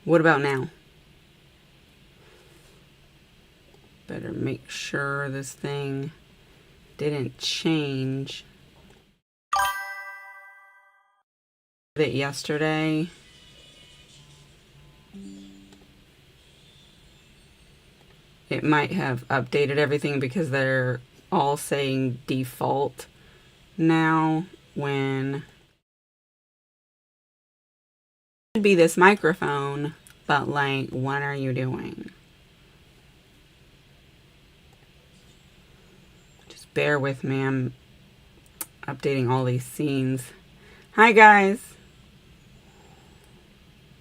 What about now? Better make sure this thing didn't change. It yesterday. It might have updated everything because they're all saying default now when it should be this microphone, but like, what are you doing? Just bear with me. I'm updating all these scenes. Hi guys.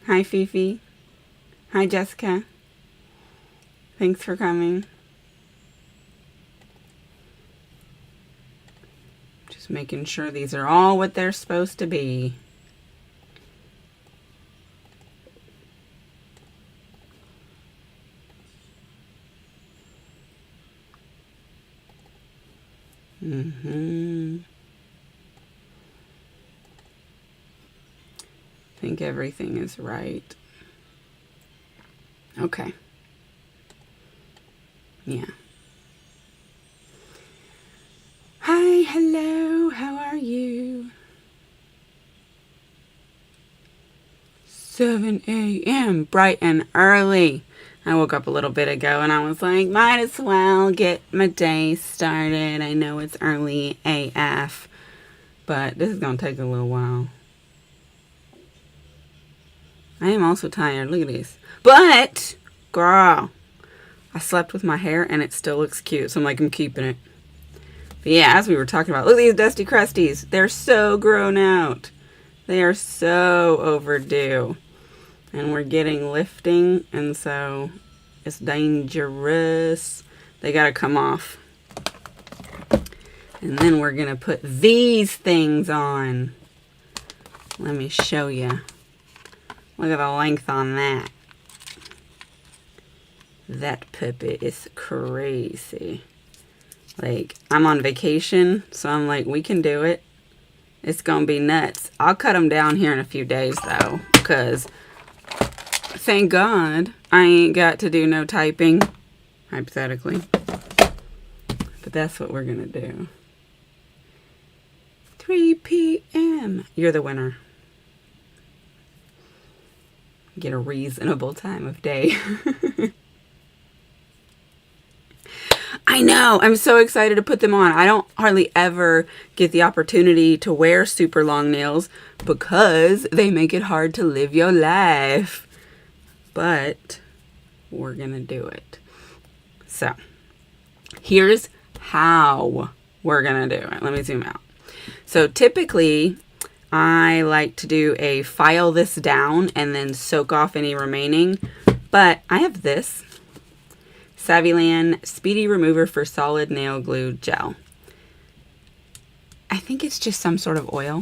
Hi Fifi. Hi Jessica. Thanks for coming. Just making sure these are all what they're supposed to be. I think everything is right. Okay. Yeah. Hi, hello, how are you? 7 a.m. bright and early. I woke up a little bit ago and I was like, might as well get my day started. I know it's early AF, but this is going to take a little while. I am also tired. Look at this. But, girl, I slept with my hair and it still looks cute. So I'm like, I'm keeping it. But yeah, as we were talking about, look at these dusty crusties. They're so grown out. They are so overdue. And we're getting lifting, and so it's dangerous. They gotta come off. And then we're gonna put these things on. Let me show you. Look at the length on that. That puppet is crazy. Like, I'm on vacation, so I'm like, we can do it. It's gonna be nuts. I'll cut them down here in a few days, though, because thank God I ain't got to do no typing, hypothetically. But that's what we're gonna do. 3 p.m. You're the winner. Get a reasonable time of day. I know. I'm so excited to put them on. I don't hardly ever get the opportunity to wear super long nails because they make it hard to live your life. But we're going to do it. So here's how we're going to do it. Let me zoom out. So typically I like to do a file this down and then soak off any remaining. But I have this Savilan Speedy Remover for Solid Nail Glue Gel. I think it's just some sort of oil.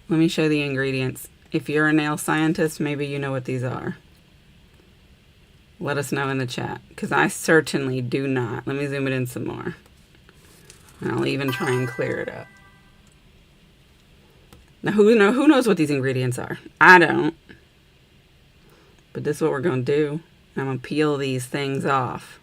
Let me show the ingredients. If you're a nail scientist, maybe you know what these are. Let us know in the chat, because I certainly do not. Let me zoom it in some more. And I'll even try and clear it up. Now, who knows what these ingredients are? I don't. But this is what we're going to do. I'm going to peel these things off.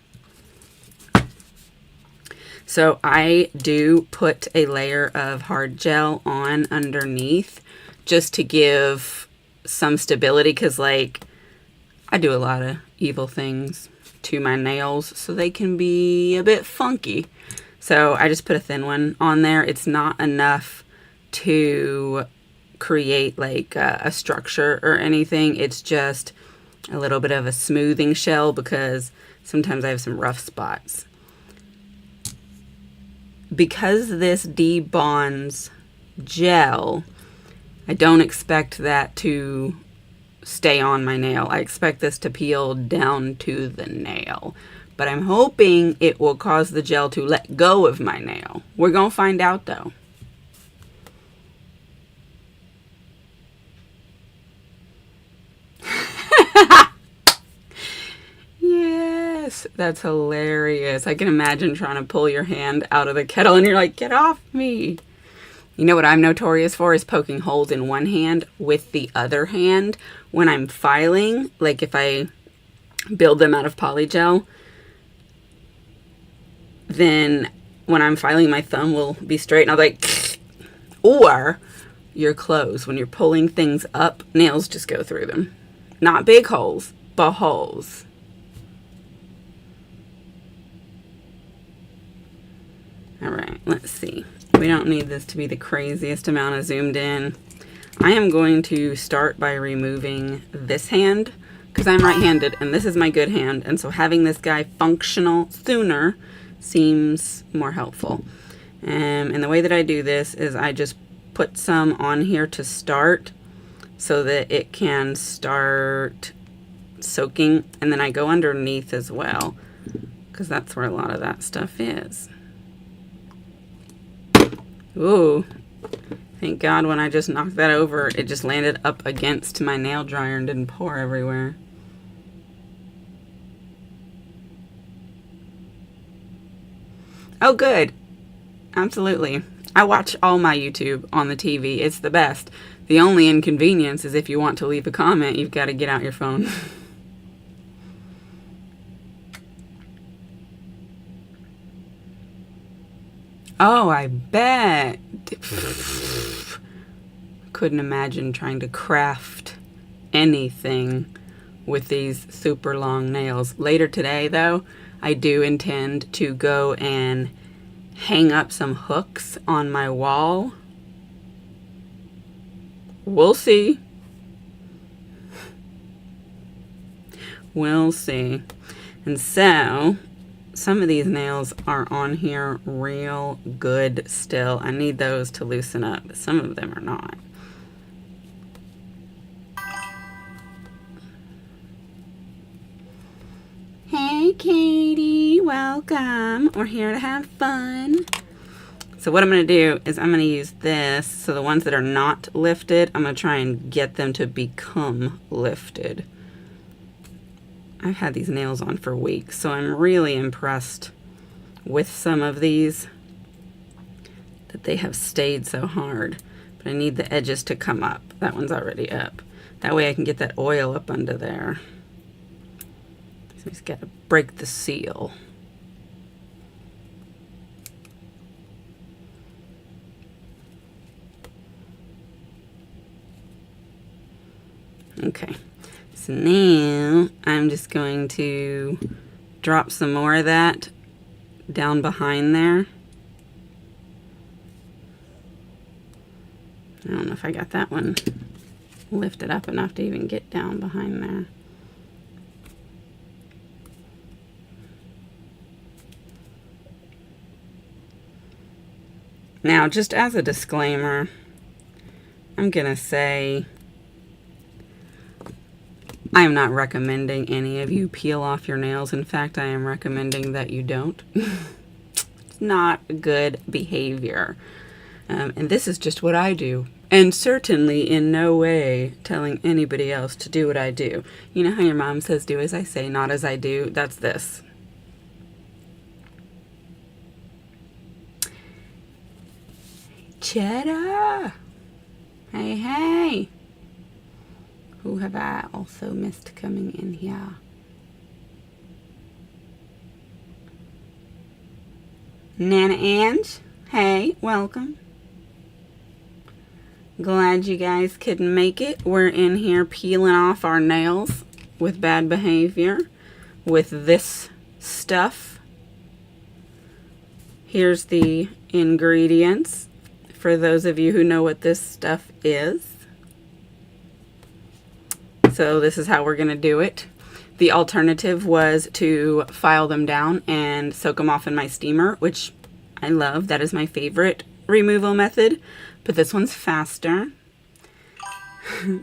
So I do put a layer of hard gel on underneath just to give some stability, because like I do a lot of evil things to my nails so they can be a bit funky. So I just put a thin one on there. It's not enough to create like a structure or anything. It's just a little bit of a smoothing shell because sometimes I have some rough spots. Because this debonds gel, I don't expect that to stay on my nail. I expect this to peel down to the nail. But I'm hoping it will cause the gel to let go of my nail. We're going to find out though. Yes, that's hilarious. I can imagine trying to pull your hand out of the kettle and you're like, get off me. You know what I'm notorious for is poking holes in one hand with the other hand when I'm filing. Like if I build them out of polygel, then when I'm filing, my thumb will be straight and I'll be like, or your clothes, when you're pulling things up, nails just go through them. Not big holes, but holes. All right, let's see. We don't need this to be the craziest amount of zoomed in. I am going to start by removing this hand because I'm right-handed and this is my good hand. And so having this guy functional sooner seems more helpful. And the way that I do this is I just put some on here to start so that it can start soaking. And then I go underneath as well because that's where a lot of that stuff is. Ooh, thank God when I just knocked that over, it just landed up against my nail dryer and didn't pour everywhere. Oh, good. Absolutely. I watch all my YouTube on the TV. It's the best. The only inconvenience is if you want to leave a comment, you've got to get out your phone. Oh, I bet. Couldn't imagine trying to craft anything with these super long nails. Later today, though, I do intend to go and hang up some hooks on my wall. We'll see. We'll see. And so some of these nails are on here real good still. I need those to loosen up, but some of them are not. Hey, Katie, welcome. We're here to have fun. So what I'm going to do is I'm going to use this. So the ones that are not lifted, I'm going to try and get them to become lifted. I've had these nails on for weeks, so I'm really impressed with some of these that they have stayed so hard. But I need the edges to come up. That one's already up. That way I can get that oil up under there. So just got to break the seal. Okay. So now I'm just going to drop some more of that down behind there. I don't know if I got that one lifted up enough to even get down behind there. Now, just as a disclaimer, I'm going to say I am not recommending any of you peel off your nails. In fact, I am recommending that you don't. It's not good behavior. And this is just what I do. And certainly in no way telling anybody else to do what I do. You know how your mom says, do as I say, not as I do? That's this. Cheddar! Hey, hey! Who have I also missed coming in here? Nana Ange, hey, welcome. Glad you guys could make it. We're in here peeling off our nails with bad behavior with this stuff. Here's the ingredients for those of you who know what this stuff is. So this is how we're going to do it. The alternative was to file them down and soak them off in my steamer, which I love. That is my favorite removal method, but this one's faster.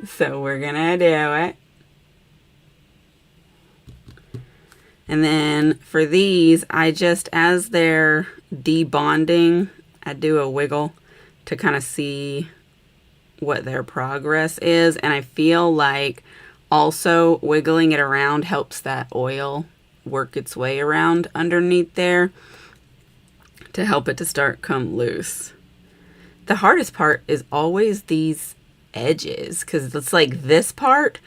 So we're going to do it. And then for these, I just, as they're debonding, I do a wiggle to kind of see what their progress is. And I feel like also wiggling it around helps that oil work its way around underneath there to help it to start come loose. the hardest part is always these edges, because it's like this part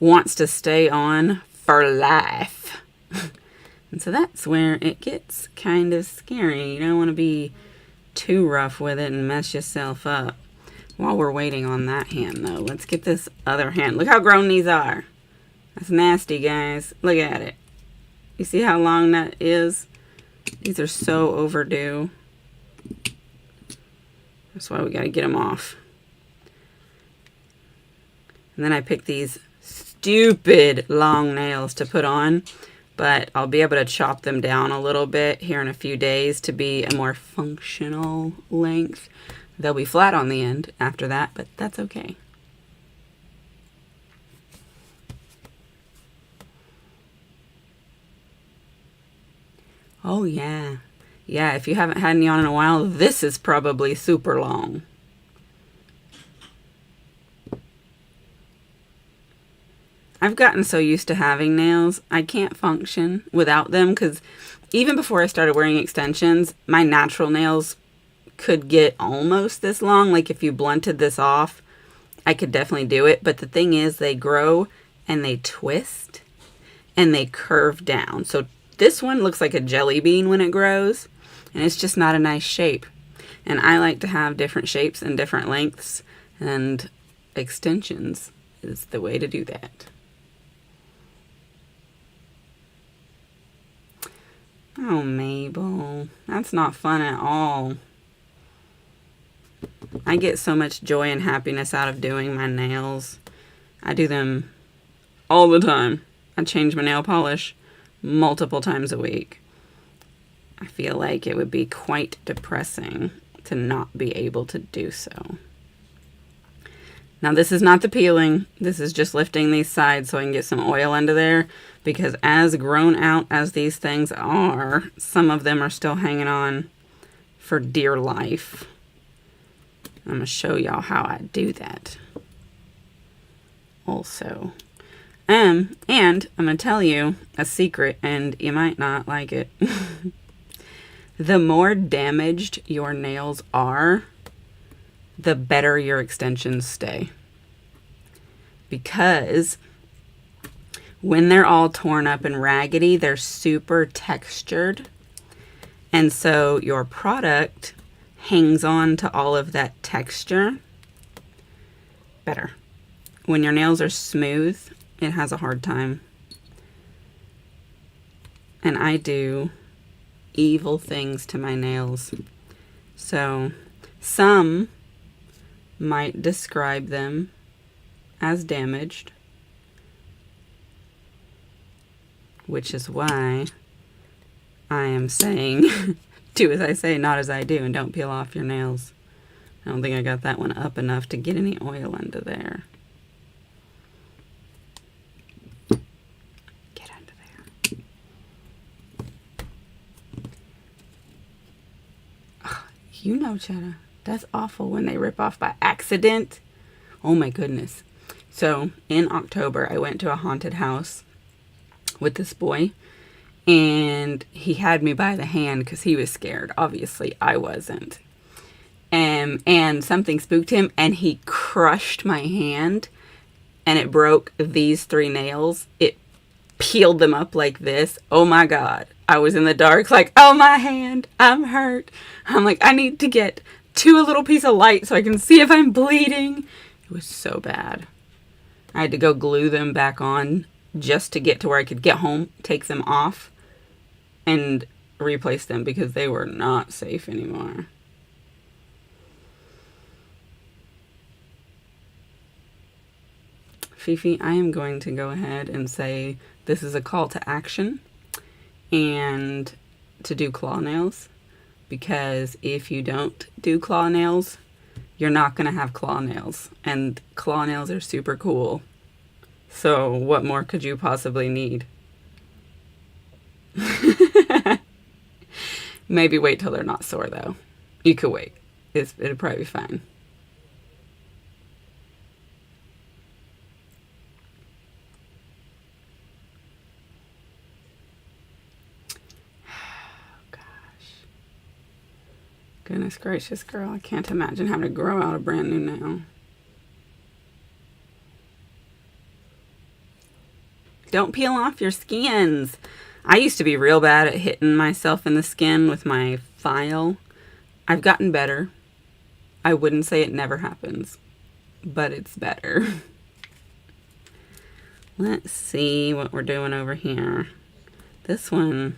wants to stay on for life. And so that's where it gets kind of scary. You don't want to be too rough with it and mess yourself up. While we're waiting on that hand, though, let's get this other hand. Look how grown these are. That's nasty, guys. Look at it. You see how long that is? These are so overdue. That's why we got to get them off. And then I picked these stupid long nails to put on, but I'll be able to chop them down a little bit here in a few days to be a more functional length. They'll be flat on the end after that, but that's okay. Oh yeah. Yeah, if you haven't had any on in a while, this is probably super long. I've gotten so used to having nails, I can't function without them, because even before I started wearing extensions, my natural nails could get almost this long. Like if you blunted this off, I could definitely do it. But the thing is, they grow and they twist and they curve down. So this one looks like a jelly bean when it grows, and it's just not a nice shape. And I like to have different shapes and different lengths, and extensions is the way to do that. Oh, Mabel, that's not fun at all. I get so much joy and happiness out of doing my nails. I do them all the time. I change my nail polish multiple times a week. I feel like it would be quite depressing to not be able to do so. Now this is not the peeling. This is just lifting these sides so I can get some oil under there, because as grown out as these things are, some of them are still hanging on for dear life. I'm going to show y'all how I do that also. And I'm going to tell you a secret, and you might not like it. The more damaged your nails are, the better your extensions stay. Because when they're all torn up and raggedy, they're super textured. And so your product hangs on to all of that texture better. When your nails are smooth, it has a hard time. And I do evil things to my nails. So some might describe them as damaged, which is why I am saying do as I say, not as I do, and don't peel off your nails. I don't think I got that one up enough to get any oil under there. Get under there. Oh, you know, Cheddar, that's awful when they rip off by accident. Oh my goodness. So in October, I went to a haunted house with this boy, and he had me by the hand because he was scared. Obviously, I wasn't. And something spooked him, and he crushed my hand, and it broke these 3 nails. It peeled them up like this. Oh my God. I was in the dark like, oh, my hand, I'm hurt. I'm like, I need to get to a little piece of light so I can see if I'm bleeding. It was so bad. I had to go glue them back on just to get to where I could get home, take them off, and replace them because they were not safe anymore. Fifi, I am going to go ahead and say this is a call to action and to do claw nails, because if you don't do claw nails, you're not going to have claw nails, and claw nails are super cool. So what more could you possibly need? Maybe wait till they're not sore, though. You could wait. It'll probably be fine. Oh, gosh. Goodness gracious, girl. I can't imagine having to grow out a brand new nail. Don't peel off your skins. I used to be real bad at hitting myself in the skin with my file. I've gotten better. I wouldn't say it never happens, but it's better. Let's see what we're doing over here. This one,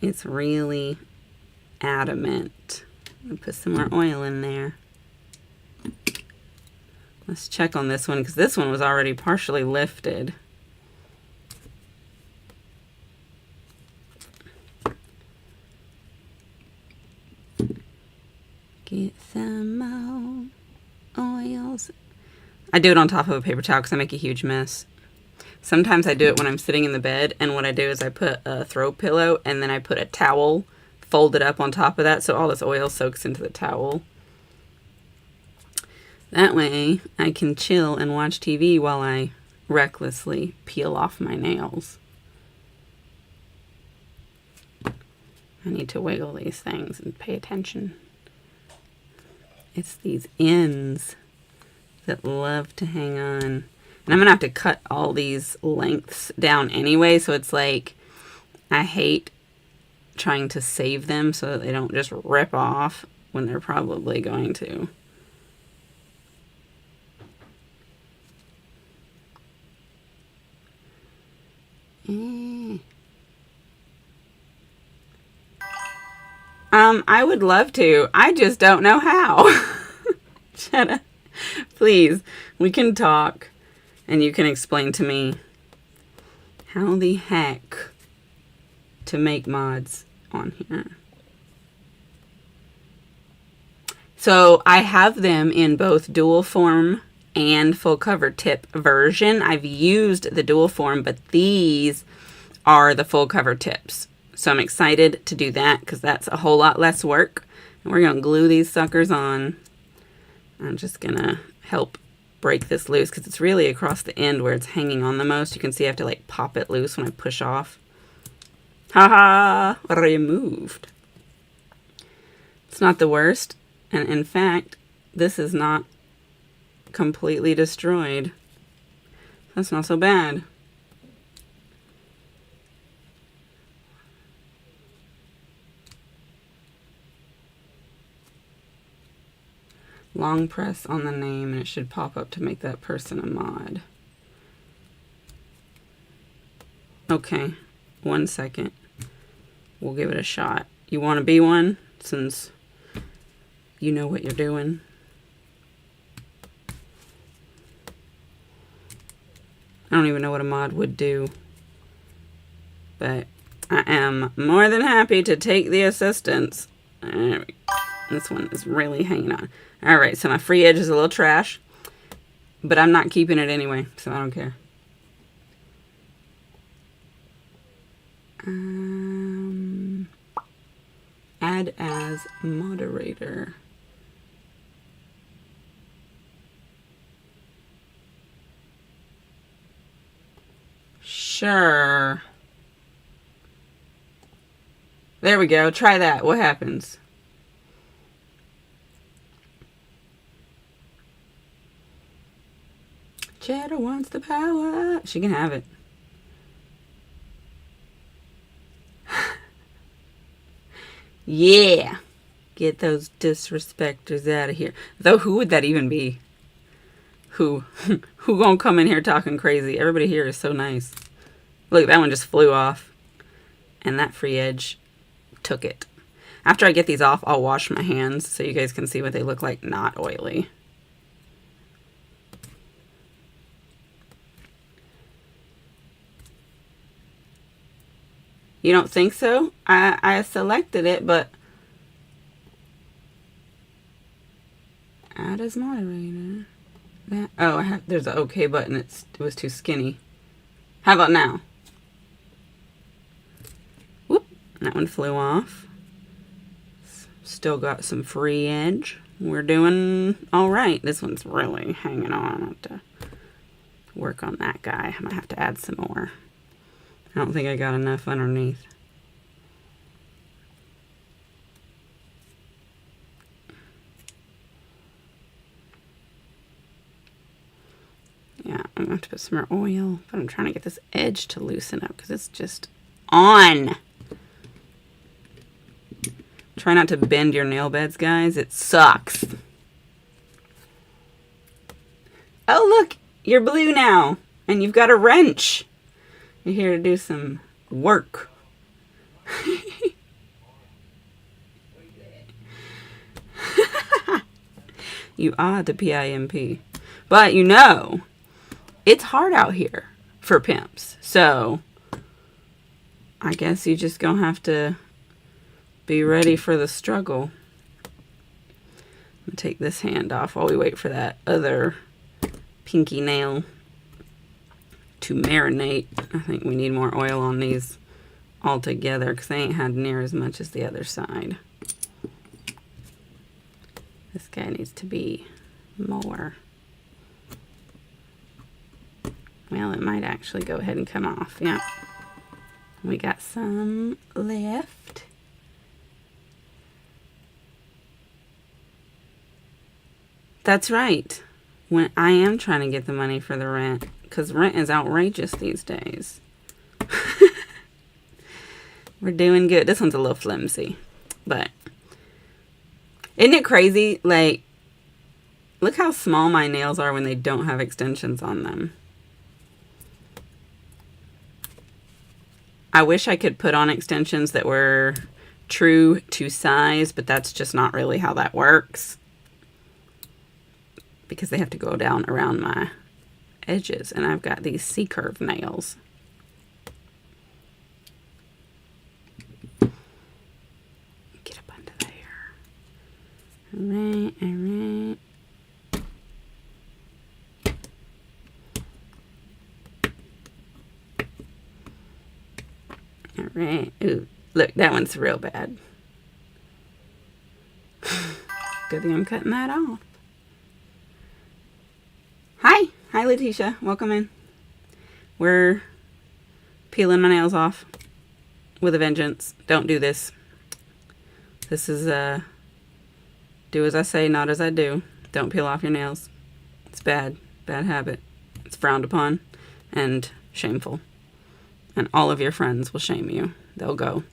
it's really adamant. I'm gonna put some more oil in there. Let's check on this one because this one was already partially lifted. Get some more oils. I do it on top of a paper towel because I make a huge mess. Sometimes I do it when I'm sitting in the bed, and what I do is I put a throw pillow and then I put a towel folded up on top of that so all this oil soaks into the towel. That way I can chill and watch TV while I recklessly peel off my nails. I need to wiggle these things and pay attention. It's these ends that love to hang on. And I'm going to have to cut all these lengths down anyway, so it's like I hate trying to save them so that they don't just rip off when they're probably going to. I would love to. I just don't know how. Shut up. Please, we can talk and you can explain to me how the heck to make mods on here. So I have them in both dual form and full cover tip version. I've used the dual form, but these are the full cover tips. So I'm excited to do that because that's a whole lot less work. And we're going to glue these suckers on. I'm just going to help break this loose because it's really across the end where it's hanging on the most. You can see I have to like pop it loose when I push off. Haha, removed. It's not the worst. And in fact, this is not completely destroyed. That's not so bad. Long press on the name and it should pop up to make that person a mod. Okay, 1 second. We'll give it a shot. You want to be one since you know what you're doing? I don't even know what a mod would do, but I am more than happy to take the assistance. There we go. This one is really hanging on. All right, so my free edge is a little trash, but I'm not keeping it anyway, so I don't care. Add as moderator. Sure. There we go. Try that. What happens? Cheddar wants the power. She can have it. Yeah. Get those disrespecters out of here. Though, who would that even be? Who gonna come in here talking crazy? Everybody here is so nice. Look, that one just flew off. And that free edge took it. After I get these off, I'll wash my hands so you guys can see what they look like not oily. You don't think so? I selected it, but add as moderator. That, oh, there's an OK button. It was too skinny. How about now? Whoop, that one flew off. Still got some free edge. We're doing all right. This one's really hanging on. I have to work on that guy. I might have to add some more. I don't think I got enough underneath. Yeah, I'm going to have to put some more oil, but I'm trying to get this edge to loosen up because it's just on. Try not to bend your nail beds, guys. It sucks. Oh, look, you're blue now, and you've got a wrench. You're here to do some work. You are the PIMP. But you know, it's hard out here for pimps. So I guess you just gonna have to be ready for the struggle. I'm gonna take this hand off while we wait for that other pinky nail to marinate. I think we need more oil on these altogether because they ain't had near as much as the other side. This guy needs to be more. Well, it might actually go ahead and come off. Yeah. We got some left. That's right. When I am trying to get the money for the rent, because rent is outrageous these days. We're doing good. This one's a little flimsy, but isn't it crazy? Like, look how small my nails are when they don't have extensions on them. I wish I could put on extensions that were true to size, but that's just not really how that works. Because they have to go down around my edges, and I've got these C-curve nails. Get up under there. Alright, alright. Alright. Ooh, look, that one's real bad. Good thing I'm cutting that off. Hi. Hi, Letitia. Welcome in. We're peeling my nails off with a vengeance. Don't do this. This is, do as I say, not as I do. Don't peel off your nails. It's bad. Bad habit. It's frowned upon and shameful. And all of your friends will shame you. They'll go.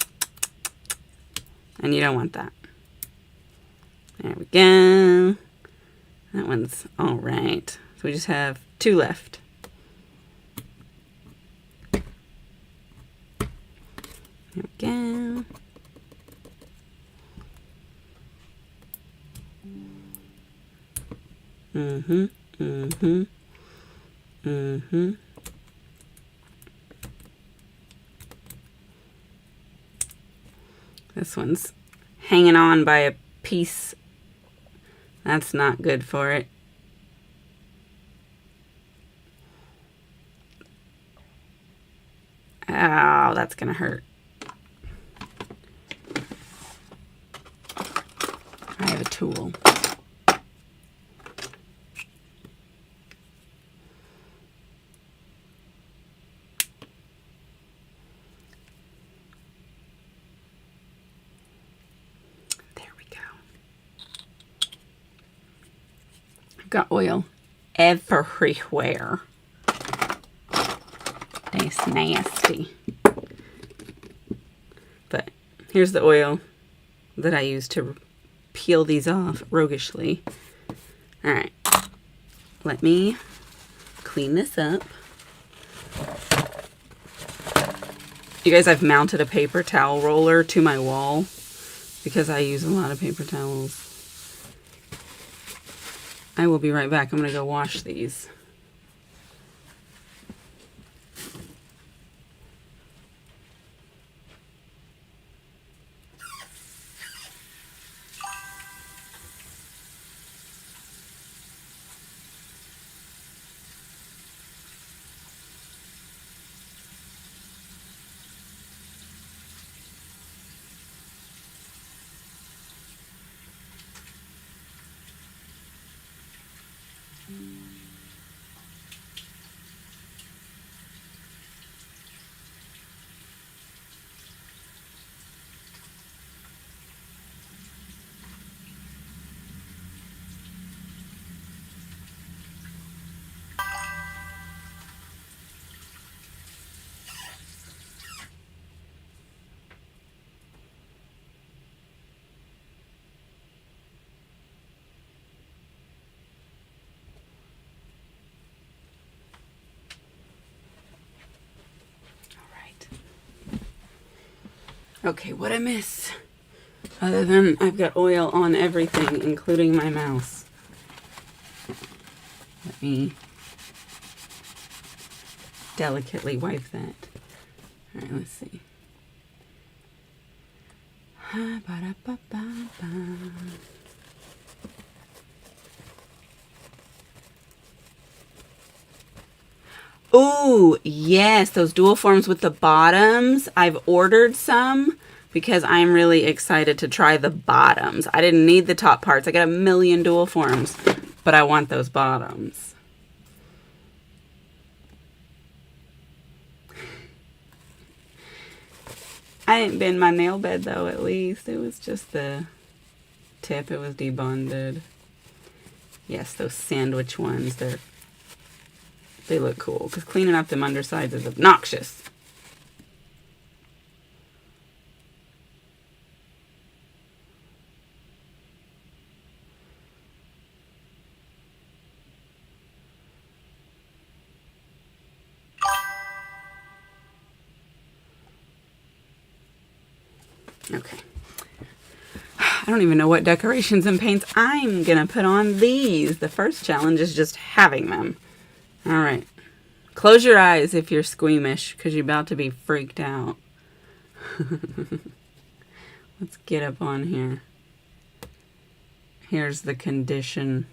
And you don't want that. There we go. That one's all right. So we just have 2 left. There we go. Mm-hmm. Mm-hmm. Mm-hmm. This one's hanging on by a piece. That's not good for it. Oh, that's gonna hurt. I have a tool. There we go. I've got oil everywhere. It's nasty. But here's the oil that I use to peel these off roguishly. Alright. Let me clean this up. You guys, I've mounted a paper towel roller to my wall because I use a lot of paper towels. I will be right back. I'm going to go wash these. Okay, what'd I miss? Other than I've got oil on everything, including my mouse. Let me delicately wipe that. All right, let's see. Ooh, yes, those dual forms with the bottoms. I've ordered some because I'm really excited to try the bottoms. I didn't need the top parts. I got a million dual forms, but I want those bottoms. I didn't bend my nail bed though, at least. It was just the tip. It was debonded. Yes, those sandwich ones, they look cool because cleaning up them undersides is obnoxious. Okay. I don't even know what decorations and paints I'm gonna put on these. The first challenge is just having them. All right. Close your eyes if you're squeamish because you're about to be freaked out. Let's get up on here. Here's the condition.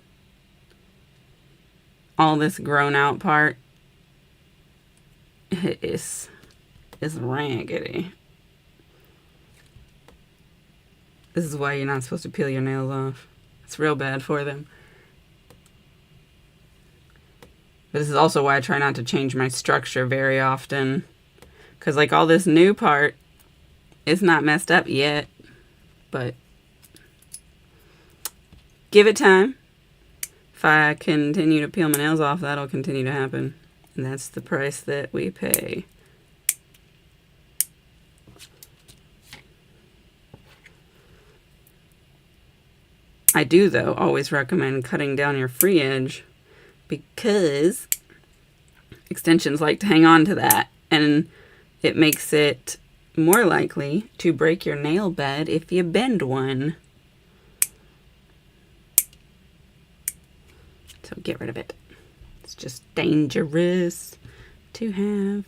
All this grown out part is raggedy. This is why you're not supposed to peel your nails off. It's real bad for them. But this is also why I try not to change my structure very often. Because like all this new part, it's not messed up yet. But give it time. If I continue to peel my nails off, that'll continue to happen. And that's the price that we pay. I do, though, always recommend cutting down your free edge because extensions like to hang on to that, and it makes it more likely to break your nail bed if you bend one. So get rid of it. It's just dangerous to have.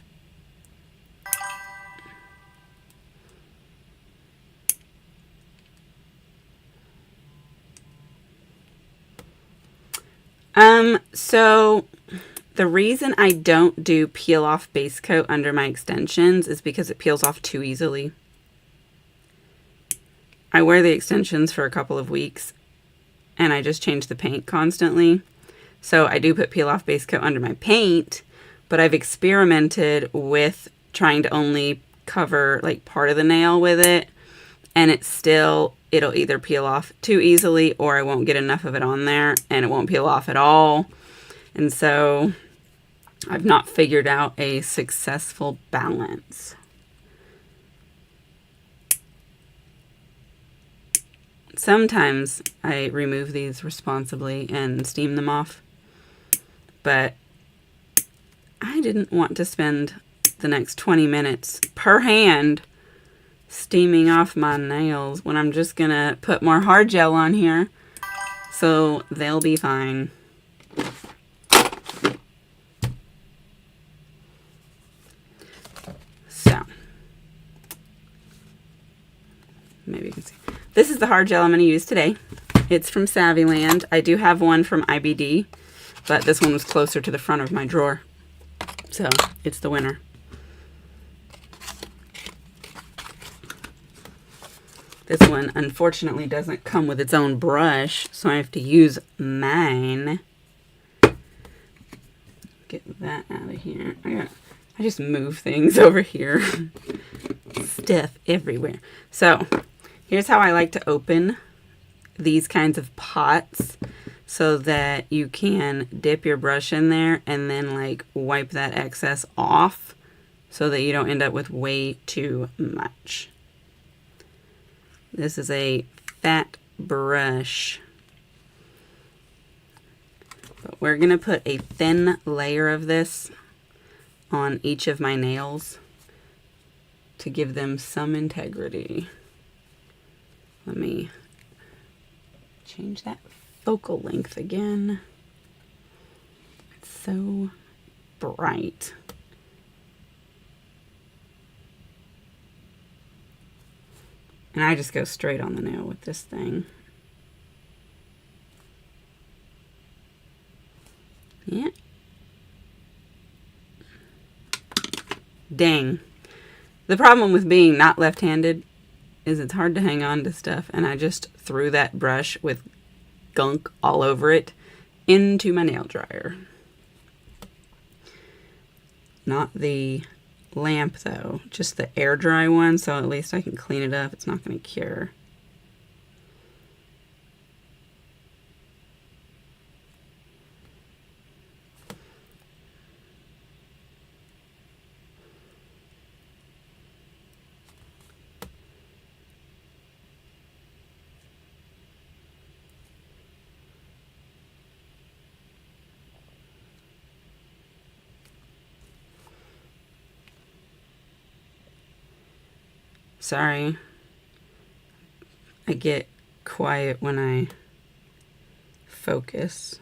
So the reason I don't do peel off base coat under my extensions is because it peels off too easily. I wear the extensions for a couple of weeks and I just change the paint constantly. So I do put peel off base coat under my paint, but I've experimented with trying to only cover like part of the nail with it, and it'll either peel off too easily or I won't get enough of it on there and it won't peel off at all. And so I've not figured out a successful balance. Sometimes I remove these responsibly and steam them off, but I didn't want to spend the next 20 minutes per hand steaming off my nails when I'm just gonna put more hard gel on here so they'll be fine. So maybe you can see. This is the hard gel I'm going to use today. It's from Savvyland. I do have one from IBD, but this one was closer to the front of my drawer. So it's the winner. This one unfortunately doesn't come with its own brush, so I have to use mine. Get that out of here. I just move things over here. Stuff everywhere. So here's how I like to open these kinds of pots so that you can dip your brush in there and then like wipe that excess off so that you don't end up with way too much. This is a fat brush, but we're going to put a thin layer of this on each of my nails to give them some integrity. Let me change that focal length again. It's so bright. And I just go straight on the nail with this thing. Yeah. Dang. The problem with being not left-handed is it's hard to hang on to stuff, and I just threw that brush with gunk all over it into my nail dryer. Not the lamp though, just the air dry one, so at least I can clean it up. It's not going to cure. Sorry, I get quiet when I focus.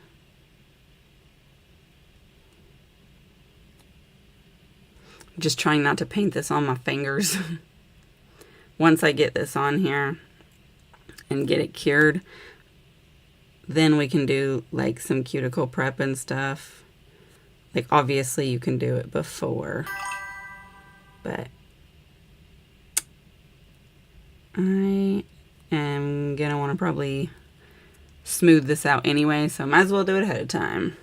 I'm just trying not to paint this on my fingers. Once I get this on here and get it cured, then we can do like some cuticle prep and stuff. Like obviously you can do it before, but I am gonna want to probably smooth this out anyway, so I might as well do it ahead of time.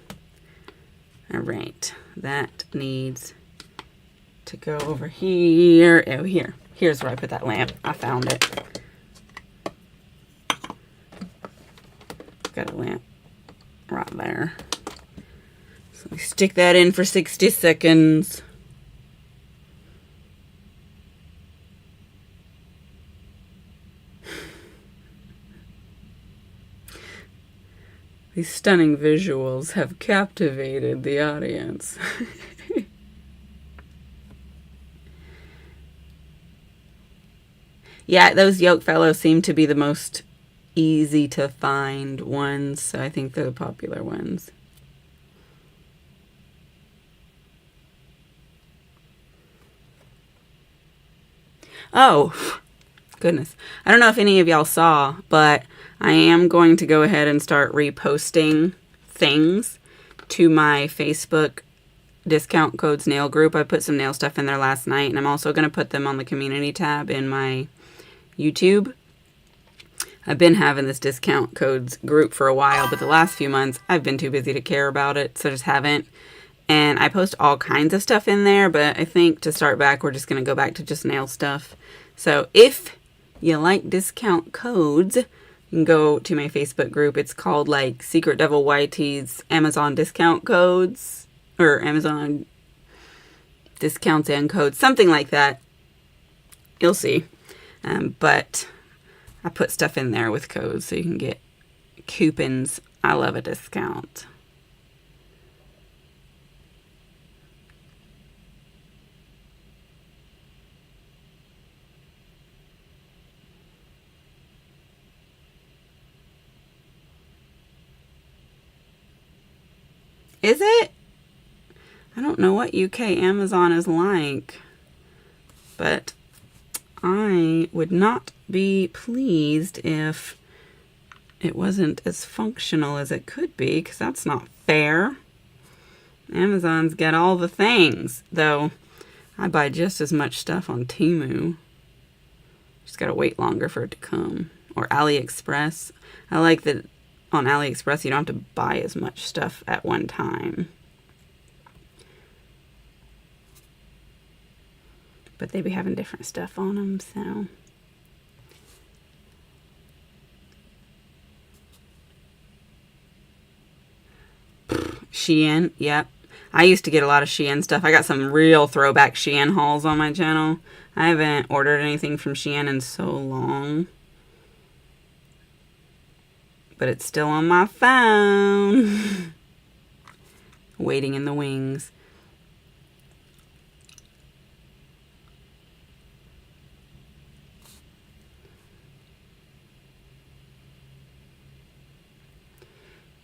All right, that needs to go over here. Oh, here's where I put that lamp. I found it. Got a lamp right there. So we stick that in for 60 seconds. These stunning visuals have captivated the audience. Yeah, those yoke fellows seem to be the most easy to find ones, so I think they're the popular ones. Oh, goodness. I don't know if any of y'all saw, but I am going to go ahead and start reposting things to my Facebook discount codes nail group. I put some nail stuff in there last night, and I'm also going to put them on the community tab in my YouTube. I've been having this discount codes group for a while, but the last few months I've been too busy to care about it, so just haven't. And I post all kinds of stuff in there, but I think to start back, we're just going to go back to just nail stuff. So if you like discount codes, you can go to my Facebook group. It's called like Secret Devil YT's Amazon discount codes, or Amazon discounts and codes, something like that. You'll see. But I put stuff in there with codes so you can get coupons. I love a discount. Is it? I don't know what UK Amazon is like, but I would not be pleased if it wasn't as functional as it could be, because that's not fair. Amazon's got all the things, though I buy just as much stuff on Temu. Just gotta wait longer for it to come. Or AliExpress. I like that on AliExpress you don't have to buy as much stuff at one time. But they be having different stuff on them, so. Shein, yep. I used to get a lot of Shein stuff. I got some real throwback Shein hauls on my channel. I haven't ordered anything from Shein in so long. But it's still on my phone. Waiting in the wings.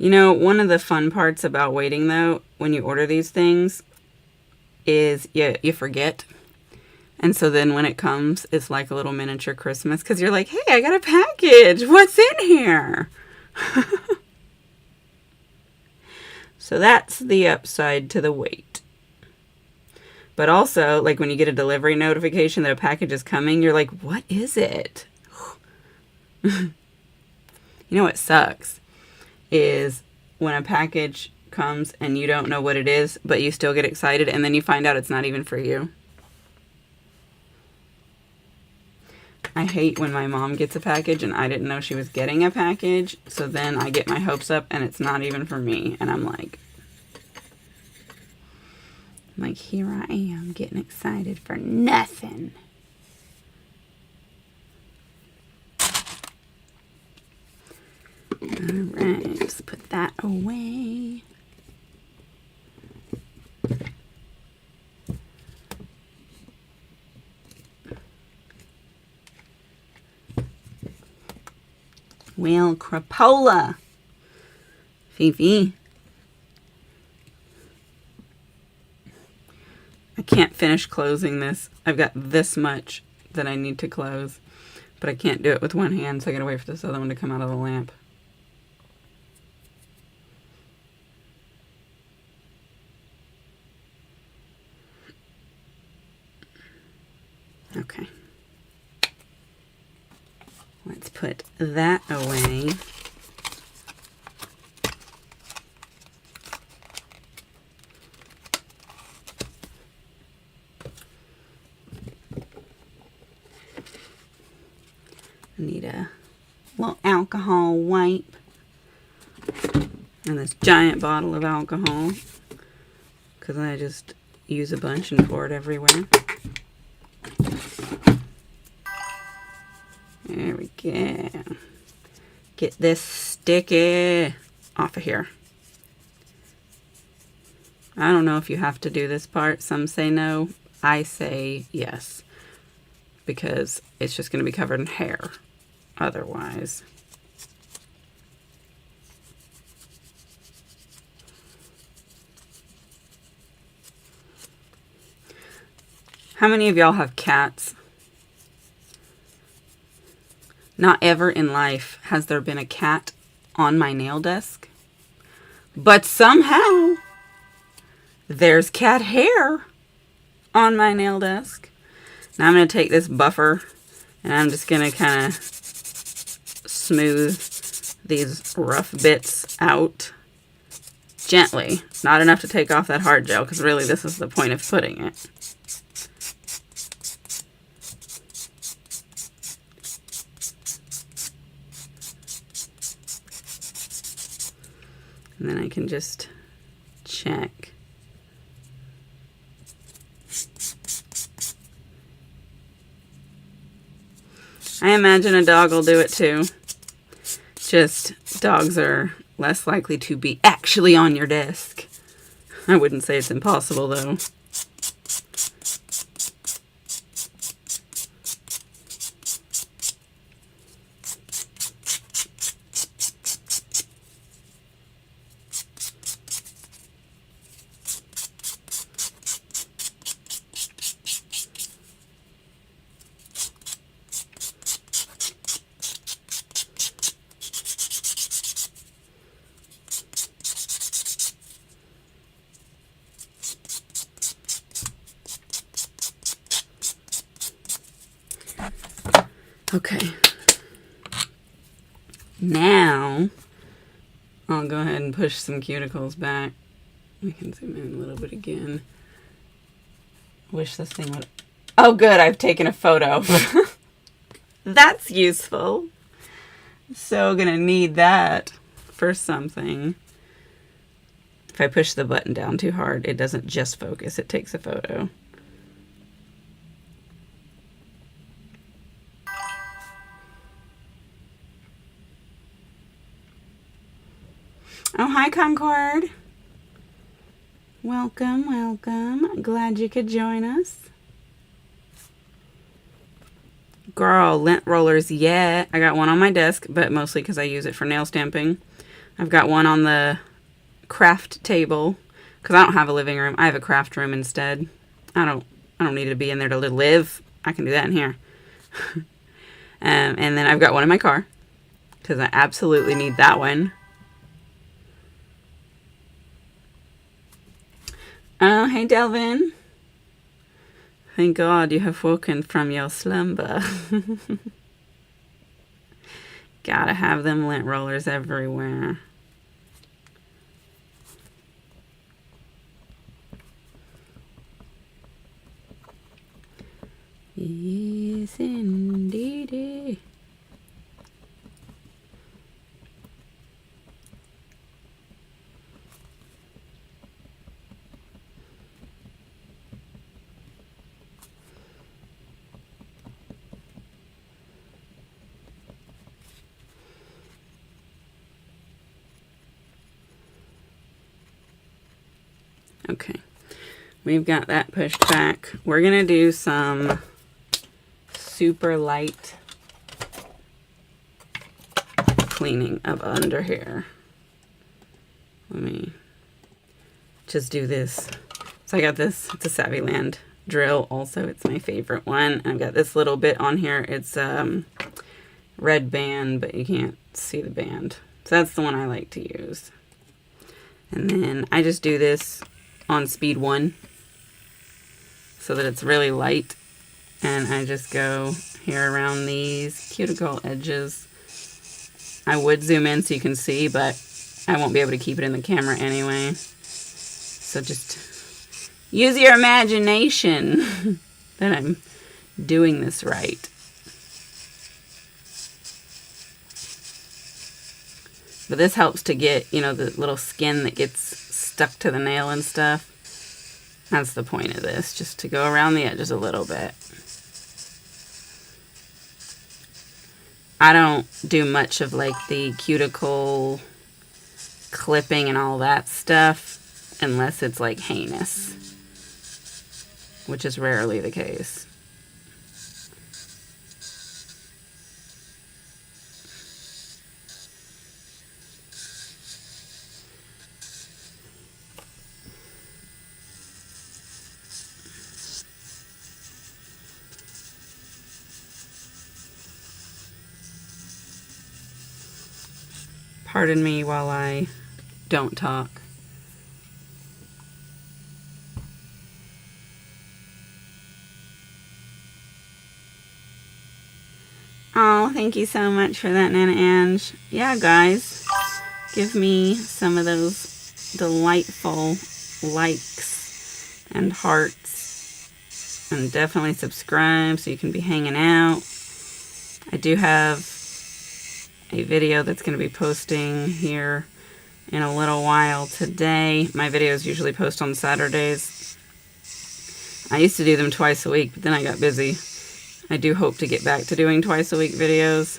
You know, one of the fun parts about waiting, though, when you order these things, is you forget. And so then when it comes, it's like a little miniature Christmas, because you're like, hey, I got a package. What's in here? So that's the upside to the wait. But also, like when you get a delivery notification that a package is coming, you're like, what is it? You know what sucks? Is when a package comes and you don't know what it is, but you still get excited, and then you find out it's not even for you. I hate when my mom gets a package and I didn't know she was getting a package, so then I get my hopes up and it's not even for me, and I'm like, here I am getting excited for nothing. Alright, let's put that away. Well, crapola. Fifi. I can't finish closing this. I've got this much that I need to close, but I can't do it with one hand, so I gotta wait for this other one to come out of the lamp. Okay. Let's put that away. I need a little alcohol wipe and this giant bottle of alcohol, because I just use a bunch and pour it everywhere. There we go. Get this sticky off of here. I don't know if you have to do this part. Some say no. I say yes, because it's just going to be covered in hair otherwise. How many of y'all have cats? Not ever in life has there been a cat on my nail desk, but somehow there's cat hair on my nail desk. Now I'm going to take this buffer and I'm just going to kind of smooth these rough bits out gently. Not enough to take off that hard gel, because really this is the point of putting it. And then I can just check. I imagine a dog will do it too. Just dogs are less likely to be actually on your desk. I wouldn't say it's impossible though. Okay, now I'll go ahead and push some cuticles back. We can zoom in a little bit again. Wish this thing would... Oh good, I've taken a photo. That's useful. So gonna need that for something. If I push the button down too hard, it doesn't just focus, it takes a photo. Oh, hi, Concord. Welcome, welcome. Glad you could join us. Girl, lint rollers, yeah. I got one on my desk, but mostly because I use it for nail stamping. I've got one on the craft table because I don't have a living room. I have a craft room instead. I don't need to be in there to live. I can do that in here. And then I've got one in my car because I absolutely need that one. Oh, hey, Delvin. Thank God you have woken from your slumber. Gotta have them lint rollers everywhere. Yes, indeedy. Okay, we've got that pushed back. We're gonna do some super light cleaning of under here. Let me just do this. So I got this, it's a Savvyland drill also. It's my favorite one. I've got this little bit on here. It's red band, but you can't see the band. So that's the one I like to use. And then I just do this on speed 1 so that it's really light. And I just go here around these cuticle edges. I would zoom in so you can see, but I won't be able to keep it in the camera anyway. So just use your imagination that I'm doing this right. But this helps to get, you know, the little skin that gets stuck to the nail and stuff. That's the point of this, just to go around the edges a little bit. I don't do much of like the cuticle clipping and all that stuff unless it's like heinous, which is rarely the case. Pardon me while I don't talk. Oh, thank you so much for that, Nana Ange. Yeah, guys, give me some of those delightful likes and hearts. And definitely subscribe so you can be hanging out. I do have a video that's going to be posting here in a little while today. My videos usually post on Saturdays. I used to do them twice a week, but then I got busy. I do hope to get back to doing twice a week videos.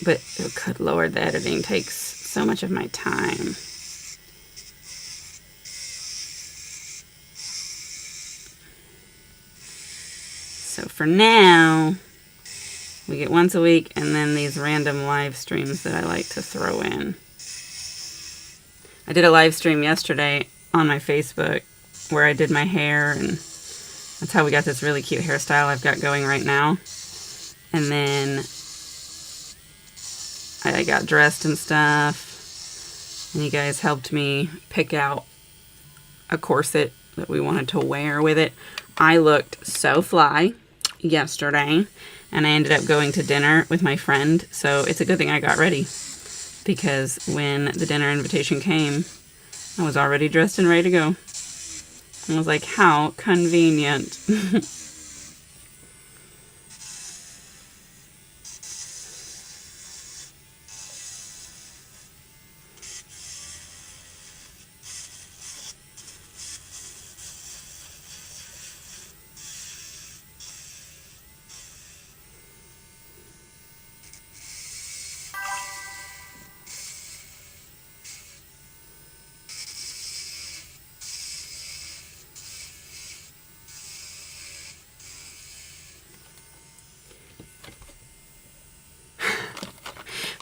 But, oh, good Lord, the editing takes so much of my time. So for now, we get once a week, and then these random live streams that I like to throw in. I did a live stream yesterday on my Facebook where I did my hair, and that's how we got this really cute hairstyle I've got going right now. And then I got dressed and stuff, and you guys helped me pick out a corset that we wanted to wear with it. I looked so fly yesterday, and I ended up going to dinner with my friend, so it's a good thing I got ready, because when the dinner invitation came, I was already dressed and ready to go. I was like, how convenient.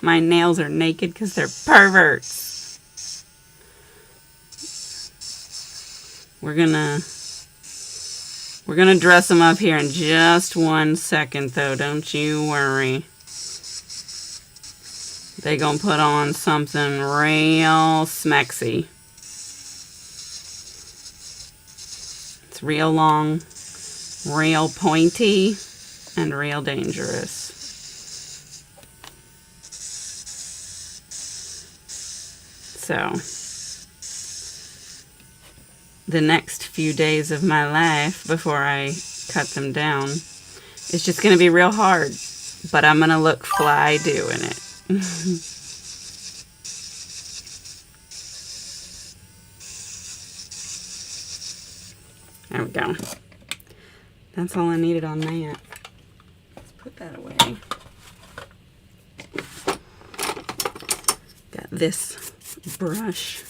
My nails are naked because they're perverts. We're gonna dress them up here in just 1 second, though. Don't you worry. They gonna put on something real smexy. It's real long, real pointy, and real dangerous. So, the next few days of my life before I cut them down, it's just going to be real hard. But I'm going to look fly doing it. There we go. That's all I needed on that. Let's put that away. Got this brush.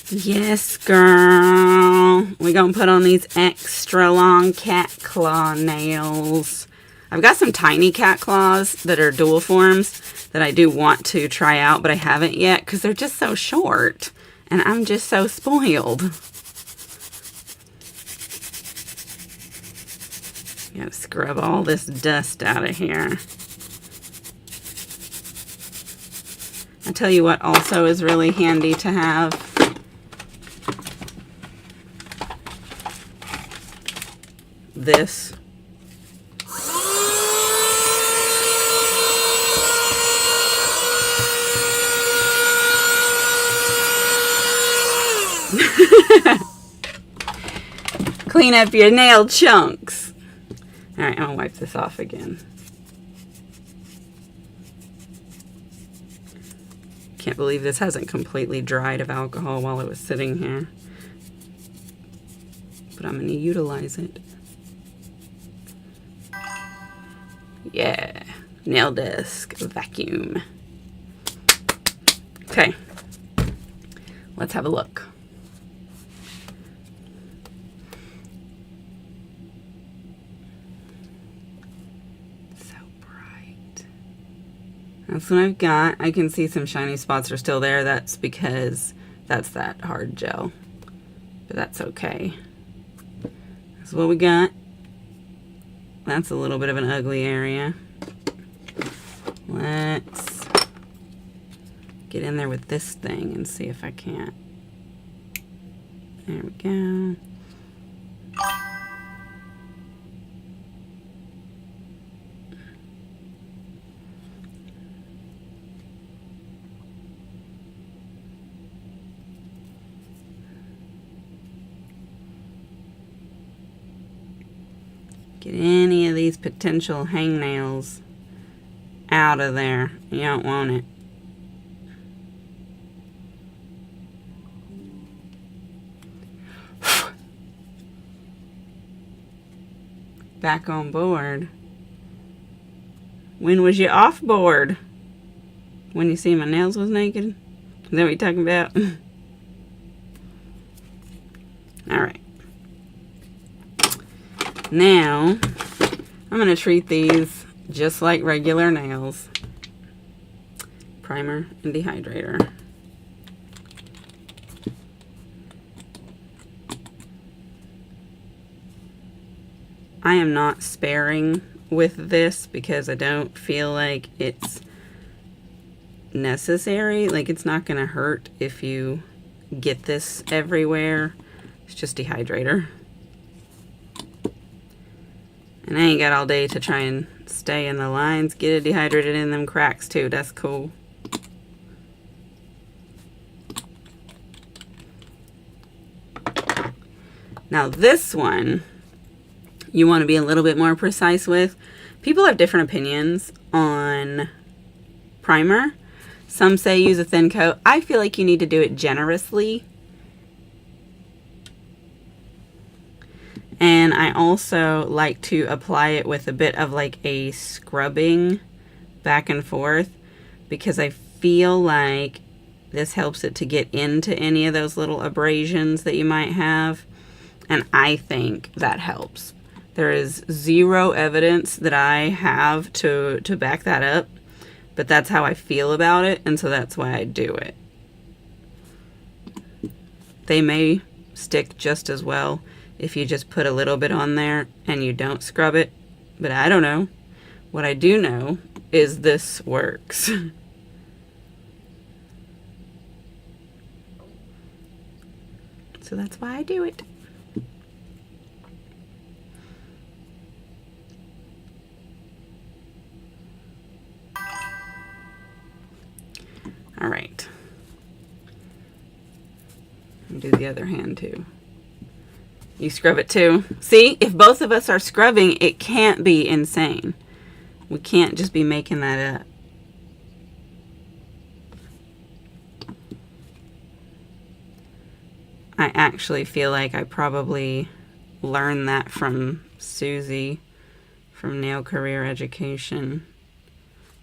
Yes, girl. We're going to put on these extra long cat claw nails. I've got some tiny cat claws that are dual forms that I do want to try out, but I haven't yet because they're just so short. And I'm just so spoiled. Gotta scrub all this dust out of here. I tell you what also is really handy to have. This. Clean up your nail chunks. All right, I'm gonna wipe this off again. Can't believe this hasn't completely dried of alcohol while it was sitting here. But I'm gonna utilize it. Yeah, nail disc vacuum. Okay, let's have a look. So bright. That's what I've got. I can see some shiny spots are still there. That's because that's that hard gel, but that's okay. That's what we got. That's a little bit of an ugly area. Let's get in there with this thing and see if I can't. There we go. Get any of these potential hangnails out of there. You don't want it. Back on board. When was you off board? When you see my nails was naked? Is that what you're talking about? Alright. Now, I'm going to treat these just like regular nails. Primer and dehydrator. I am not sparing with this because I don't feel like it's necessary. Like, it's not going to hurt if you get this everywhere. It's just dehydrator. And I ain't got all day to try and stay in the lines. Get it dehydrated in them cracks too. That's cool. Now this one, you want to be a little bit more precise with. People have different opinions on primer. Some say use a thin coat. I feel like you need to do it generously. And I also like to apply it with a bit of like a scrubbing back and forth because I feel like this helps it to get into any of those little abrasions that you might have. And I think that helps There is zero evidence that I have to back that up, but that's how I feel about it, and so that's why I do it. They may stick just as well if you just put a little bit on there and you don't scrub it, but I don't know. What I do know is this works. So that's why I do it. All right. And do the other hand too. You scrub it too. See, if both of us are scrubbing, it can't be insane. We can't just be making that up. I actually feel like I probably learned that from Susie from Nail Career Education.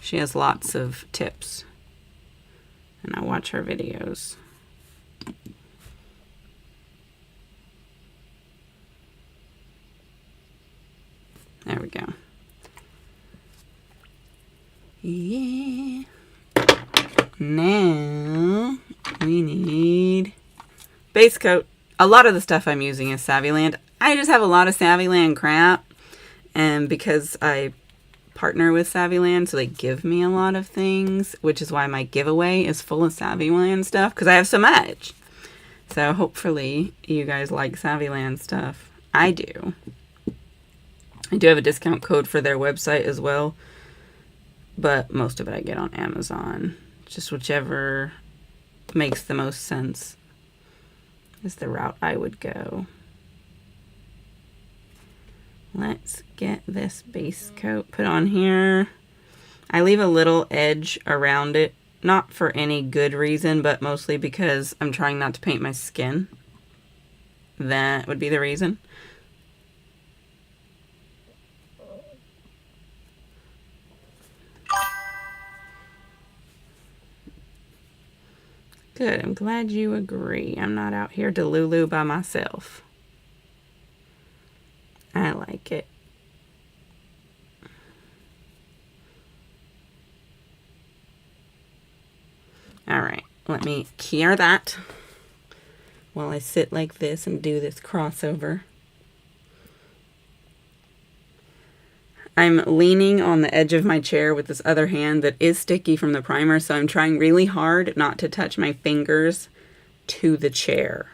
She has lots of tips, and I watch her videos. There we go. Yeah. Now we need base coat. A lot of the stuff I'm using is Savvyland. I just have a lot of Savvyland crap, and because I partner with Savvyland, so they give me a lot of things, which is why my giveaway is full of Savvyland stuff, because I have so much. So hopefully you guys like Savvyland stuff. I do. I do have a discount code for their website as well, but most of it I get on Amazon. Just whichever makes the most sense is the route I would go. Let's get this base coat put on here. I leave a little edge around it, not for any good reason, but mostly because I'm trying not to paint my skin. That would be the reason. Good, I'm glad you agree. I'm not out here Delulu by myself. I like it. All right, let me cure that while I sit like this and do this crossover. I'm leaning on the edge of my chair with this other hand that is sticky from the primer, so I'm trying really hard not to touch my fingers to the chair.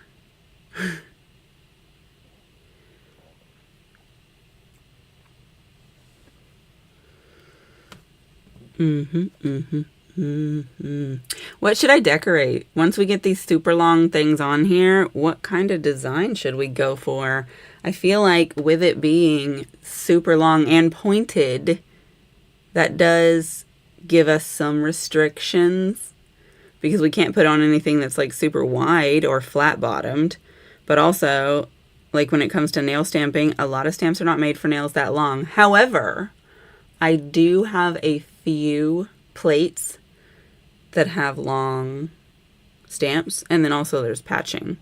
What should I decorate? Once we get these super long things on here, what kind of design should we go for? I feel like with it being super long and pointed, that does give us some restrictions because we can't put on anything that's like super wide or flat bottomed. But also, like when it comes to nail stamping, a lot of stamps are not made for nails that long. However, I do have a few plates that have long stamps, and then also there's patching.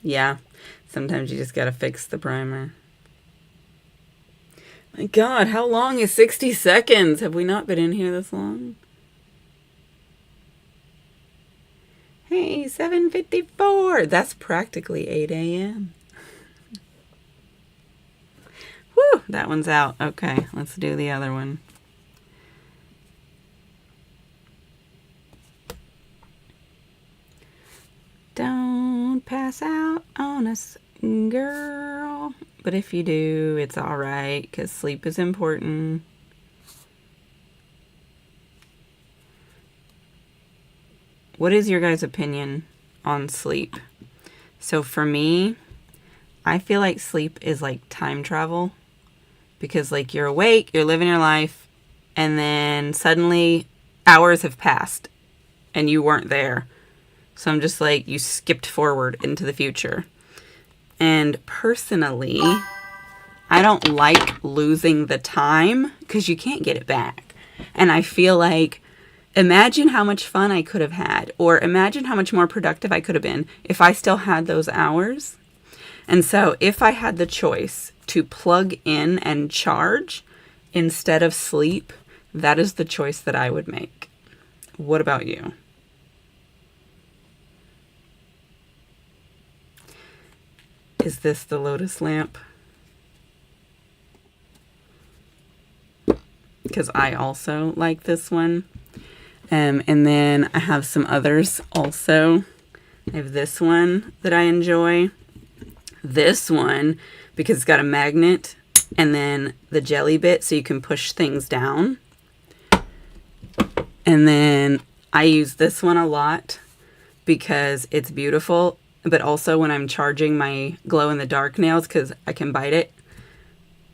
Yeah, sometimes you just gotta fix the primer. My God, how long is 60 seconds? Have we not been in here this long? Hey, 7:54. That's practically 8 a.m. Whew, that one's out. Okay, let's do the other one. Don't pass out on us, girl. But if you do, it's all right, because sleep is important. What is your guys' opinion on sleep? So for me, I feel like sleep is like time travel, because like you're awake, you're living your life, and then suddenly hours have passed and you weren't there. So I'm just like, you skipped forward into the future. And personally, I don't like losing the time because you can't get it back. And I feel like Imagine how much fun I could have had, or imagine how much more productive I could have been if I still had those hours. And so if I had the choice to plug in and charge instead of sleep, that is the choice that I would make. What about you? Is this the Lotus lamp? Because I also like this one. And then I have some others also. I have this one that I enjoy. This one, because it's got a magnet and then the jelly bit so you can push things down. And then I use this one a lot because it's beautiful, but also when I'm charging my glow-in-the-dark nails, because I can bite it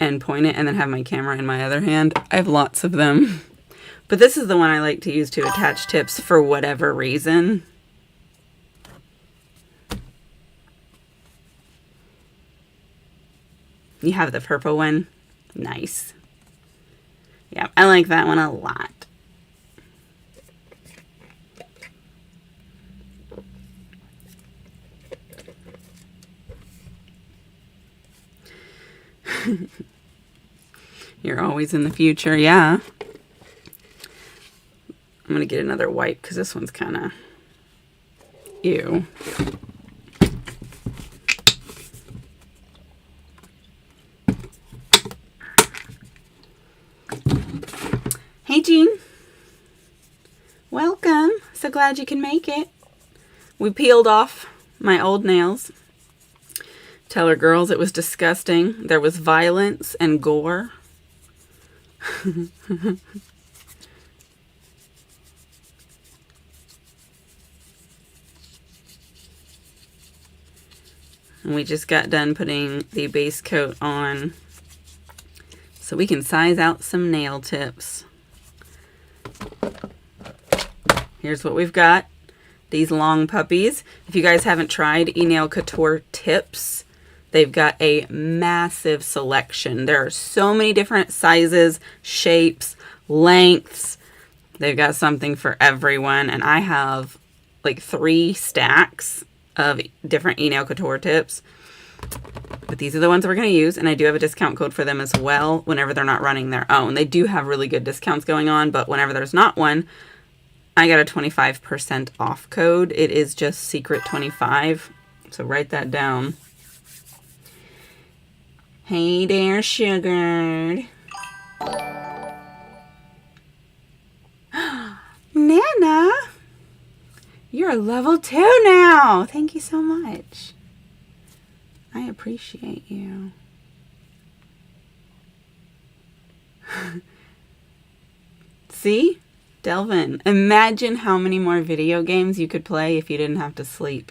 and point it and then have my camera in my other hand. I have lots of them. But this is the one I like to use to attach tips for whatever reason. You have the purple one. Nice. Yeah, I like that one a lot. You're always in the future, yeah. I'm going to get another wipe because this one's kind of ew. Hey, Jean. Welcome. So glad you can make it. We peeled off my old nails. Tell her girls it was disgusting. There was violence and gore. And we just got done putting the base coat on so we can size out some nail tips. Here's what we've got. These long puppies. If you guys haven't tried E-Nail Couture tips, they've got a massive selection. There are so many different sizes, shapes, lengths. They've got something for everyone. And I have like 3 stacks of different E-Nail Couture tips. But these are the ones we're going to use. And I do have a discount code for them as well whenever they're not running their own. They do have really good discounts going on. But whenever there's not one, I got a 25% off code. It is just Secret25. So write that down. Hey there, Sugar. Nana, you're level 2 now. Thank you so much. I appreciate you. See? Delvin, imagine how many more video games you could play if you didn't have to sleep.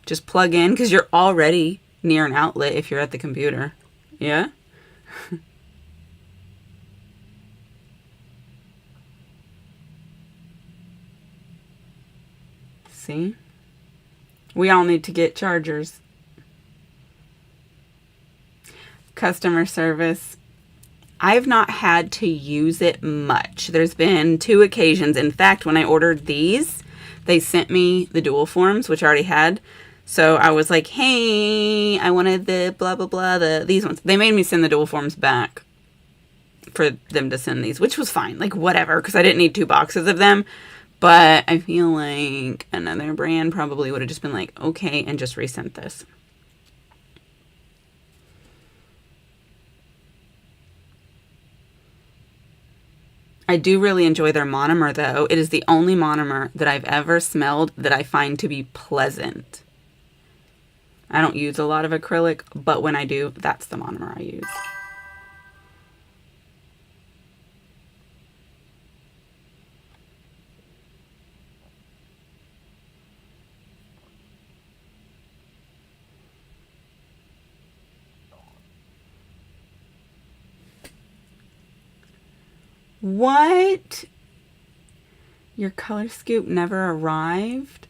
Just plug in, because you're already near an outlet if you're at the computer. Yeah? See? We all need to get chargers. Customer service. I've not had to use it much. There's been 2 occasions. In fact, when I ordered these, they sent me the dual forms, which I already had. So I was like, hey, I wanted the blah, blah, blah, these ones. They made me send the dual forms back for them to send these, which was fine. Like, whatever, because I didn't need 2 boxes of them. But I feel like another brand probably would have just been like, okay, and just resent this. I do really enjoy their monomer, though. It is the only monomer that I've ever smelled that I find to be pleasant. I don't use a lot of acrylic, but when I do, that's the monomer I use. What? Your color scoop never arrived?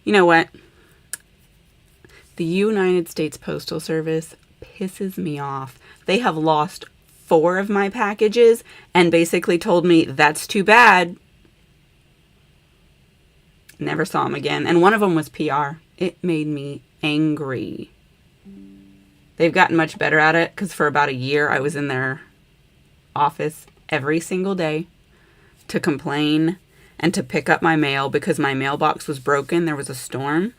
You know what? The United States Postal Service pisses me off. They have lost 4 of my packages and basically told me, that's too bad. Never saw them again. And one of them was PR. It made me angry. They've gotten much better at it because for about a year I was in their office every single day to complain and to pick up my mail because my mailbox was broken. There was a storm.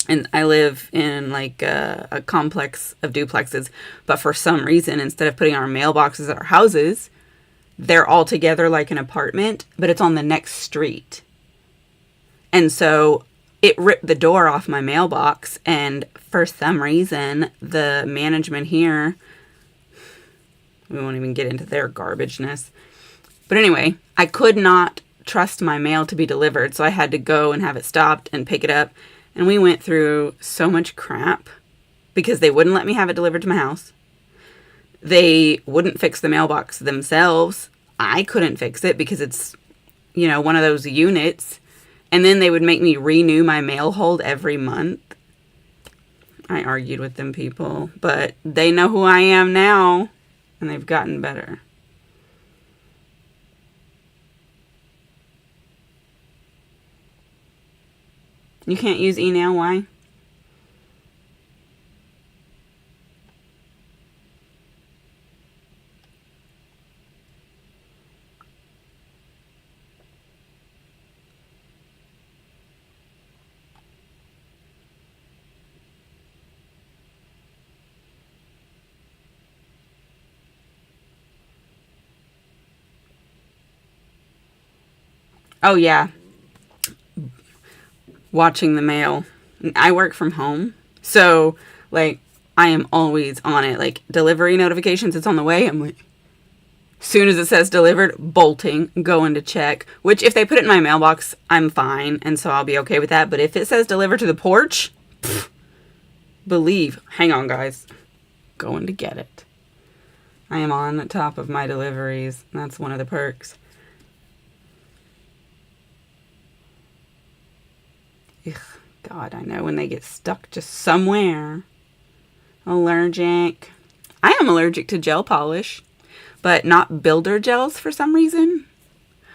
And I live in like a complex of duplexes. But for some reason, instead of putting our mailboxes at our houses, they're all together like an apartment, but it's on the next street. And so it ripped the door off my mailbox. And for some reason, the management here, we won't even get into their garbageness. But anyway, I could not trust my mail to be delivered. So I had to go and have it stopped and pick it up. And we went through so much crap because they wouldn't let me have it delivered to my house. They wouldn't fix the mailbox themselves. I couldn't fix it because it's, you know, one of those units. And then they would make me renew my mail hold every month. I argued with them people, but they know who I am now, and they've gotten better. You can't use e-nail, why? Oh, yeah. Watching the mail. I work from home. So, like, I am always on it. Like, delivery notifications, it's on the way. I'm like, soon as it says delivered, bolting, going to check. Which, if they put it in my mailbox, I'm fine. And so I'll be okay with that. But if it says delivered to the porch, believe. Hang on, guys. Going to get it. I am on top of my deliveries. That's one of the perks. Ugh, God, I know when they get stuck just somewhere. Allergic. I am allergic to gel polish, but not builder gels for some reason.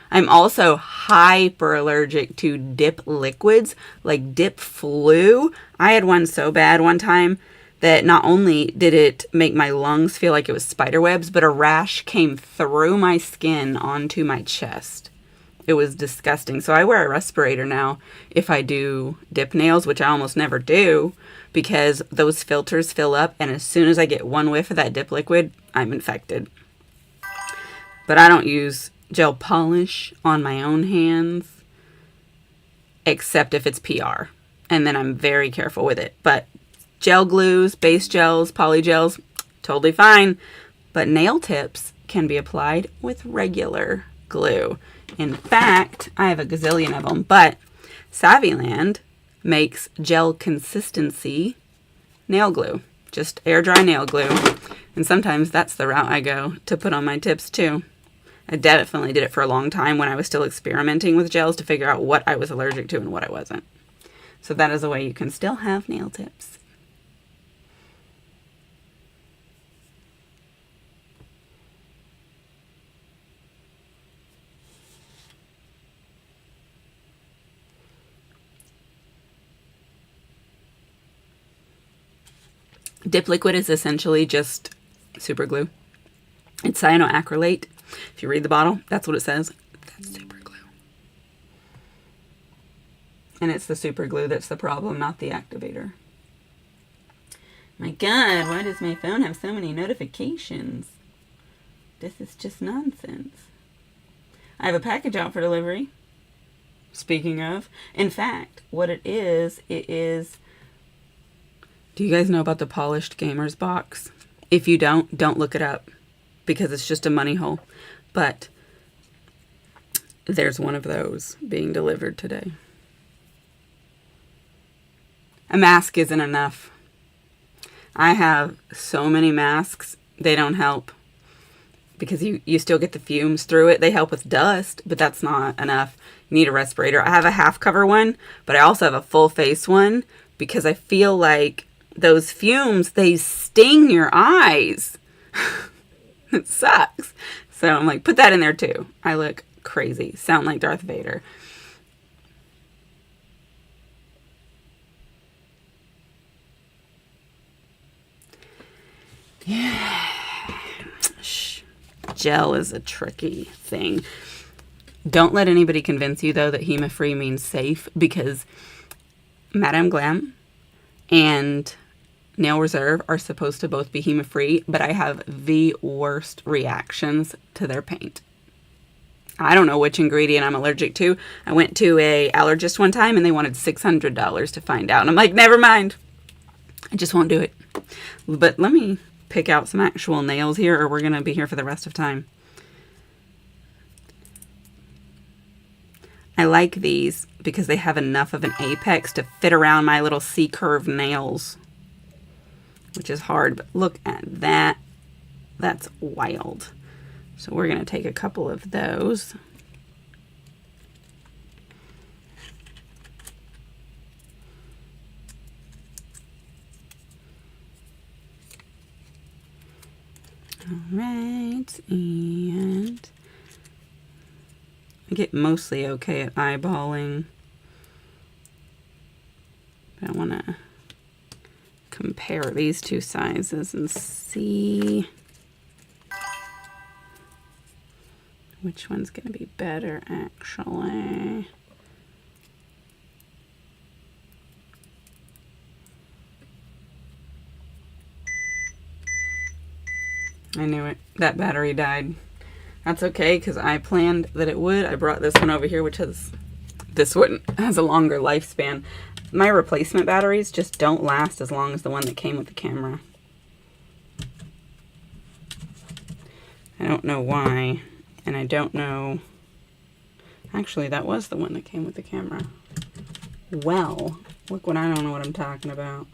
I'm also hyper allergic to dip liquids, like dip flu. I had one so bad one time that not only did it make my lungs feel like it was spider webs, but a rash came through my skin onto my chest. It was disgusting. So I wear a respirator now if I do dip nails, which I almost never do because those filters fill up. And as soon as I get one whiff of that dip liquid, I'm infected. But I don't use gel polish on my own hands, except if it's PR. And then I'm very careful with it. But gel glues, base gels, poly gels, totally fine. But nail tips can be applied with regular glue. In fact, I have a gazillion of them, but Savvyland makes gel consistency nail glue. Just air dry nail glue. And sometimes that's the route I go to put on my tips too. I definitely did it for a long time when I was still experimenting with gels to figure out what I was allergic to and what I wasn't. So that is a way you can still have nail tips. Dip liquid is essentially just super glue. It's cyanoacrylate. If you read the bottle, that's what it says. That's super glue. And it's the super glue that's the problem, not the activator. My God, why does my phone have so many notifications? This is just nonsense. I have a package out for delivery. Speaking of. In fact, what it is... Do you guys know about the Polished Gamers box? If you don't look it up because it's just a money hole. But there's one of those being delivered today. A mask isn't enough. I have so many masks, they don't help. Because you still get the fumes through it. They help with dust, but that's not enough. You need a respirator. I have a half cover one, but I also have a full face one because I feel like those fumes, they sting your eyes. It sucks. So I'm like, put that in there too. I look crazy. Sound like Darth Vader. Gel is a tricky thing. Don't let anybody convince you, though, that HEMA-free means safe, because Madame Glam and Nail Reserve are supposed to both be HEMA-free, but I have the worst reactions to their paint. I don't know which ingredient I'm allergic to. I went to a allergist one time, and they wanted $600 to find out. And I'm like, never mind. I just won't do it. But let me pick out some actual nails here, or we're going to be here for the rest of time. I like these because they have enough of an apex to fit around my little C-curve nails, which is hard, but look at that. That's wild. So we're going to take a couple of those. All right, and I get mostly okay at eyeballing. But I want to compare these two sizes and see which one's going to be better, actually. I knew it. That battery died. That's okay, because I planned that it would. I brought this one over here, which has, has a longer lifespan. My replacement batteries just don't last as long as the one that came with the camera. I don't know why, and I don't know. Actually, that was the one that came with the camera. Well, look what I don't know what I'm talking about.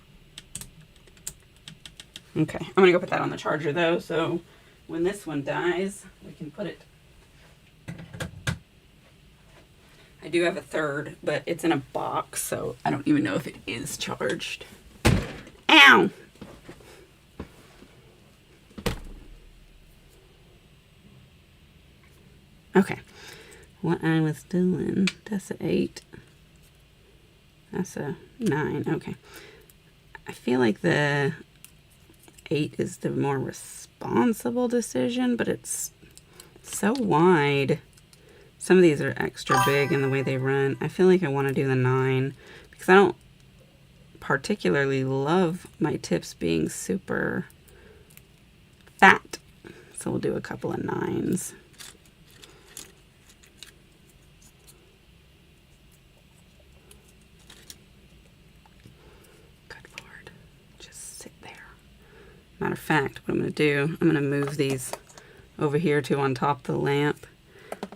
Okay, I'm going to go put that on the charger, though, so when this one dies, we can put it. I do have a third, but it's in a box, so I don't even know if it is charged. Ow! Okay, what I was doing, that's an 8. That's a 9, okay. I feel like the 8 is the more responsible decision, but it's so wide. Some of these are extra big in the way they run. I feel like I want to do the 9 because I don't particularly love my tips being super fat. So we'll do a couple of 9s. Matter of fact, what I'm going to do, I'm going to move these over here to on top of the lamp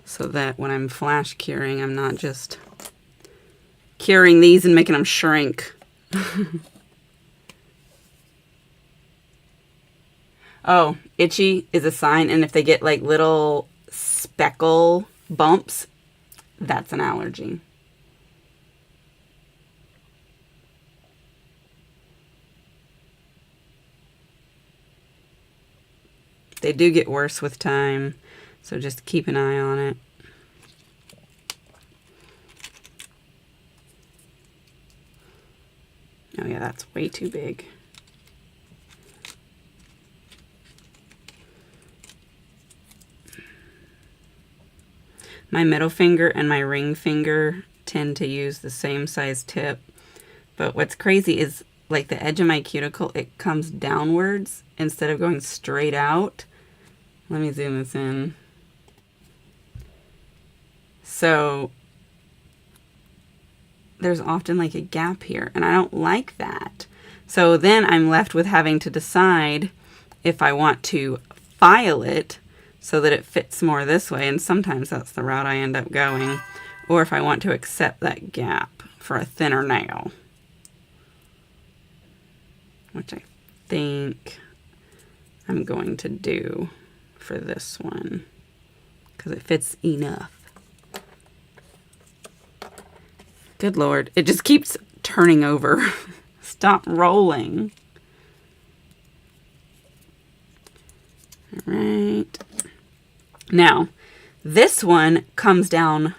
so that when I'm flash curing, I'm not just curing these and making them shrink. Oh, itchy is a sign, and if they get like little speckle bumps, that's an allergy. They do get worse with time, so just keep an eye on it. Oh yeah, that's way too big. My middle finger and my ring finger tend to use the same size tip, but what's crazy is like the edge of my cuticle, it comes downwards instead of going straight out. Let me zoom this in. So there's often like a gap here, and I don't like that. So then I'm left with having to decide if I want to file it so that it fits more this way, and sometimes that's the route I end up going, or if I want to accept that gap for a thinner nail, which I think I'm going to do for this one because it fits enough. Good Lord, it just keeps turning over. Stop rolling. All right. Now, this one comes down,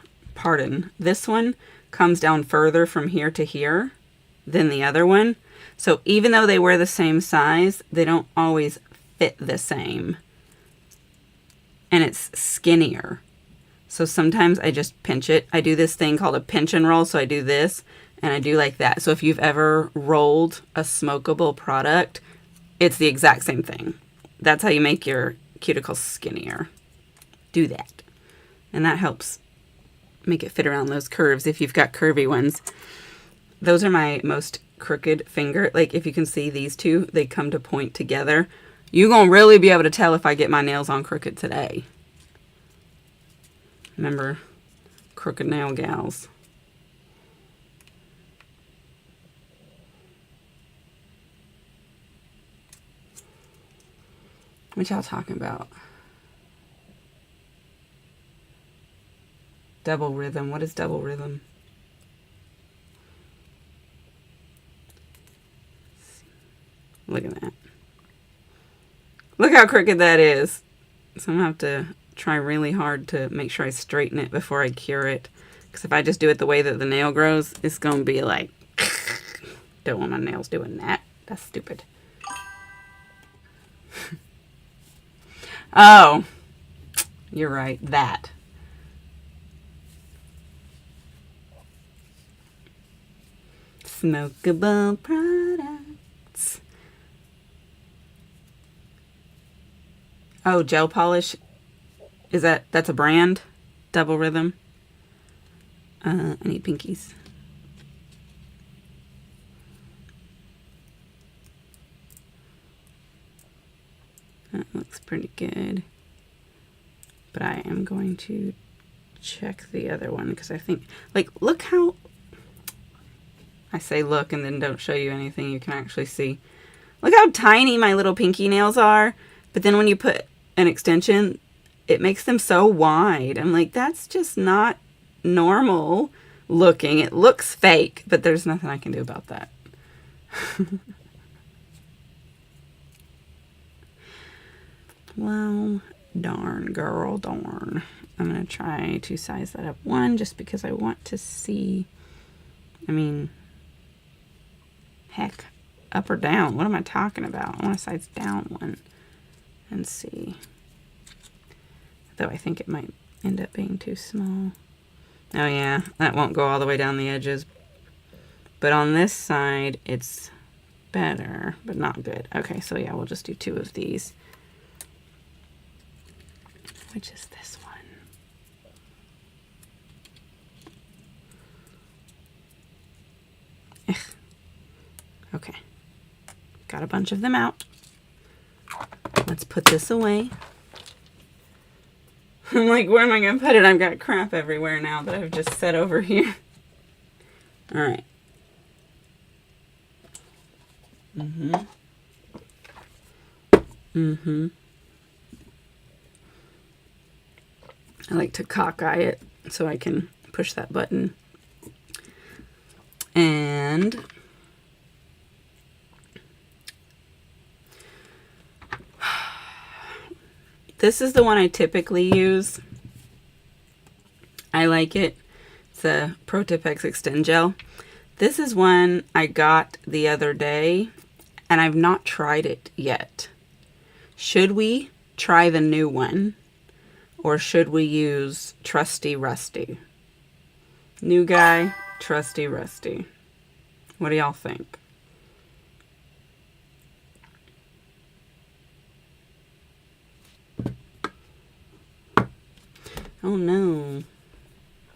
this one comes down further from here to here than the other one. So even though they wear the same size, they don't always fit the same. And it's skinnier. So sometimes I just pinch it. I do this thing called a pinch and roll. So I do this and I do like that. So if you've ever rolled a smokable product, it's the exact same thing. That's how you make your cuticles skinnier. Do that. And that helps make it fit around those curves if you've got curvy ones. Those are my most crooked finger. Like if you can see these two, they come to point together. You're going to really be able to tell if I get my nails on crooked today. Remember, crooked nail gals. What y'all talking about? Double rhythm. What is double rhythm? Look at that. Look how crooked that is. So I'm going to have to try really hard to make sure I straighten it before I cure it. Because if I just do it the way that the nail grows, it's going to be like, don't want my nails doing that. That's stupid. Oh, you're right. That. Smokable products. Oh, gel polish. Is that's a brand? Double Rhythm. I need pinkies. That looks pretty good. But I am going to check the other one because I think, like, look how, I say look and then don't show you anything you can actually see. Look how tiny my little pinky nails are. But then when you put an extension, it makes them so wide. I'm like, that's just not normal looking. It looks fake, but there's nothing I can do about that. Well, darn, girl, darn. I'm going to try to size that up one just because I want to see. I mean, heck, up or down? What am I talking about? I want to size down one and see. Though I think it might end up being too small. Oh yeah, that won't go all the way down the edges. But on this side, it's better, but not good. Okay, so yeah, we'll just do 2 of these. Which is this one. Ugh. Okay. Got a bunch of them out. Let's put this away. I'm like, where am I going to put it? I've got crap everywhere now that I've just set over here. All right. I like to cockeye it so I can push that button. And this is the one I typically use. I like it. It's a Pro Tip X Extend Gel. This is one I got the other day, and I've not tried it yet. Should we try the new one, or should we use Trusty Rusty? New guy, Trusty Rusty. What do y'all think? Oh no.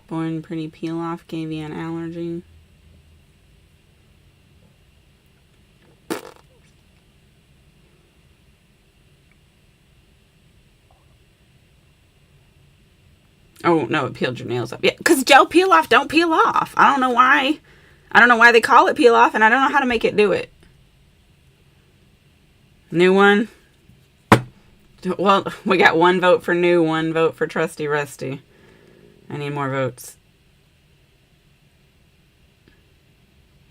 Born Pretty Peel Off gave you an allergy. Oh no, it peeled your nails up. Yeah, because gel peel off don't peel off. I don't know why. I don't know why they call it peel off, and I don't know how to make it do it. New one. Well, we got 1 vote for new, 1 vote for Trusty Rusty. I need more votes.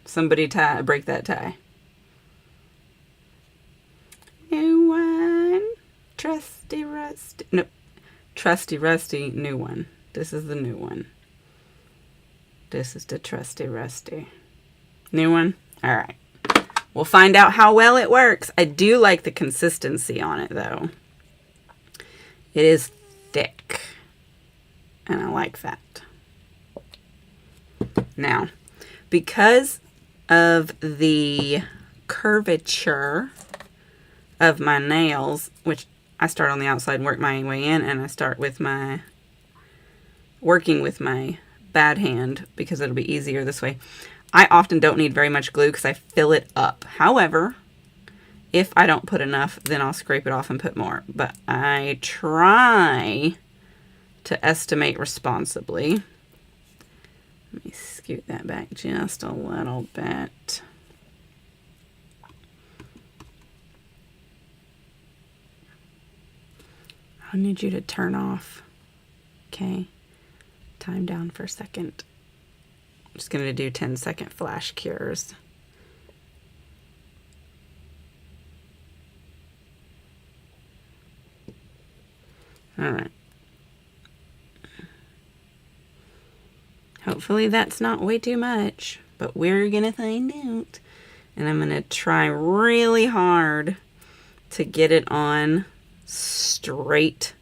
Somebody break that tie. New one. Trusty Rusty. Nope. Trusty Rusty, new one. This is the new one. This is the Trusty Rusty. New one? Alright. We'll find out how well it works. I do like the consistency on it, though. It is thick, and I like that. Now, because of the curvature of my nails, which I start on the outside and work my way in, and I start with my working with my bad hand because it'll be easier this way. I often don't need very much glue because I fill it up. However, if I don't put enough, then I'll scrape it off and put more. But I try to estimate responsibly. Let me scoot that back just a little bit. I need you to turn off. Okay. Time down for a second. I'm just going to do 10-second flash cures. All right. Hopefully that's not way too much, but we're going to find out. And I'm going to try really hard to get it on straight-ish.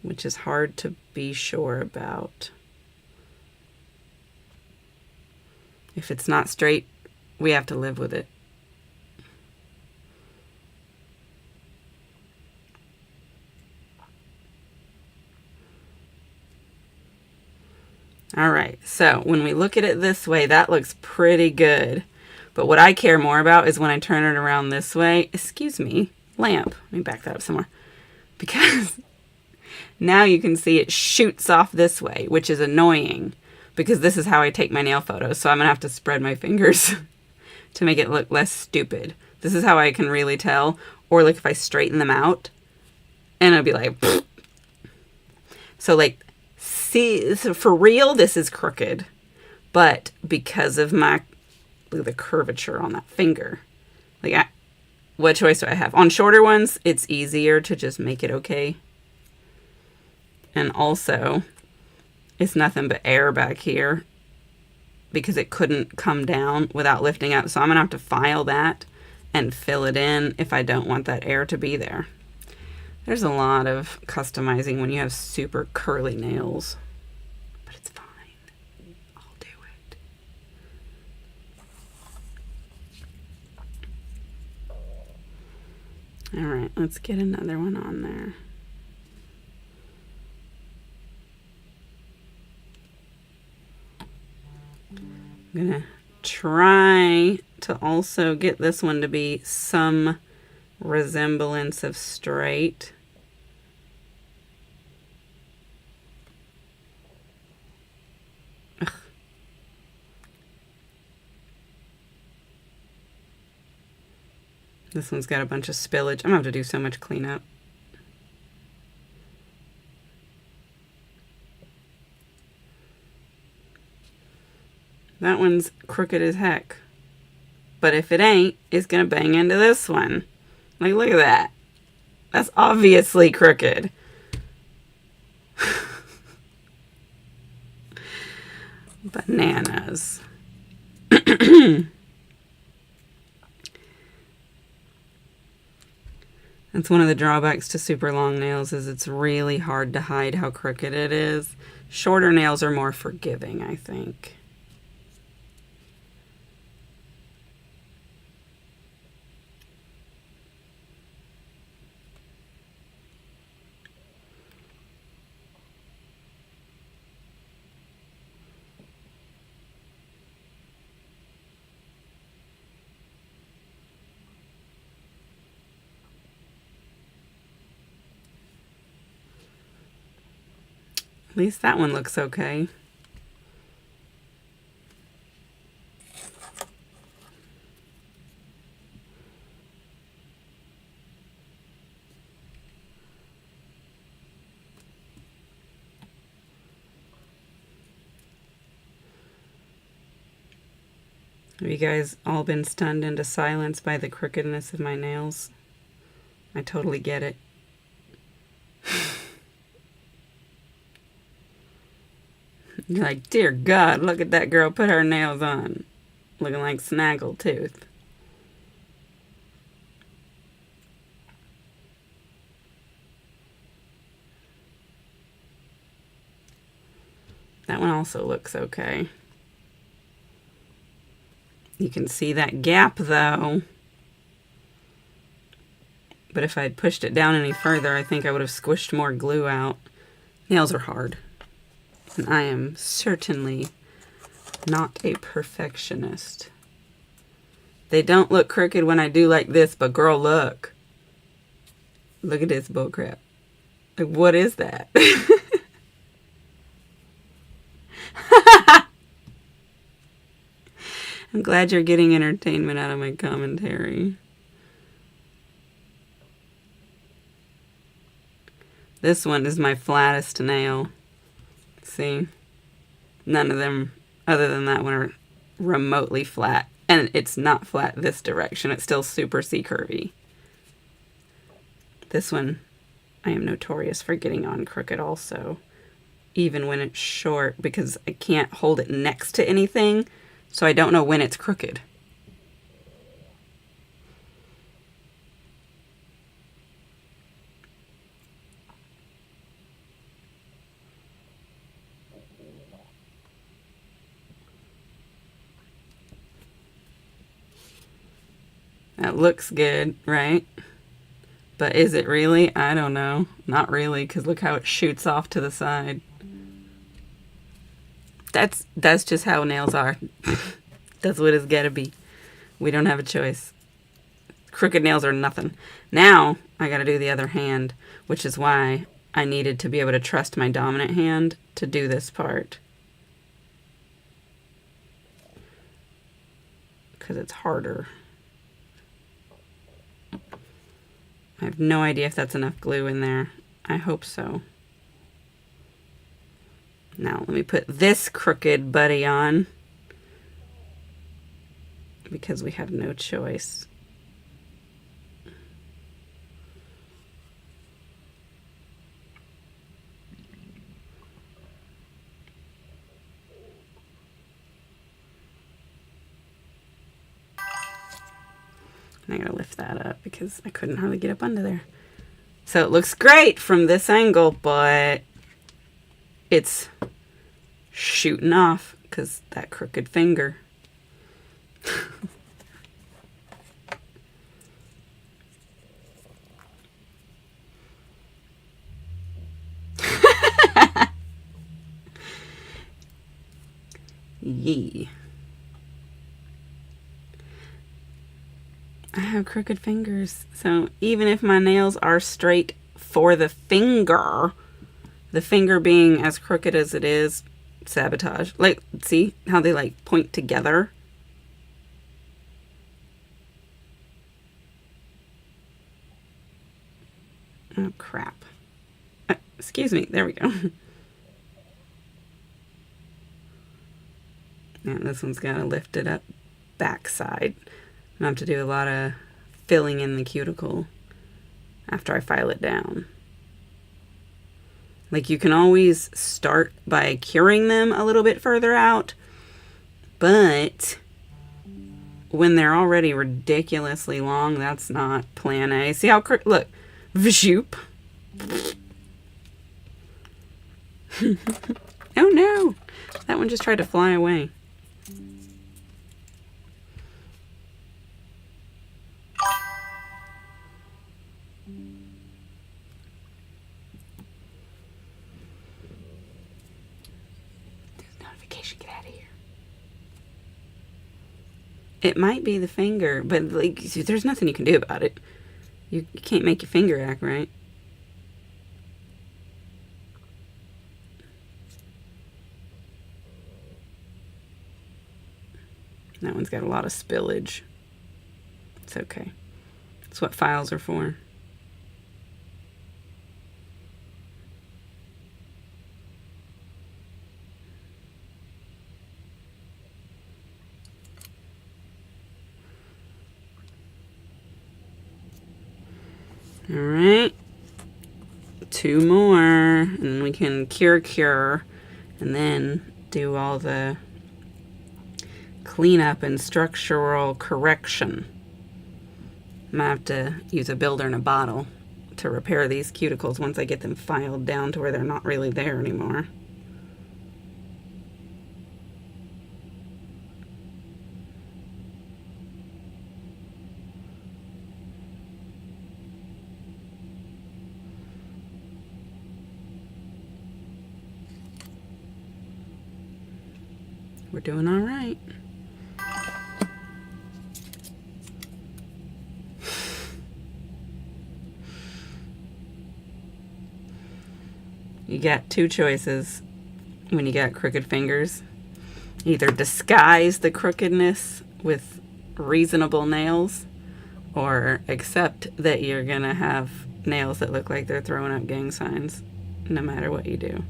Which is hard to be sure about. If it's not straight, we have to live with it. All right, so when we look at it this way, that looks pretty good. But what I care more about is when I turn it around this way. Excuse me, lamp. Let me back that up somewhere. Because now you can see it shoots off this way, which is annoying because this is how I take my nail photos. So I'm going to have to spread my fingers to make it look less stupid. This is how I can really tell. Or like if I straighten them out and it'll be like, pfft. So like, see, so for real, this is crooked. But because of my, look at the curvature on that finger. Like, what choice do I have? On shorter ones, it's easier to just make it okay. And also, it's nothing but air back here because it couldn't come down without lifting up. So I'm going to have to file that and fill it in if I don't want that air to be there. There's a lot of customizing when you have super curly nails, but it's fine. I'll do it. All right, let's get another one on there. I'm gonna try to also get this one to be some resemblance of straight. Ugh. This one's got a bunch of spillage. I'm gonna have to do so much cleanup. That one's crooked as heck. But if it ain't, it's going to bang into this one. Like, look at that. That's obviously crooked. Bananas. That's one of the drawbacks to super long nails is it's really hard to hide how crooked it is. Shorter nails are more forgiving, I think. At least that one looks okay. Have you guys all been stunned into silence by the crookedness of my nails? I totally get it. You're like, dear God, look at that girl put her nails on. Looking like Snaggletooth. That one also looks okay. You can see that gap though. But if I had pushed it down any further, I think I would have squished more glue out. Nails are hard. And I am certainly not a perfectionist. They don't look crooked when I do like this, but girl, look. Look at this bullcrap. Like, what is that? I'm glad you're getting entertainment out of my commentary. This one is my flattest nail. See? None of them, other than that one, are remotely flat. And it's not flat this direction. It's still super C-curvy. This one, I am notorious for getting on crooked also. Even when it's short, because I can't hold it next to anything. So I don't know when it's crooked. That looks good, right? But is it really? I don't know. Not really, because look how it shoots off to the side. That's just how nails are. That's what it's gotta be. We don't have a choice. Crooked nails are nothing. Now, I gotta do the other hand, which is why I needed to be able to trust my dominant hand to do this part. Because it's harder. I have no idea if that's enough glue in there. I hope so. Now let me put this crooked buddy on because we have no choice. And I gotta lift that up because I couldn't hardly get up under there. So it looks great from this angle, but it's shooting off because that crooked finger. Yee. I have crooked fingers, so even if my nails are straight for the finger being as crooked as it is, sabotage. Like, see how they like point together? Oh, crap. Excuse me, there we go. Yeah, this one's got to lift it up backside. I have to do a lot of filling in the cuticle after I file it down. Like, you can always start by curing them a little bit further out, but when they're already ridiculously long, that's not plan A. See how look, vshoop. Oh no, that one just tried to fly away. Get out of here. It might be the finger, but like, there's nothing you can do about it. You can't make your finger act right. That one's got a lot of spillage. It's okay. That's what files are for. All right, 2 more, and we can cure, and then do all the cleanup and structural correction. I'm gonna have to use a builder in a bottle to repair these cuticles once I get them filed down to where they're not really there anymore. We're doing all right. You got two choices when you got crooked fingers. Either disguise the crookedness with reasonable nails, or accept that you're gonna have nails that look like they're throwing up gang signs no matter what you do.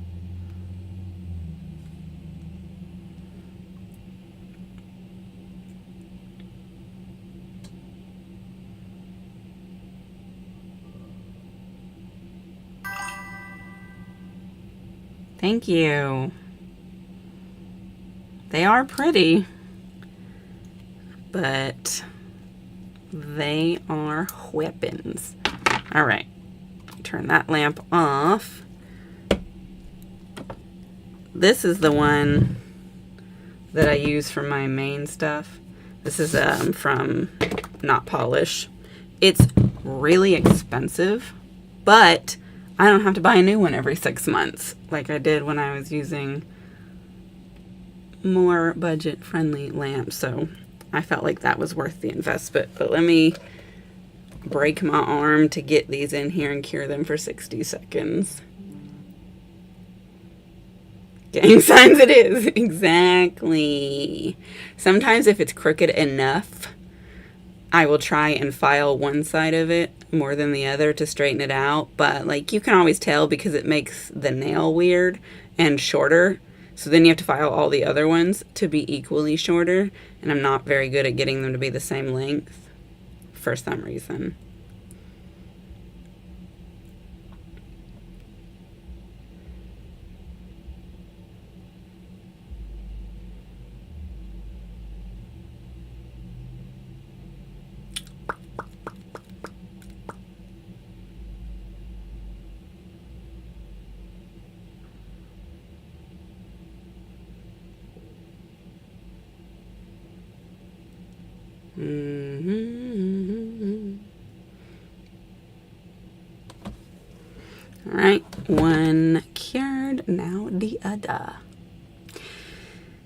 Thank you. They are pretty, but they are weapons. All right, turn that lamp off. This is the one that I use for my main stuff. This is from Not Polish. It's really expensive, but I don't have to buy a new one every 6 months like I did when I was using more budget-friendly lamps. So I felt like that was worth the investment. But let me break my arm to get these in here and cure them for 60 seconds. Gang signs it is. Exactly. Sometimes if it's crooked enough, I will try and file one side of it more than the other to straighten it out. But like, you can always tell because it makes the nail weird and shorter. So then you have to file all the other ones to be equally shorter. And I'm not very good at getting them to be the same length for some reason. All right, one cured, now the other.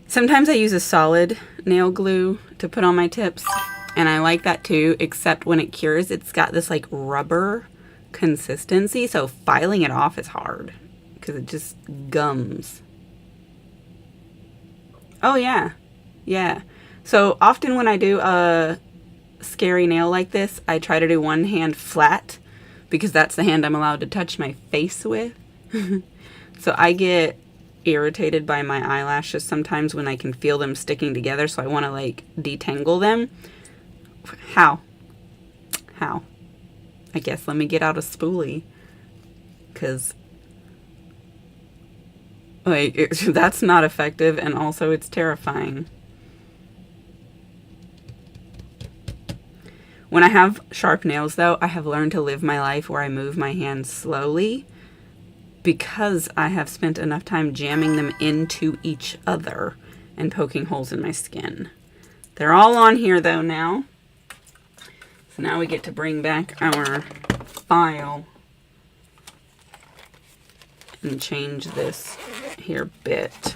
Sometimes I use a solid nail glue to put on my tips, and I like that too, except when it cures, it's got this like rubber consistency, so filing it off is hard because it just gums. Oh yeah, yeah. So often when I do a scary nail like this, I try to do one hand flat because that's the hand I'm allowed to touch my face with. So I get irritated by my eyelashes sometimes when I can feel them sticking together, so I want to like detangle them. How? I guess let me get out a spoolie, because like that's not effective, and also it's terrifying. When I have sharp nails, though, I have learned to live my life where I move my hands slowly because I have spent enough time jamming them into each other and poking holes in my skin. They're all on here, though, now. So now we get to bring back our file and change this here bit.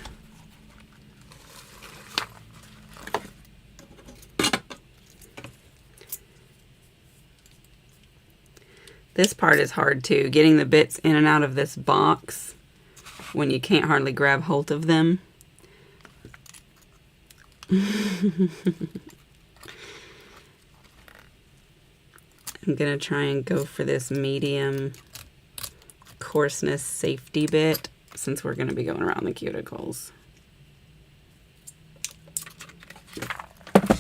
This part is hard too, getting the bits in and out of this box when you can't hardly grab hold of them. I'm gonna try and go for this medium coarseness safety bit since we're gonna be going around the cuticles. Let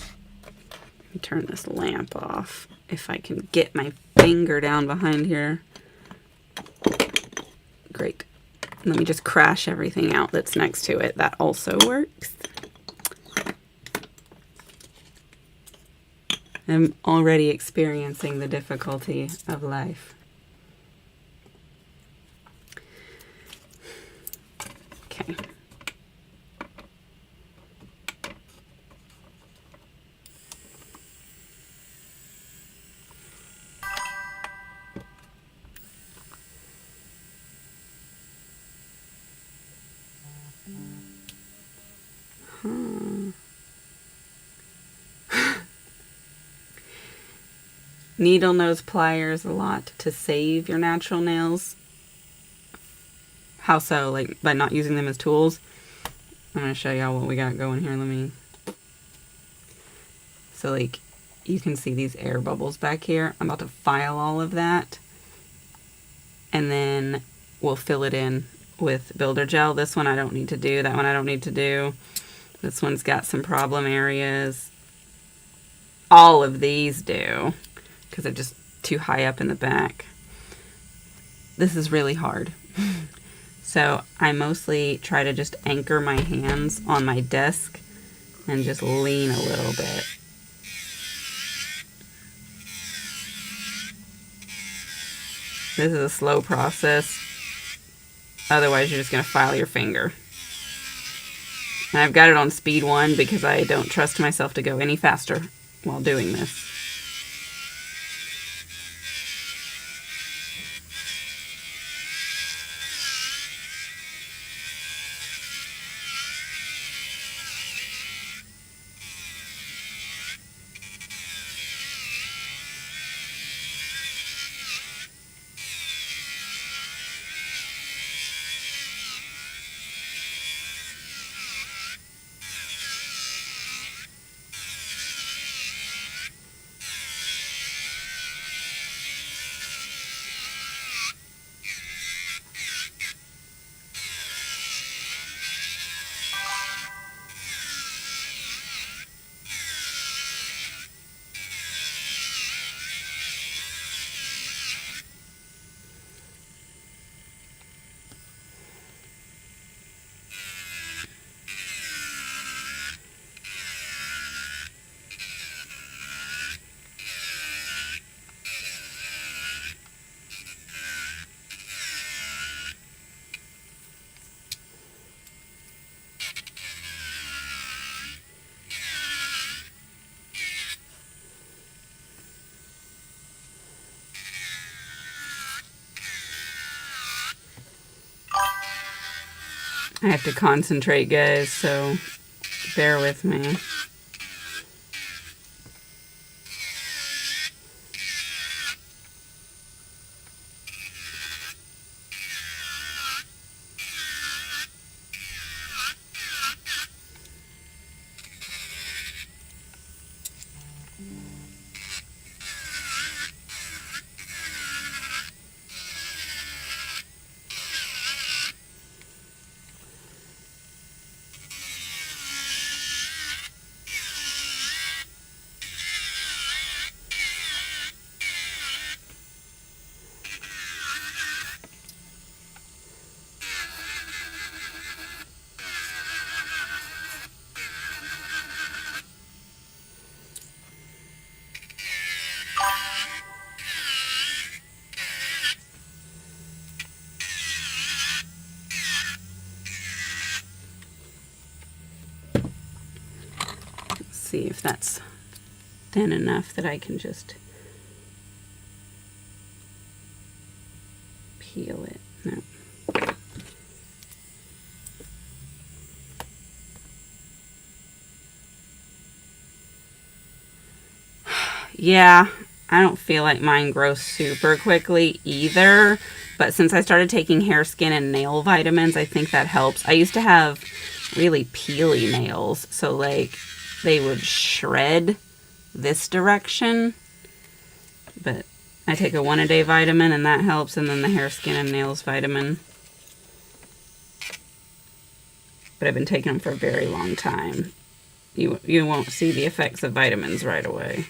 me turn this lamp off if I can get my finger down behind here. Great. Let me just crash everything out that's next to it. That also works. I'm already experiencing the difficulty of life. Okay. Needle nose pliers a lot to save your natural nails. How so? Like by not using them as tools? I'm going to show y'all what we got going here. So like you can see these air bubbles back here. I'm about to file all of that. And then we'll fill it in with builder gel. This one I don't need to do. That one I don't need to do. This one's got some problem areas. All of these do, because they're just too high up in the back. This is really hard. So I mostly try to just anchor my hands on my desk and just lean a little bit. This is a slow process. Otherwise, you're just going to file your finger. And I've got it on speed 1 because I don't trust myself to go any faster while doing this. I have to concentrate, guys, so bear with me. See if that's thin enough that I can just peel it. No. Yeah, I don't feel like mine grows super quickly either, but since I started taking hair, skin, and nail vitamins, I think that helps. I used to have really peely nails, so like they would shred this direction, but I take a 1-a-day vitamin and that helps, and then the hair, skin, and nails vitamin. But I've been taking them for a very long time. You won't see the effects of vitamins right away.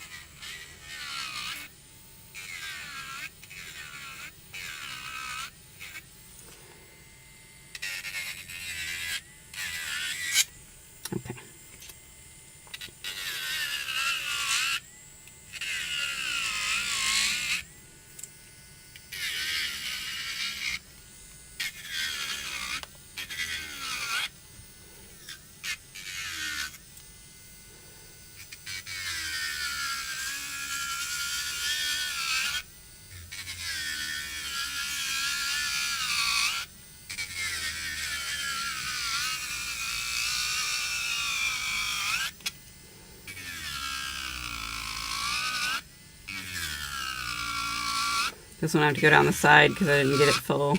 This one I have to go down the side because I didn't get it full.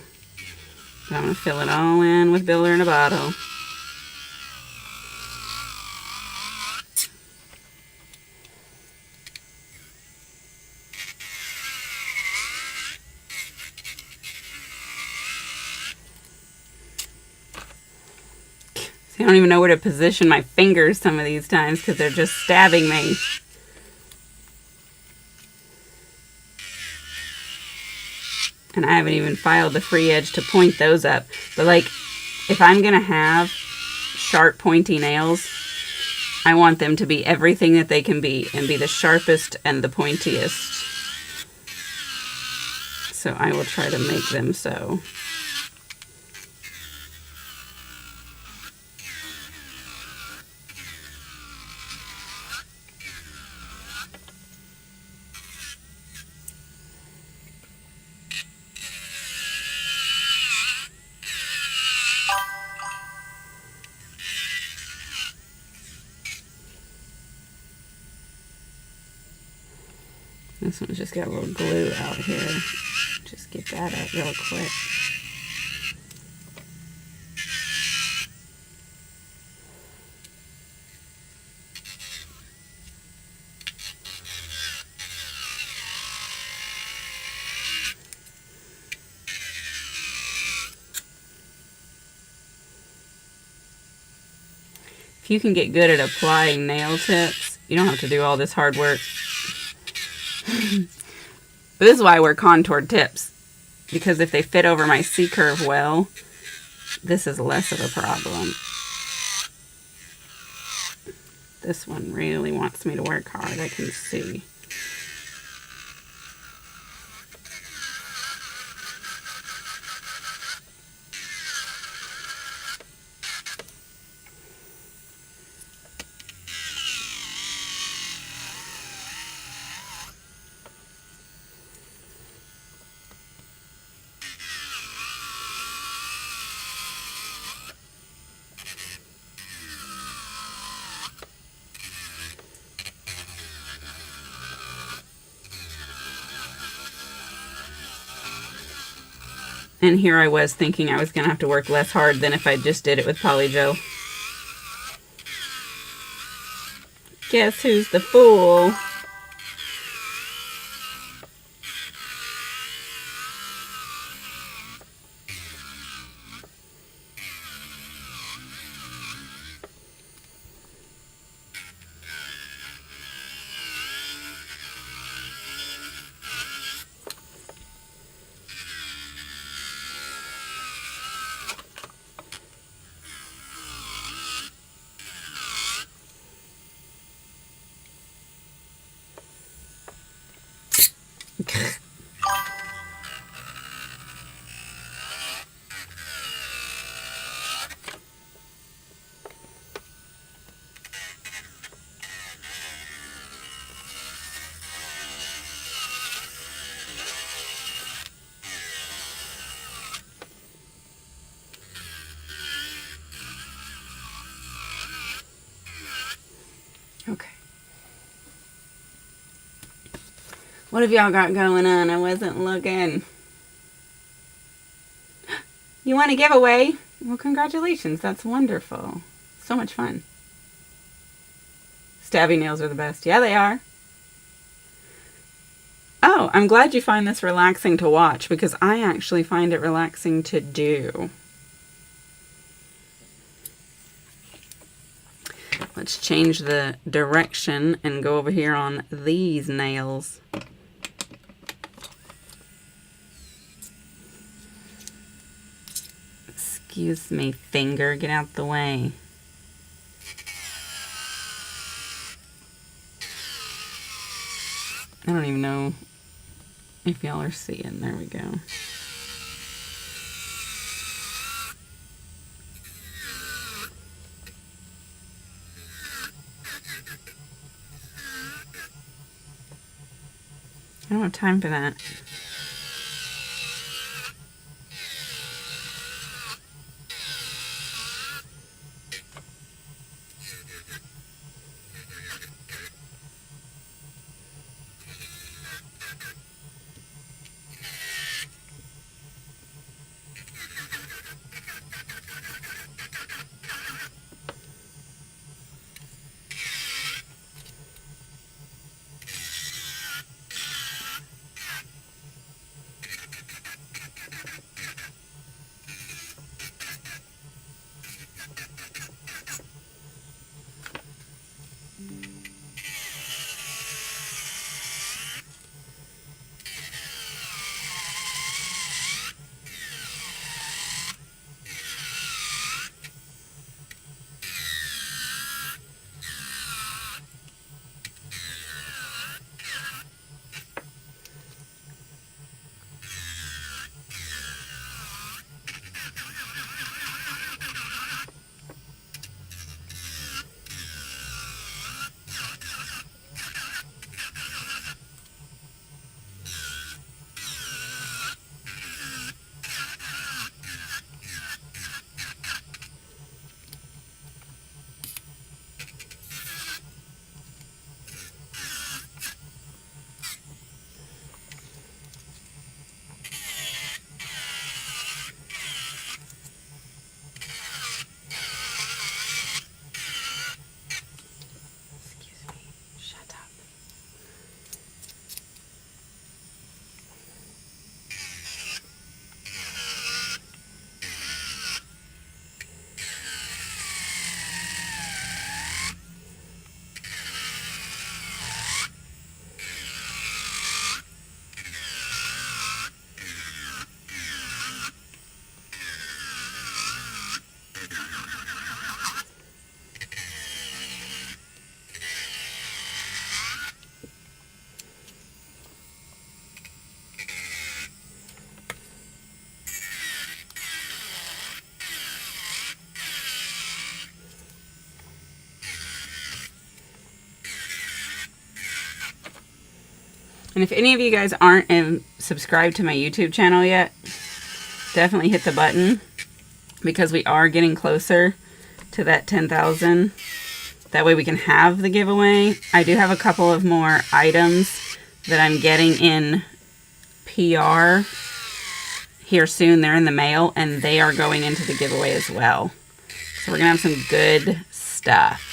But I'm going to fill it all in with Builder in a Bottle. See, I don't even know where to position my fingers some of these times because they're just stabbing me. And I haven't even filed the free edge to point those up. But like, if I'm going to have sharp pointy nails, I want them to be everything that they can be and be the sharpest and the pointiest. So I will try to make them so. This one's just got a little glue out here. Just get that up real quick. If you can get good at applying nail tips, you don't have to do all this hard work. But this is why I wear contoured tips, because if they fit over my C-curve well, this is less of a problem. This one really wants me to work hard, I can see. And here I was thinking I was going to have to work less hard than if I just did it with polygel. Guess who's the fool? Okay. What have y'all got going on? I wasn't looking. You want a giveaway? Well, congratulations. That's wonderful. So much fun. Stabby nails are the best. Yeah, they are. Oh, I'm glad you find this relaxing to watch because I actually find it relaxing to do. Let's change the direction and go over here on these nails. Excuse me, finger, get out the way. I don't even know if y'all are seeing. There we go. I don't have time for that. And if any of you guys aren't subscribed to my YouTube channel yet, definitely hit the button, because we are getting closer to that 10,000. That way we can have the giveaway. I do have a couple of more items that I'm getting in PR here soon. They're in the mail and they are going into the giveaway as well. So we're going to have some good stuff.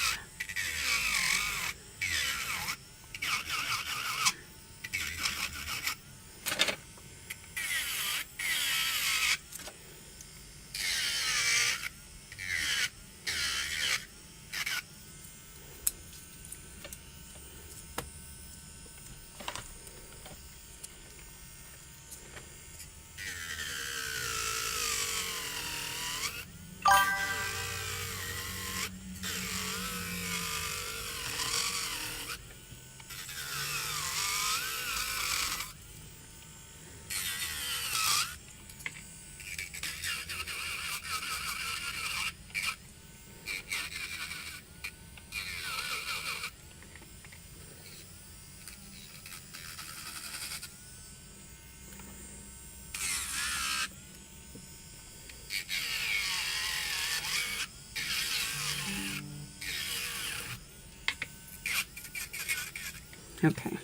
Okay.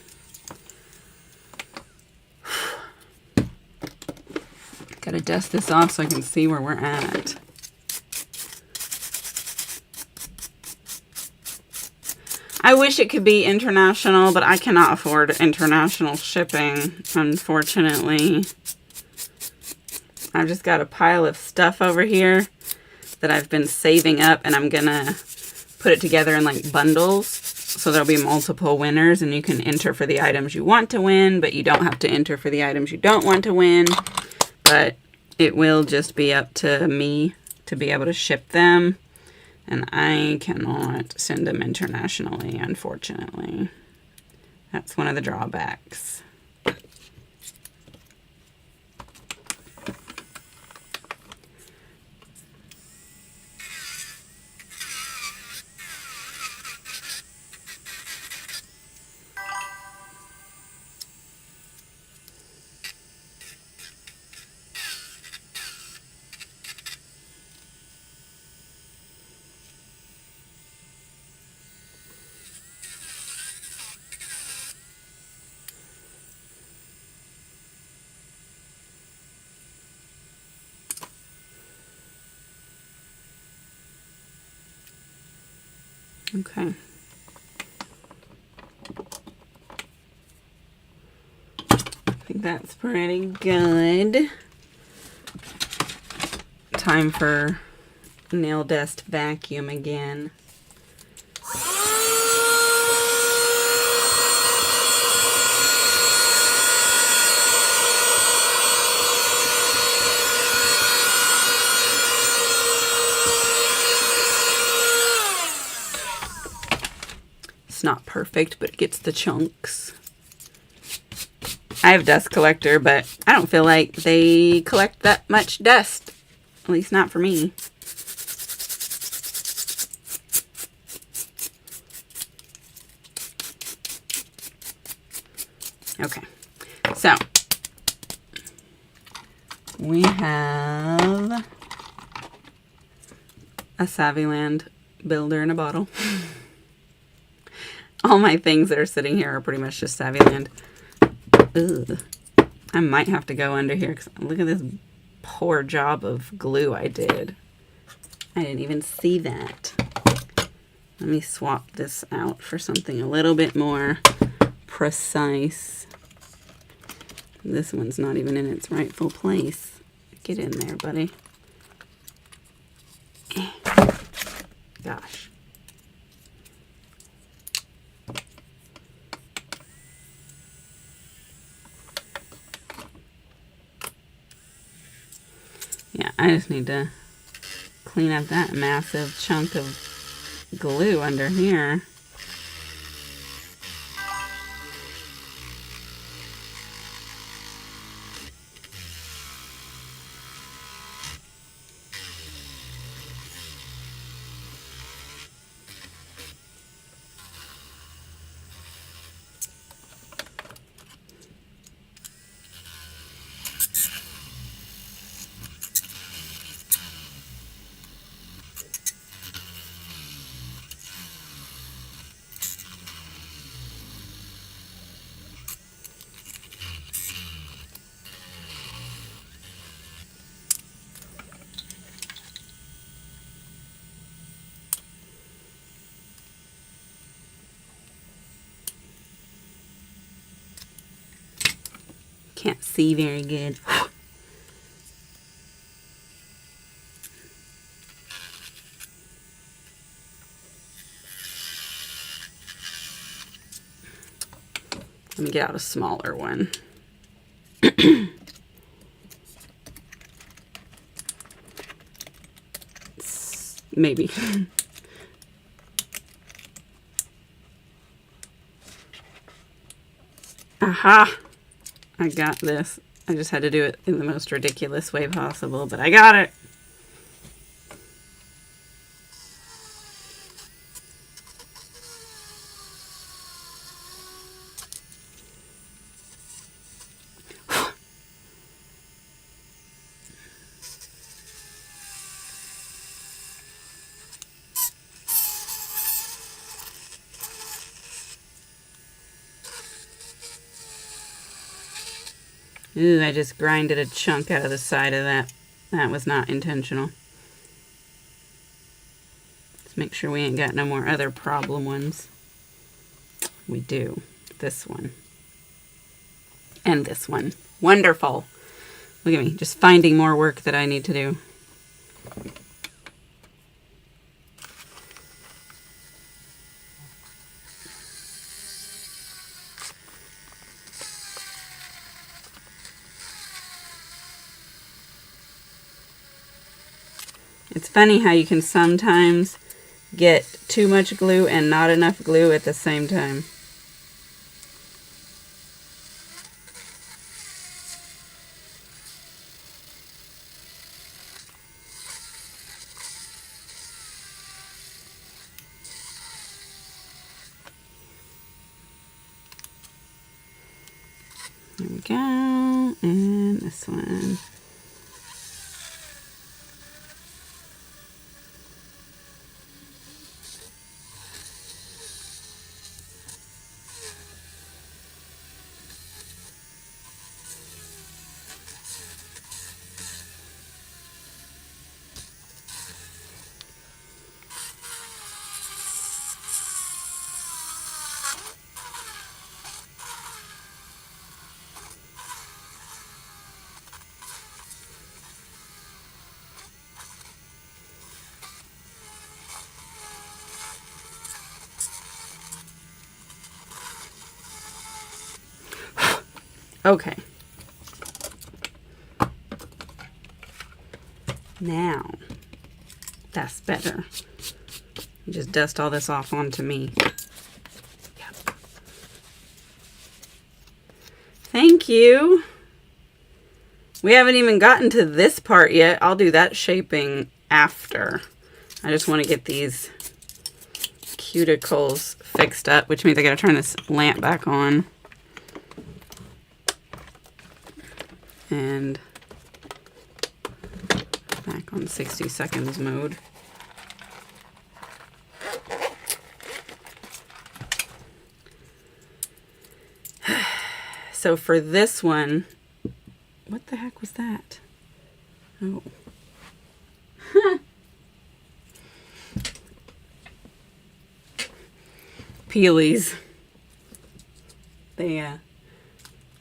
Gotta dust this off so I can see where we're at. I wish it could be international, but I cannot afford international shipping, unfortunately. I've just got a pile of stuff over here that I've been saving up, and I'm gonna put it together in like bundles. So there'll be multiple winners, and you can enter for the items you want to win, but you don't have to enter for the items you don't want to win. But it will just be up to me to be able to ship them. And I cannot send them internationally, unfortunately. That's one of the drawbacks. Okay. I think that's pretty good. Time for nail dust vacuum again. It's not perfect, but it gets the chunks. I have a dust collector, but I don't feel like they collect that much dust. At least not for me. Okay, so we have a Savvyland builder in a bottle. All my things that are sitting here are pretty much just Savvyland. Ugh. I might have to go under here because look at this poor job of glue I did. I didn't even see that. Let me swap this out for something a little bit more precise. This one's not even in its rightful place. Get in there, buddy. Gosh. Yeah, I just need to clean up that massive chunk of glue under here. Can't see very good. Let me get out a smaller one. Maybe. Aha! I got this. I just had to do it in the most ridiculous way possible, but I got it! Ooh, I just grinded a chunk out of the side of that. That was not intentional. Let's make sure we ain't got no more other problem ones. We do. This one. And this one. Wonderful. Look at me, just finding more work that I need to do. It's funny how you can sometimes get too much glue and not enough glue at the same time. There we go, and this one. Okay. Now, that's better. You just dust all this off onto me. Yep. Thank you. We haven't even gotten to this part yet. I'll do that shaping after. I just want to get these cuticles fixed up, which means I gotta turn this lamp back on. And back on 60 seconds mode. So for this one, what the heck was that? Oh. Peelies. They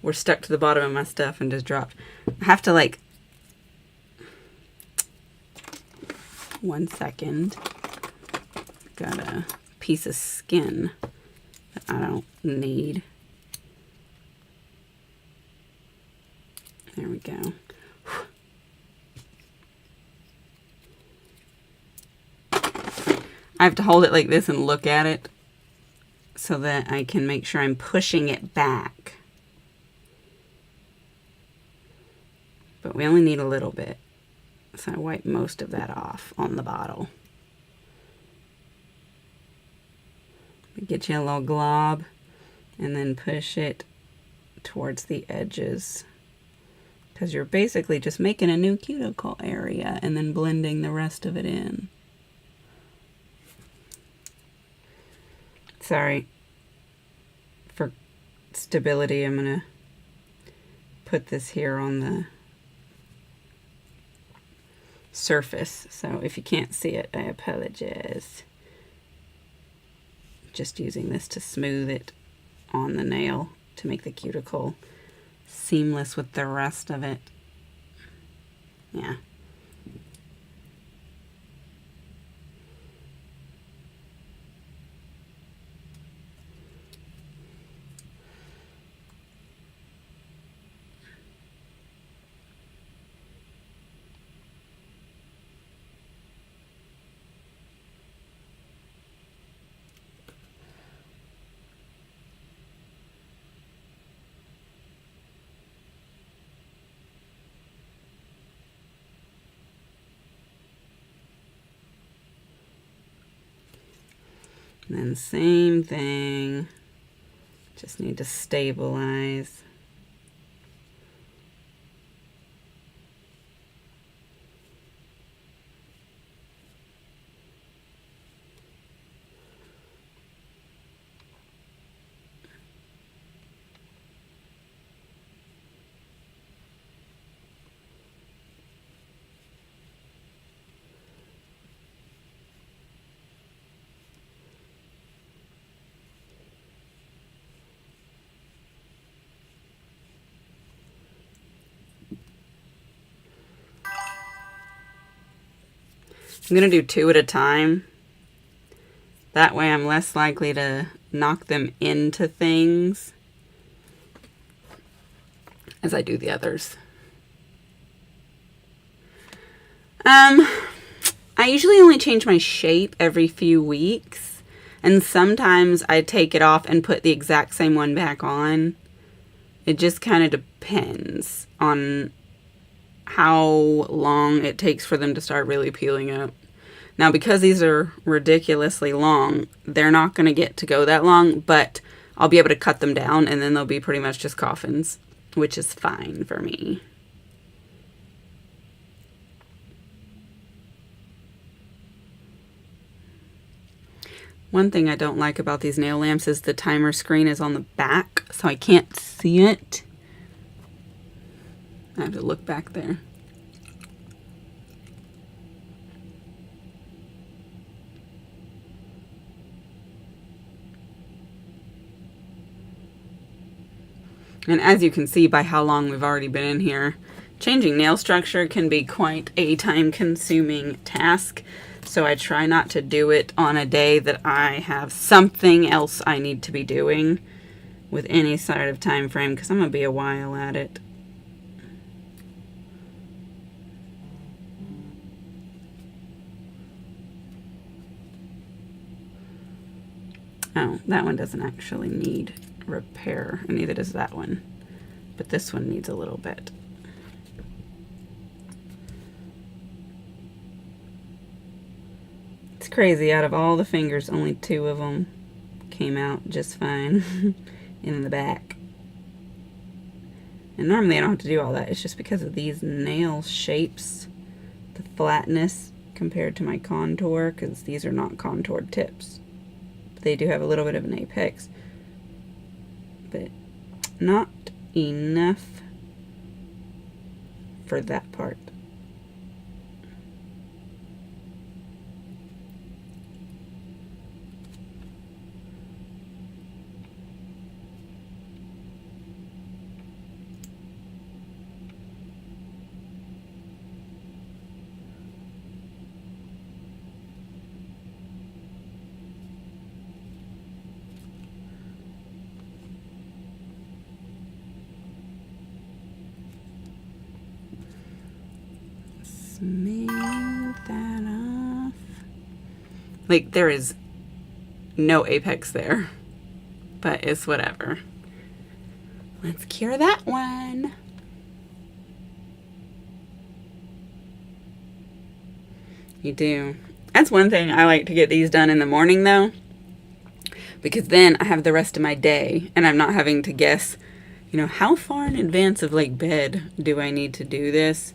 were stuck to the bottom of my stuff and just dropped. I have to like 1 second. Got a piece of skin that I don't need. There we go. I have to hold it like this and look at it so that I can make sure I'm pushing it back. But we only need a little bit. So I wipe most of that off on the bottle. Get you a little glob and then push it towards the edges. Because you're basically just making a new cuticle area and then blending the rest of it in. Sorry. For stability, I'm going to put this here on the surface. So if you can't see it, I apologize. Just using this to smooth it on the nail to make the cuticle seamless with the rest of it. Yeah. And then same thing, just need to stabilize. I'm going to do 2 at a time. That way I'm less likely to knock them into things as I do the others. I usually only change my shape every few weeks, and sometimes I take it off and put the exact same one back on. It just kind of depends on how long it takes for them to start really peeling up. Now, because these are ridiculously long, they're not going to get to go that long, but I'll be able to cut them down, and then they'll be pretty much just coffins, which is fine for me. One thing I don't like about these nail lamps is the timer screen is on the back, so I can't see it. I have to look back there. And as you can see by how long we've already been in here, changing nail structure can be quite a time-consuming task. So I try not to do it on a day that I have something else I need to be doing with any sort of time frame, because I'm going to be a while at it. Oh, that one doesn't actually need repair, and neither does that one. But this one needs a little bit. It's crazy, out of all the fingers, only 2 of them came out just fine in the back. And normally I don't have to do all that. It's just because of these nail shapes, the flatness compared to my contour, because these are not contoured tips. But they do have a little bit of an apex, but not enough for that part. Smooth that off. Like, there is no apex there, but it's whatever. Let's cure that one. You do. That's one thing I like to get these done in the morning, though, because then I have the rest of my day and I'm not having to guess, you know, how far in advance of like bed do I need to do this?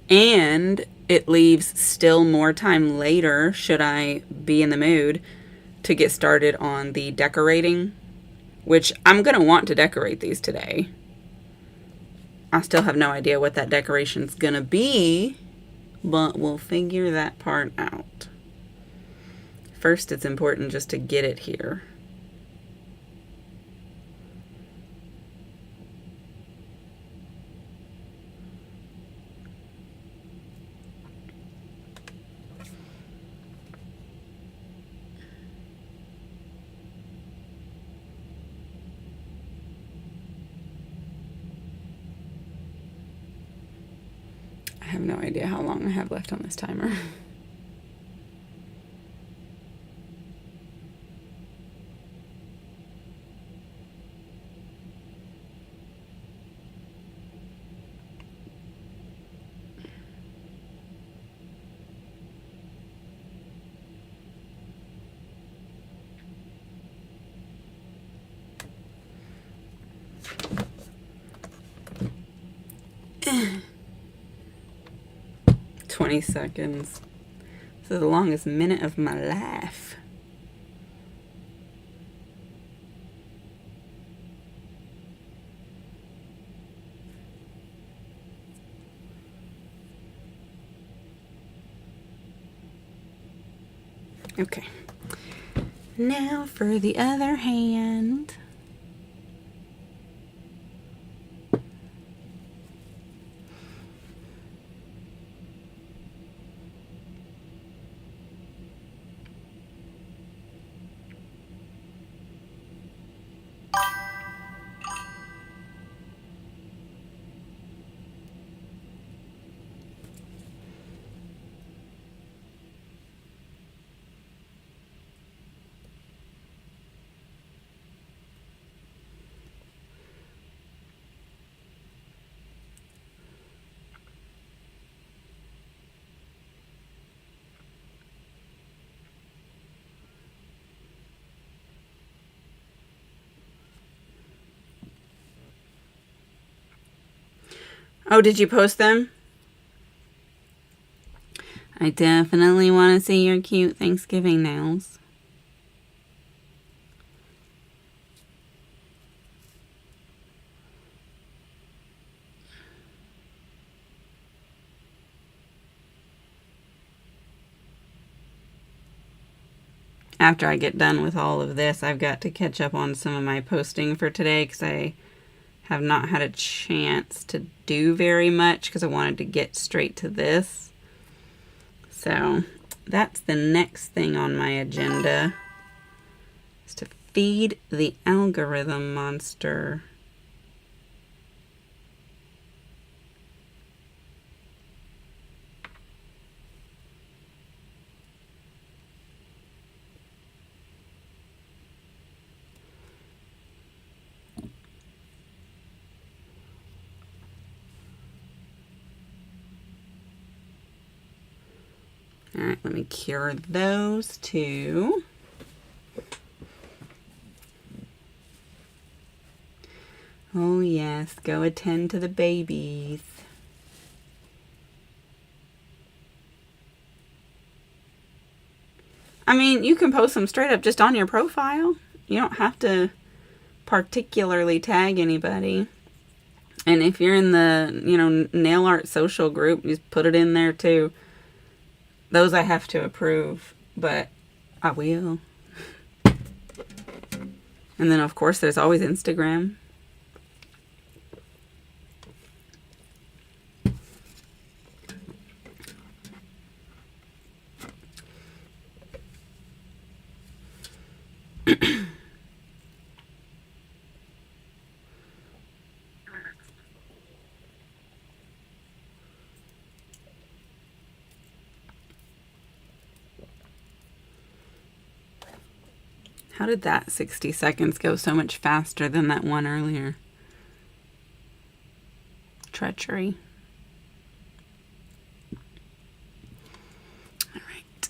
And it leaves still more time later, should I be in the mood, to get started on the decorating, which I'm going to want to decorate these today. I still have no idea what that decoration's going to be, but we'll figure that part out. First, it's important just to get it here. have no idea how long I have left on this timer. Eh. 20 seconds. This is the longest minute of my life. Okay. Now for the other hand. Oh, did you post them? I definitely want to see your cute Thanksgiving nails. After I get done with all of this, I've got to catch up on some of my posting for today because I have not had a chance to do very much because I wanted to get straight to this. So that's the next thing on my agenda, is to feed the algorithm monster. All right, let me cure those two. Oh yes, go attend to the babies. I mean, you can post them straight up just on your profile. You don't have to particularly tag anybody. And if you're in the, nail art social group, you just put it in there too. Those I have to approve, but I will. And then, of course, there's always Instagram. How did that 60 seconds go so much faster than that one earlier? Treachery. All right.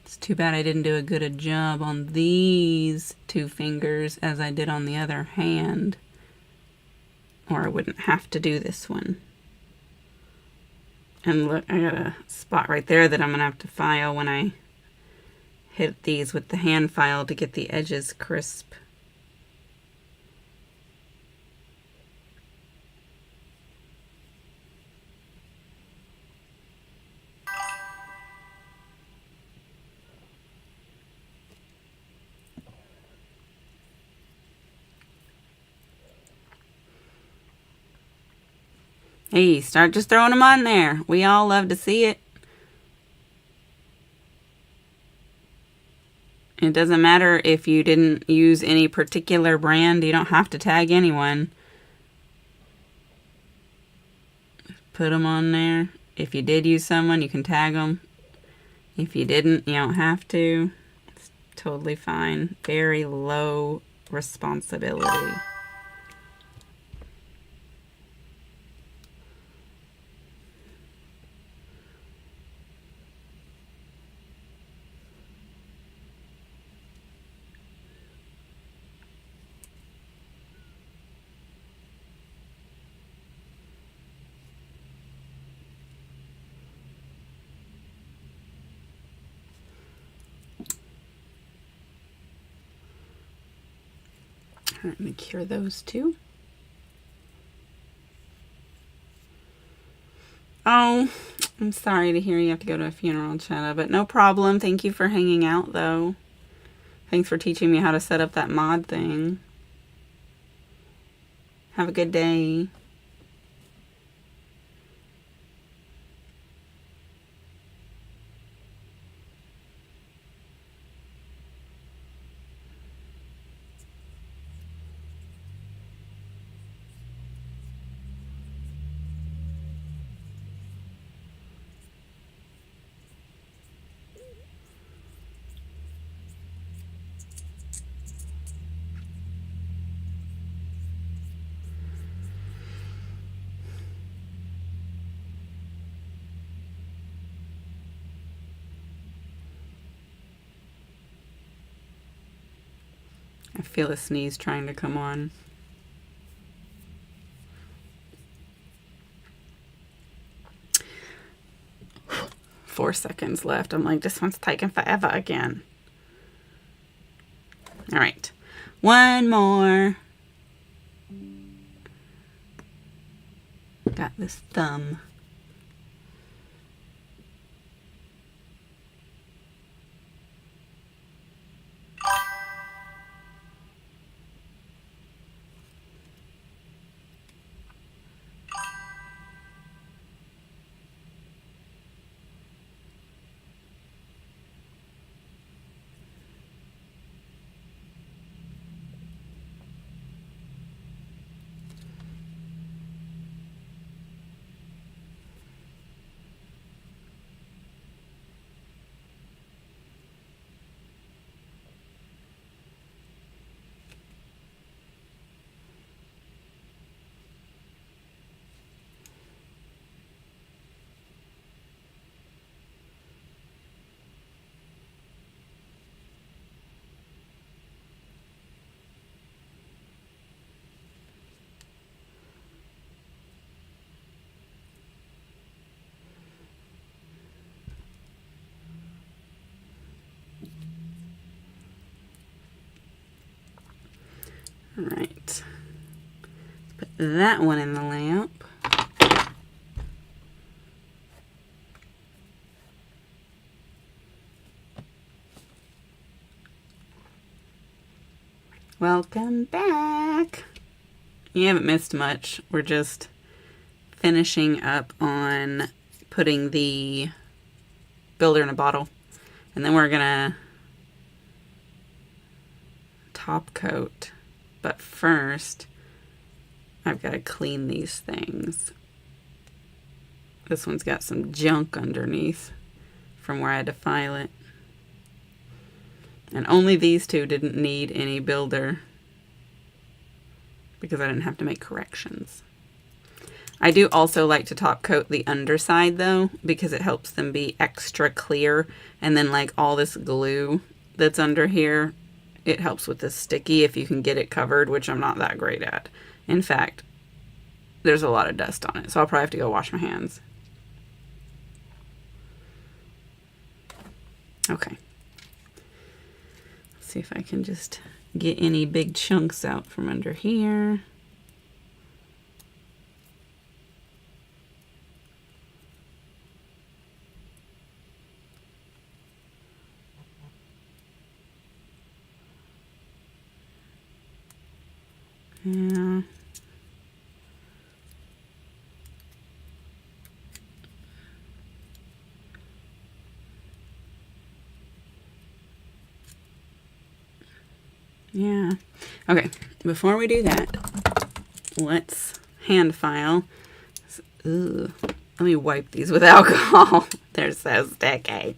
It's too bad I didn't do a good a job on these two fingers as I did on the other hand, or I wouldn't have to do this one. And look, I got a spot right there that I'm going to have to file when I hit these with the hand file to get the edges crisp. Hey, start just throwing them on there. We all love to see it. It doesn't matter if you didn't use any particular brand. You don't have to tag anyone. Put them on there. If you did use someone, you can tag them. If you didn't, you don't have to. It's totally fine. Very low responsibility. Let me cure those two. Oh, I'm sorry to hear you have to go to a funeral, Chetta, but no problem. Thank you for hanging out, though. Thanks for teaching me how to set up that mod thing. Have a good day. I feel a sneeze trying to come on. Four seconds left. I'm like, this one's taking forever again. All right. One more. Got this thumb. All right, let's put that one in the lamp. Welcome back. You haven't missed much. We're just finishing up on putting the builder in a bottle, and then we're gonna top coat. But first, I've got to clean these things. This one's got some junk underneath from where I had to file it. And only these two didn't need any builder because I didn't have to make corrections. I do also like to top coat the underside though, because it helps them be extra clear. And then like all this glue that's under here, it helps with the sticky if you can get it covered, which I'm not that great at. In fact, there's a lot of dust on it, so I'll probably have to go wash my hands. Okay. Let's see if I can just get any big chunks out from under here. Yeah. Yeah. Okay, before we do that, let's hand file. Ooh, let me wipe these with alcohol. They're so sticky.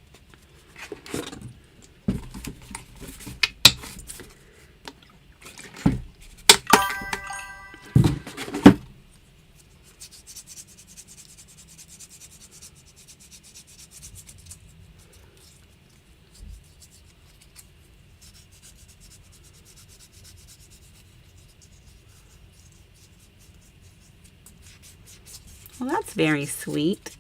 Well, that's very sweet.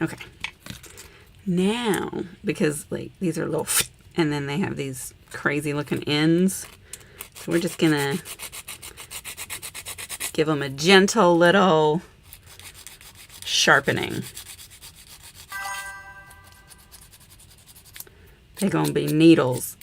Okay. Now, because like these are little, and then they have these crazy looking ends, so we're just gonna give them a gentle little sharpening. They're gonna be needles.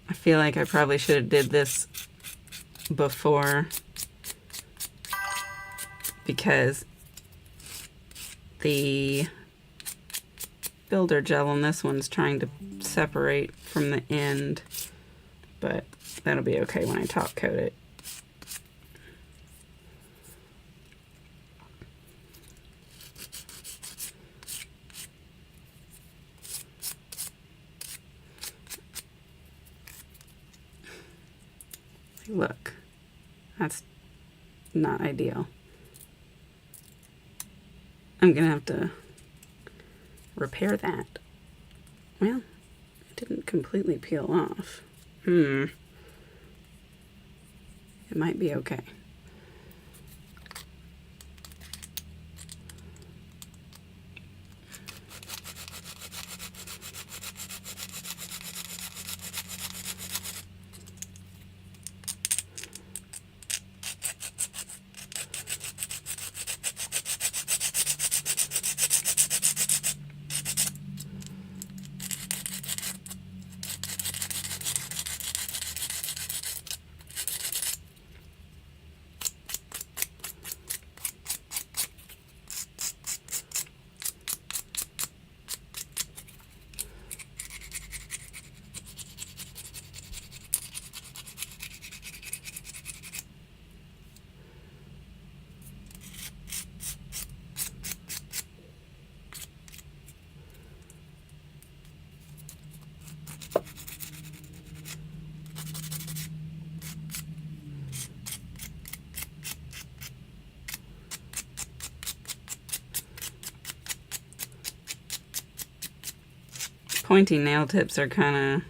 I feel like I probably should have did this before, because the builder gel on this one's trying to separate from the end, but that'll be okay when I top coat it. Look, that's not ideal. I'm gonna have to repair that. Well, it didn't completely peel off. It might be okay. Pointy nail tips are kind of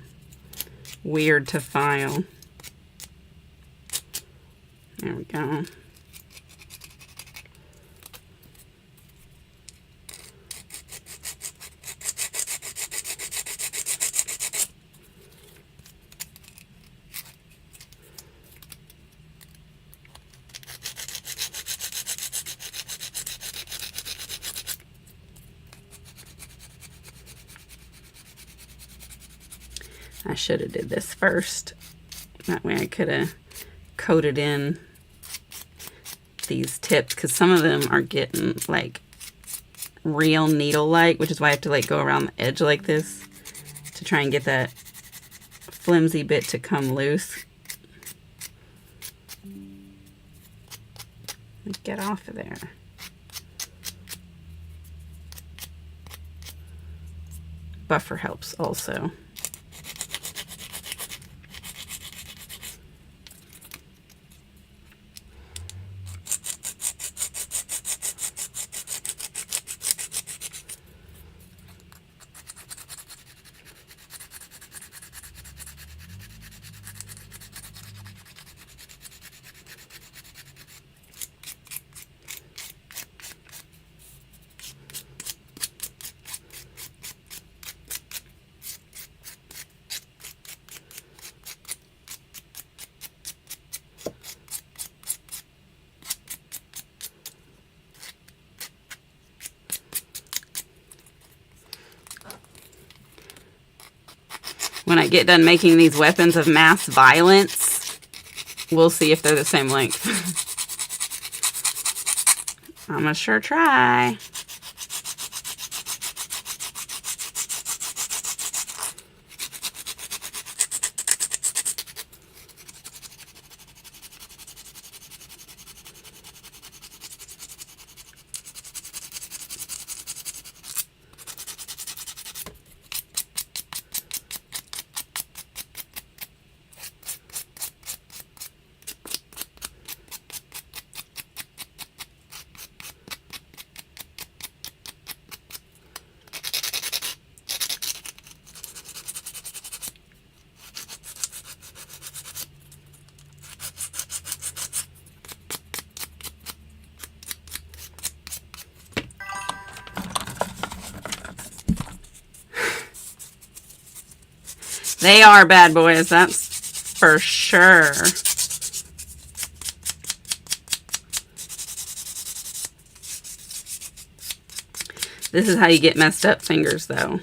weird to file. There we go. I should have did this first. That way I could have coated in these tips, because some of them are getting like real needle-like, which is why I have to like go around the edge like this to try and get that flimsy bit to come loose. Get off of there. Buffer helps also. When I get done making these weapons of mass violence, we'll see if they're the same length. I'm gonna sure try. They are bad boys, that's for sure. This is how you get messed up fingers, though.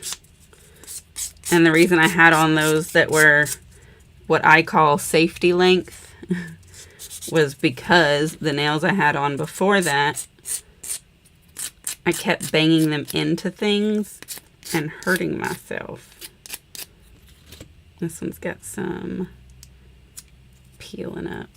And the reason I had on those that were what I call safety length was because the nails I had on before that, I kept banging them into things and hurting myself. This one's got some peeling up.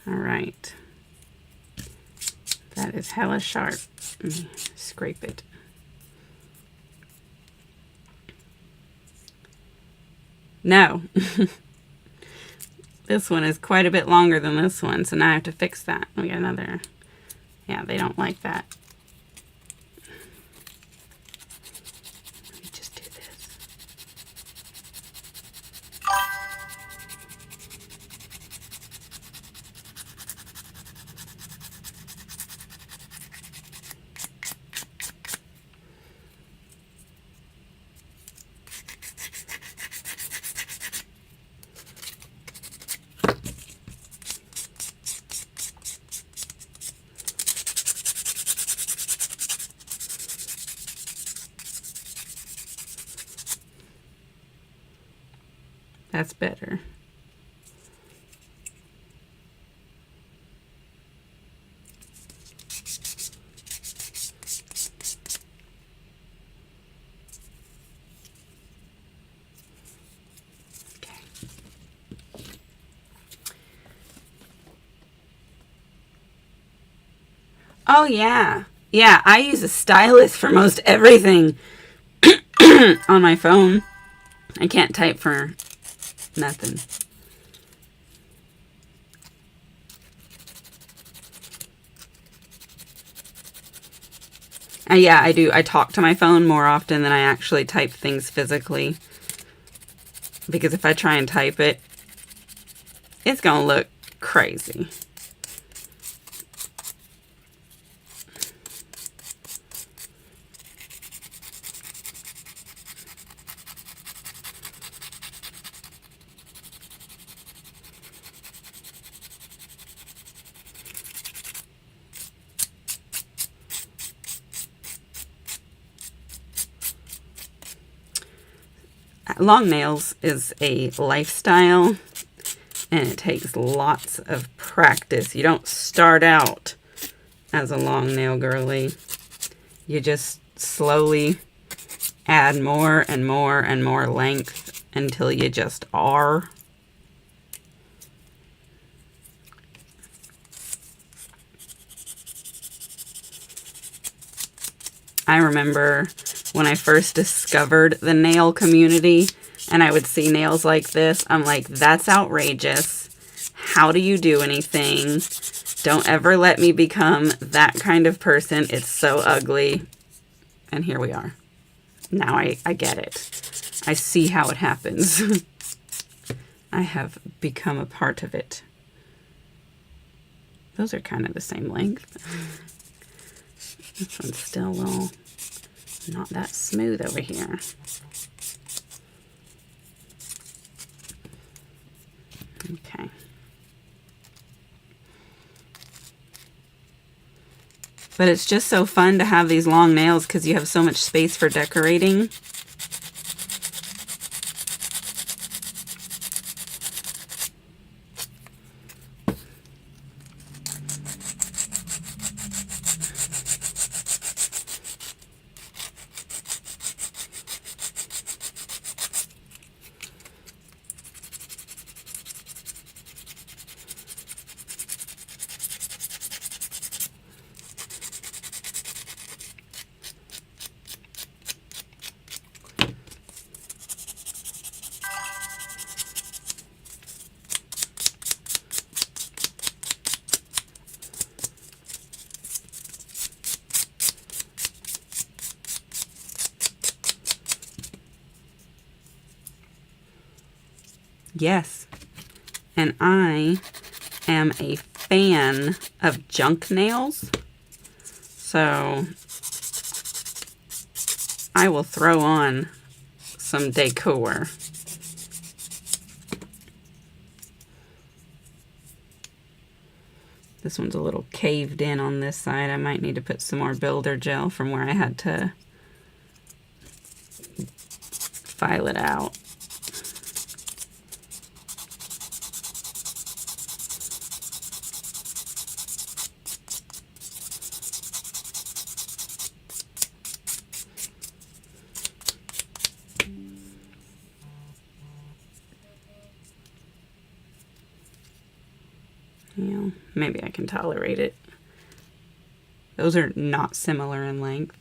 All right, that is hella sharp. Let me scrape it. No, this one is quite a bit longer than this one, so now I have to fix that. We got another, yeah, they don't like that. Let me just do this. That's better. Okay. Oh yeah. Yeah, I use a stylus for most everything on my phone. I can't type for nothing. Yeah, I do. I talk to my phone more often than I actually type things physically. Because if I try and type it, it's gonna look crazy. long nails is a lifestyle, and it takes lots of practice. You don't start out as a long nail girly. You just slowly add more and more and more length until you just are. I remember when I first discovered the nail community and I would see nails like this, I'm like, that's outrageous. How do you do anything? Don't ever let me become that kind of person. It's so ugly. And here we are. Now I get it. I see how it happens. I have become a part of it. Those are kind of the same length. This one's still a little not that smooth over here. Okay. But it's just so fun to have these long nails because you have so much space for decorating. Yes, and I am a fan of junk nails, so I will throw on some decor. This one's a little caved in on this side. I might need to put some more builder gel from where I had to file it out. Yeah, maybe I can tolerate it. Those are not similar in length.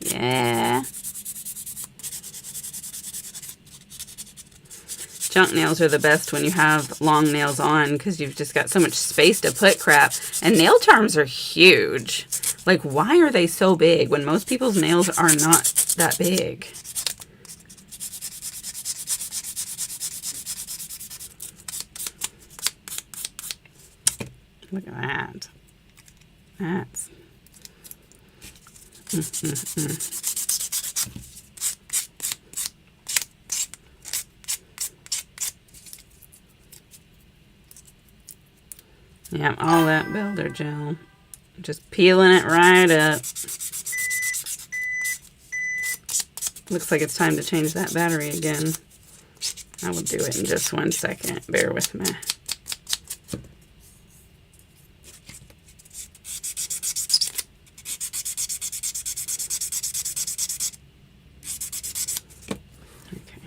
Yeah. Junk nails are the best when you have long nails on because you've just got so much space to put crap. And nail charms are huge. Like, why are they so big when most people's nails are not that big? Look at that. That's... Yeah, all that builder gel. Just peeling it right up. Looks like it's time to change that battery again. I will do it in just 1 second. Bear with me. Okay.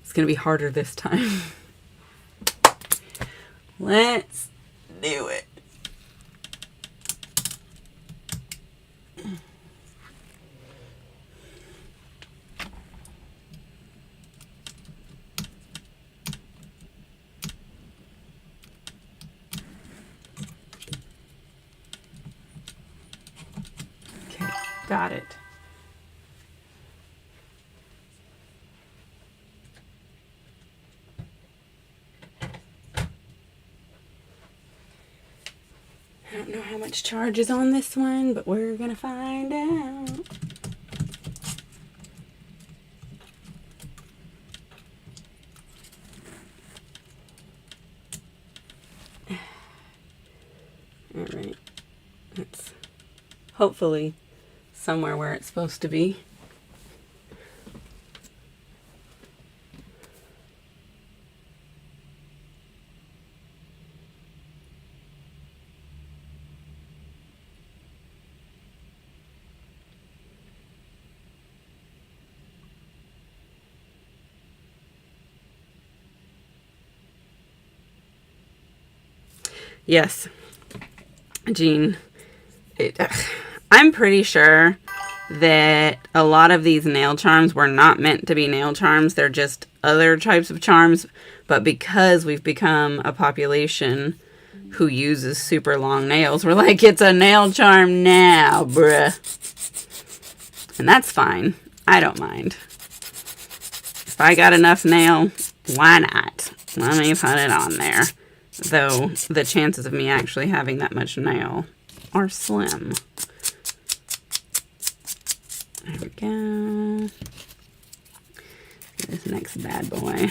It's going to be harder this time. Let's do it. Okay, got it. much charges on this one, but we're gonna find out. All right, it's hopefully somewhere where it's supposed to be. Yes, Jean, I'm pretty sure that a lot of these nail charms were not meant to be nail charms. They're just other types of charms. But because we've become a population who uses super long nails, we're like, it's a nail charm now, bruh. And that's fine. I don't mind. If I got enough nail, why not? Let me put it on there. Though the chances of me actually having that much nail are slim. There we go. This next bad boy.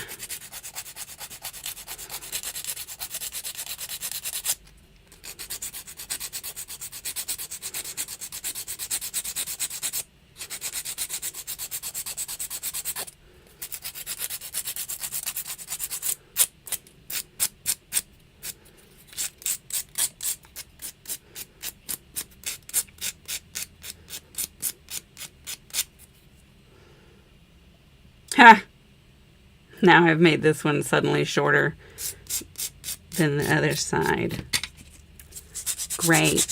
Ha! Now I've made this one suddenly shorter than the other side. Great.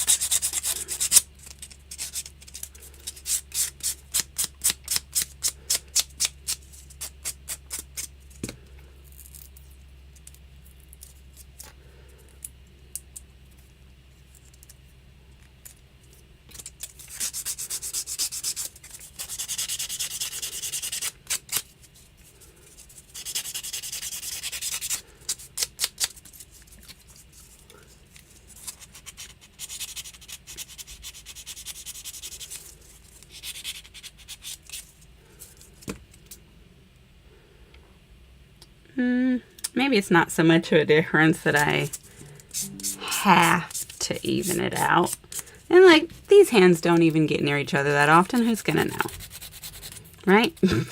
Maybe it's not so much of a difference that I have to even it out. And like, these hands don't even get near each other that often. Who's gonna know? Right? Let's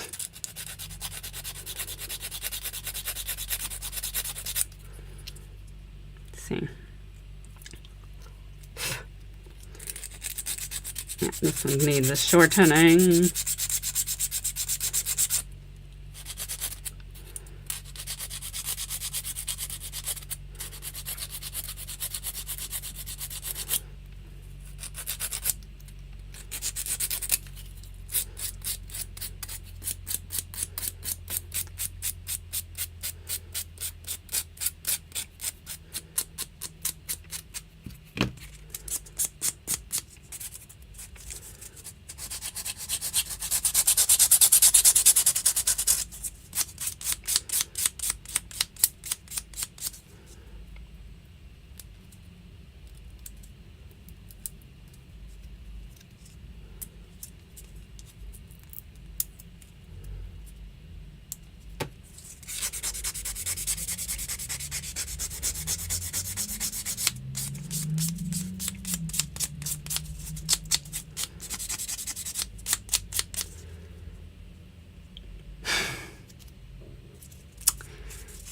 see. Yeah, this one needs a shortening.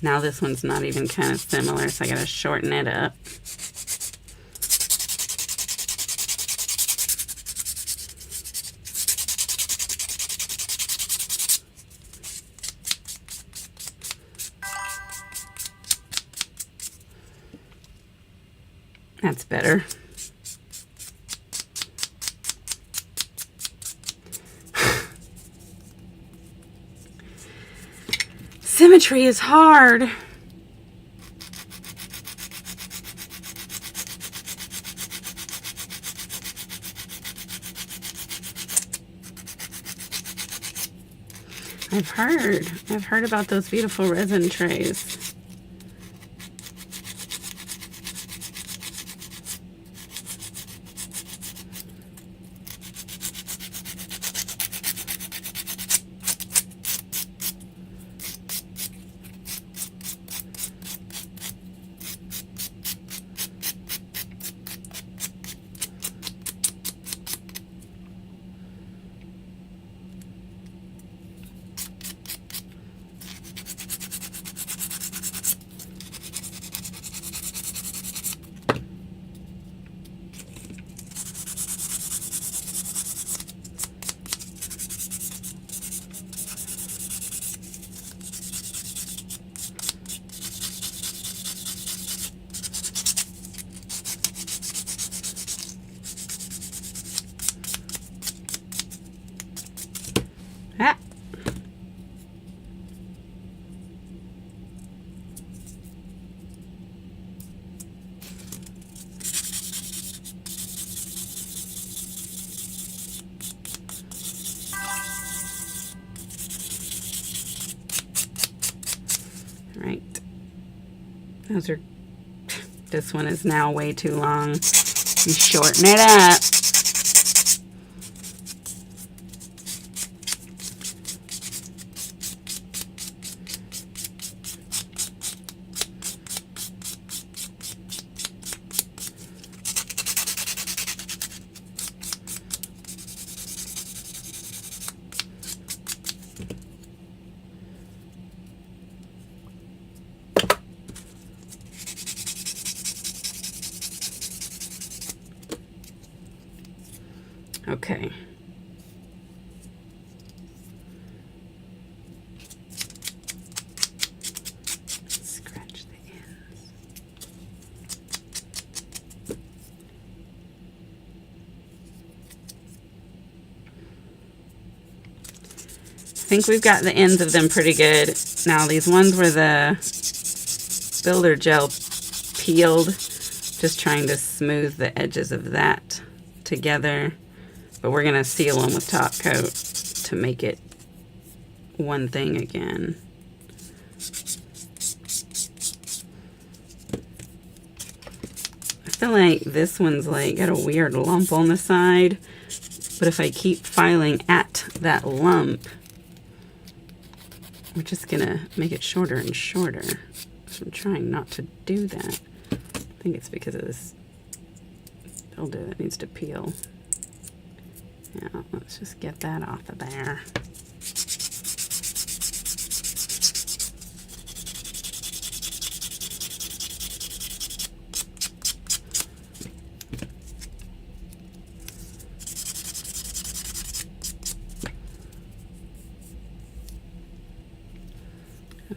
Now this one's not even kind of similar, so I gotta shorten it up. That's better. Symmetry is hard. I've heard about those beautiful resin trays. Right. Those are, this one is now way too long. You shorten it up. Okay. Scratch the ends. I think we've got the ends of them pretty good. Now these ones where the builder gel peeled, just trying to smooth the edges of that together. But we're going to seal them with top coat to make it one thing again. I feel like this one's like got a weird lump on the side, but if I keep filing at that lump, we're just going to make it shorter and shorter. So I'm trying not to do that. I think it's because of this builder that needs to peel. Yeah, let's just get that off of there.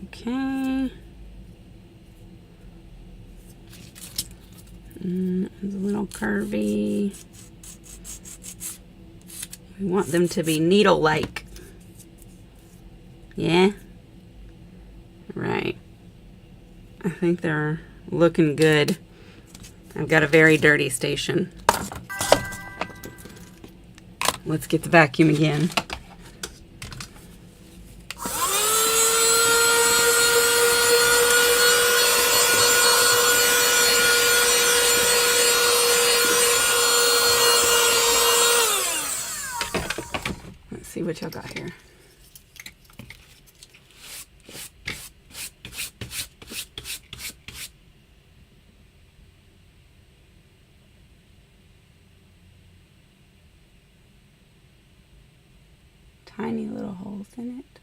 Okay. It's a little curvy. We want them to be needle-like. Yeah? Right. I think they're looking good. I've got a very dirty station. Let's get the vacuum again. See what y'all got here. Tiny little holes in it.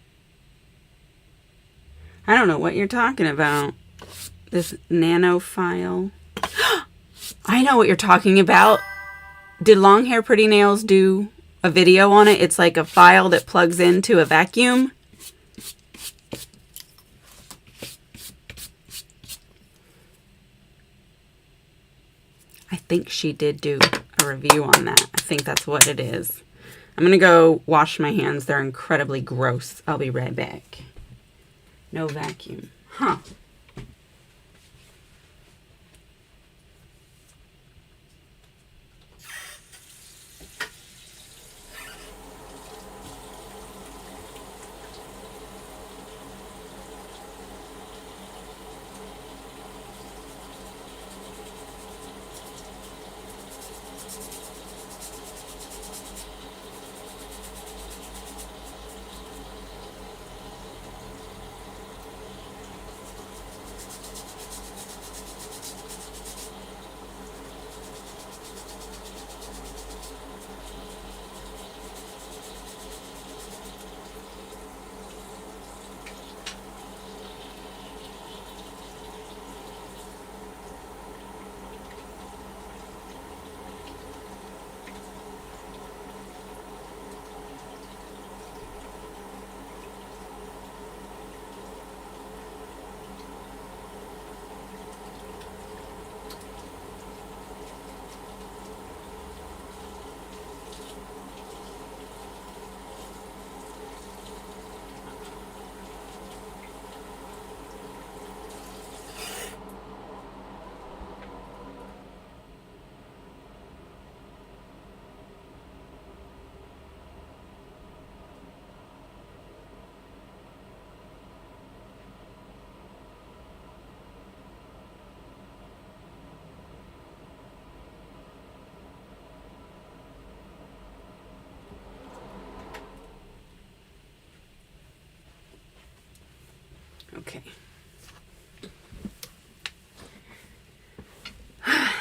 I don't know what you're talking about. This nano file. I know what you're talking about. Did Long Hair Pretty Nails do a video on it? It's like a file that plugs into a vacuum. I think she did do a review on that. I think that's what it is. I'm gonna go wash my hands. They're incredibly gross. I'll be right back. No vacuum. Huh. Okay.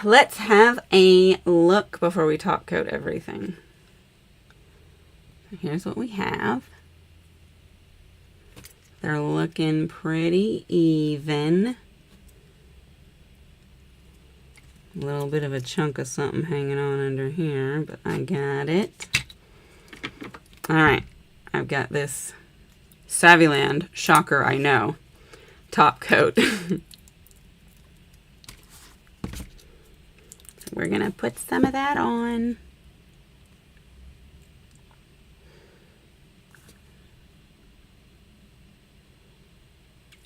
Let's have a look before we top coat everything. Here's what we have. They're looking pretty even. A little bit of a chunk of something hanging on under here, but I got it. All right, I've got this Savvyland, shocker, I know, top coat. So we're gonna put some of that on.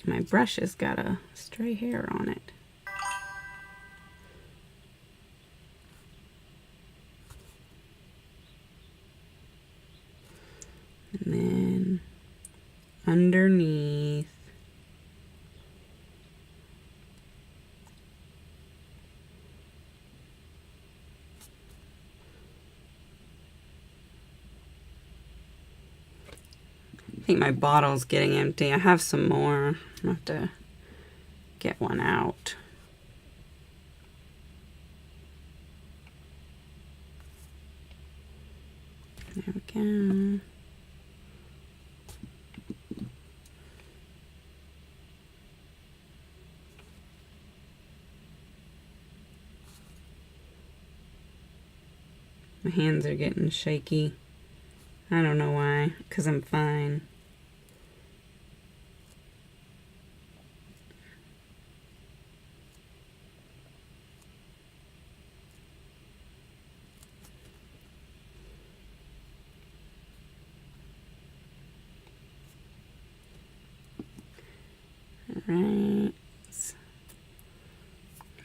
My brush has got a stray hair on it. And then underneath, I think my bottle's getting empty. I have some more. I'll have to get one out. There we go. My hands are getting shaky. I don't know why, because I'm fine. All right.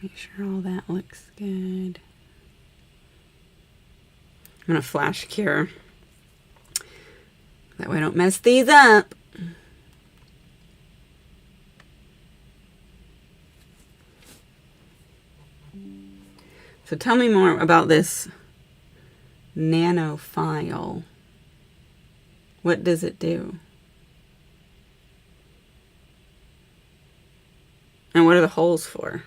Make sure all that looks good. I'm going to flash cure. That way I don't mess these up. So tell me more about this nano file. What does it do? And what are the holes for?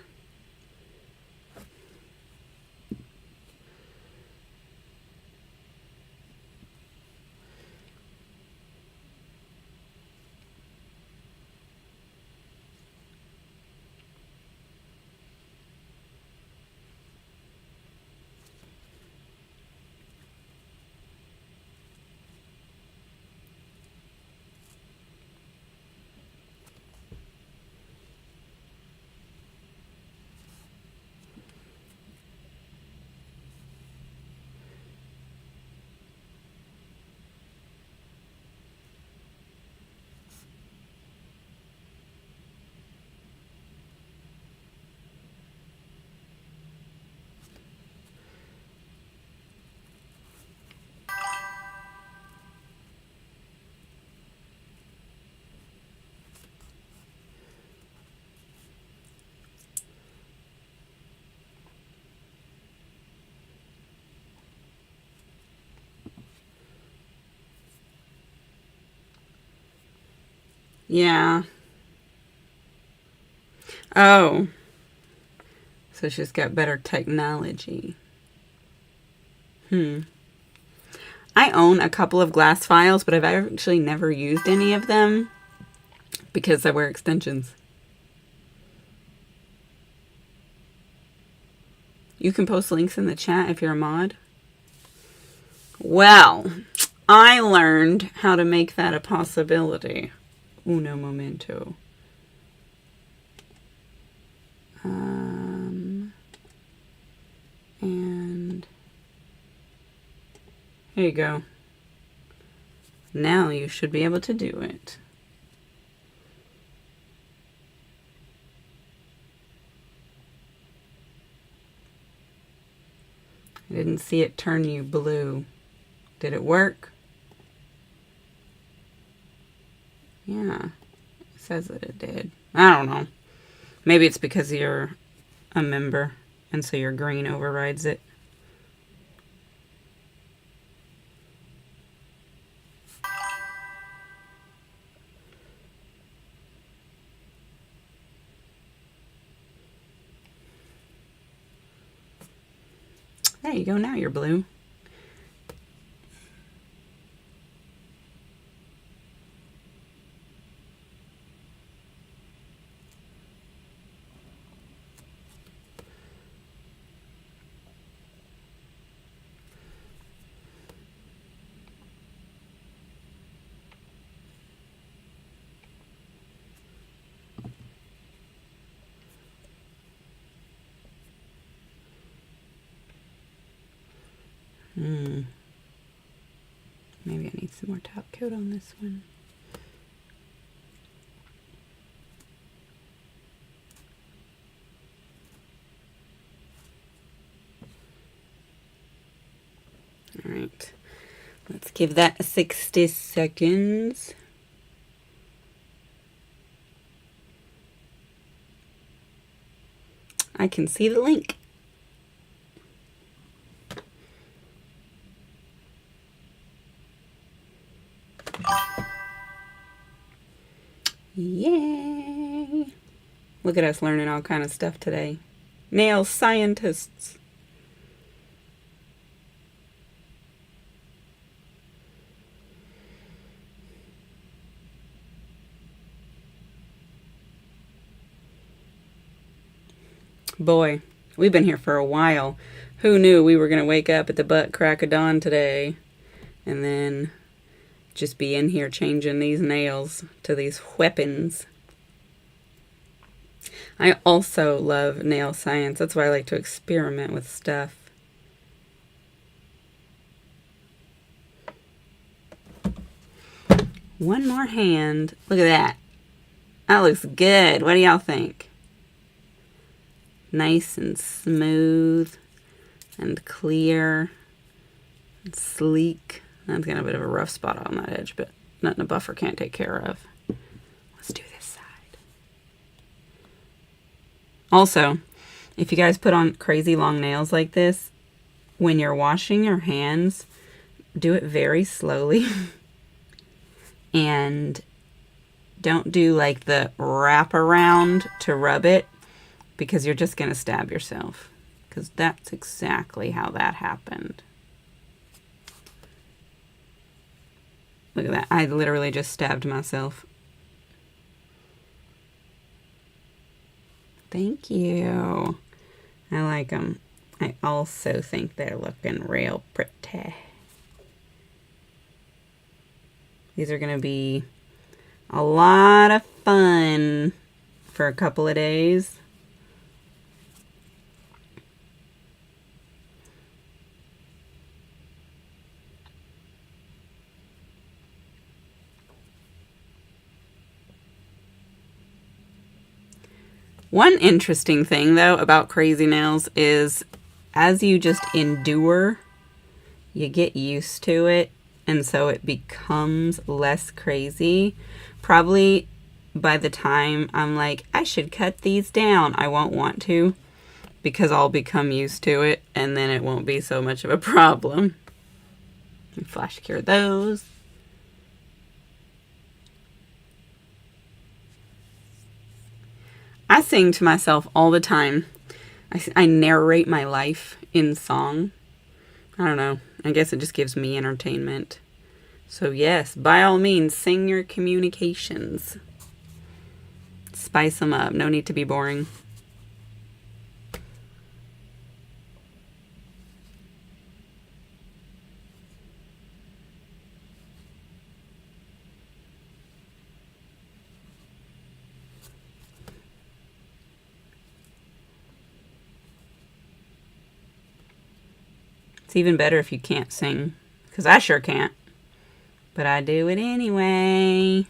Yeah. Oh. So she's got better technology. I own a couple of glass files, but I've actually never used any of them because I wear extensions. You can post links in the chat if you're a mod. Well, I learned how to make that a possibility. Uno momento. And here you go. Now you should be able to do it. I didn't see it turn you blue. Did it work? Yeah, it says that it did. I don't know. Maybe it's because you're a member and so your green overrides it. There you go, now you're blue. Maybe I need some more top coat on this one. All right, let's give that 60 seconds. I can see the link. Yay! Look at us learning all kind of stuff today. Nail scientists. Boy, we've been here for a while. Who knew we were going to wake up at the butt crack of dawn today and then just be in here changing these nails to these weapons. I also love nail science. That's why I like to experiment with stuff. One more hand. Look at that. That looks good. What do y'all think? Nice and smooth and clear and sleek. That's got a bit of a rough spot on that edge, but nothing a buffer can't take care of. Let's do this side. Also, if you guys put on crazy long nails like this, when you're washing your hands, do it very slowly. And don't do like the wrap around to rub it, because you're just going to stab yourself. Because that's exactly how that happened. Look at that. I literally just stabbed myself. Thank you. I like them. I also think they're looking real pretty. These are going to be a lot of fun for a couple of days. One interesting thing, though, about crazy nails is as you just endure, you get used to it, and so it becomes less crazy. Probably by the time I'm like, I should cut these down, I won't want to, because I'll become used to it, and then it won't be so much of a problem. Flash cure those. I sing to myself all the time. I narrate my life in song. I don't know. I guess it just gives me entertainment. So yes, by all means, sing your communications. Spice them up. No need to be boring. It's even better if you can't sing, because I sure can't. But I do it anyway.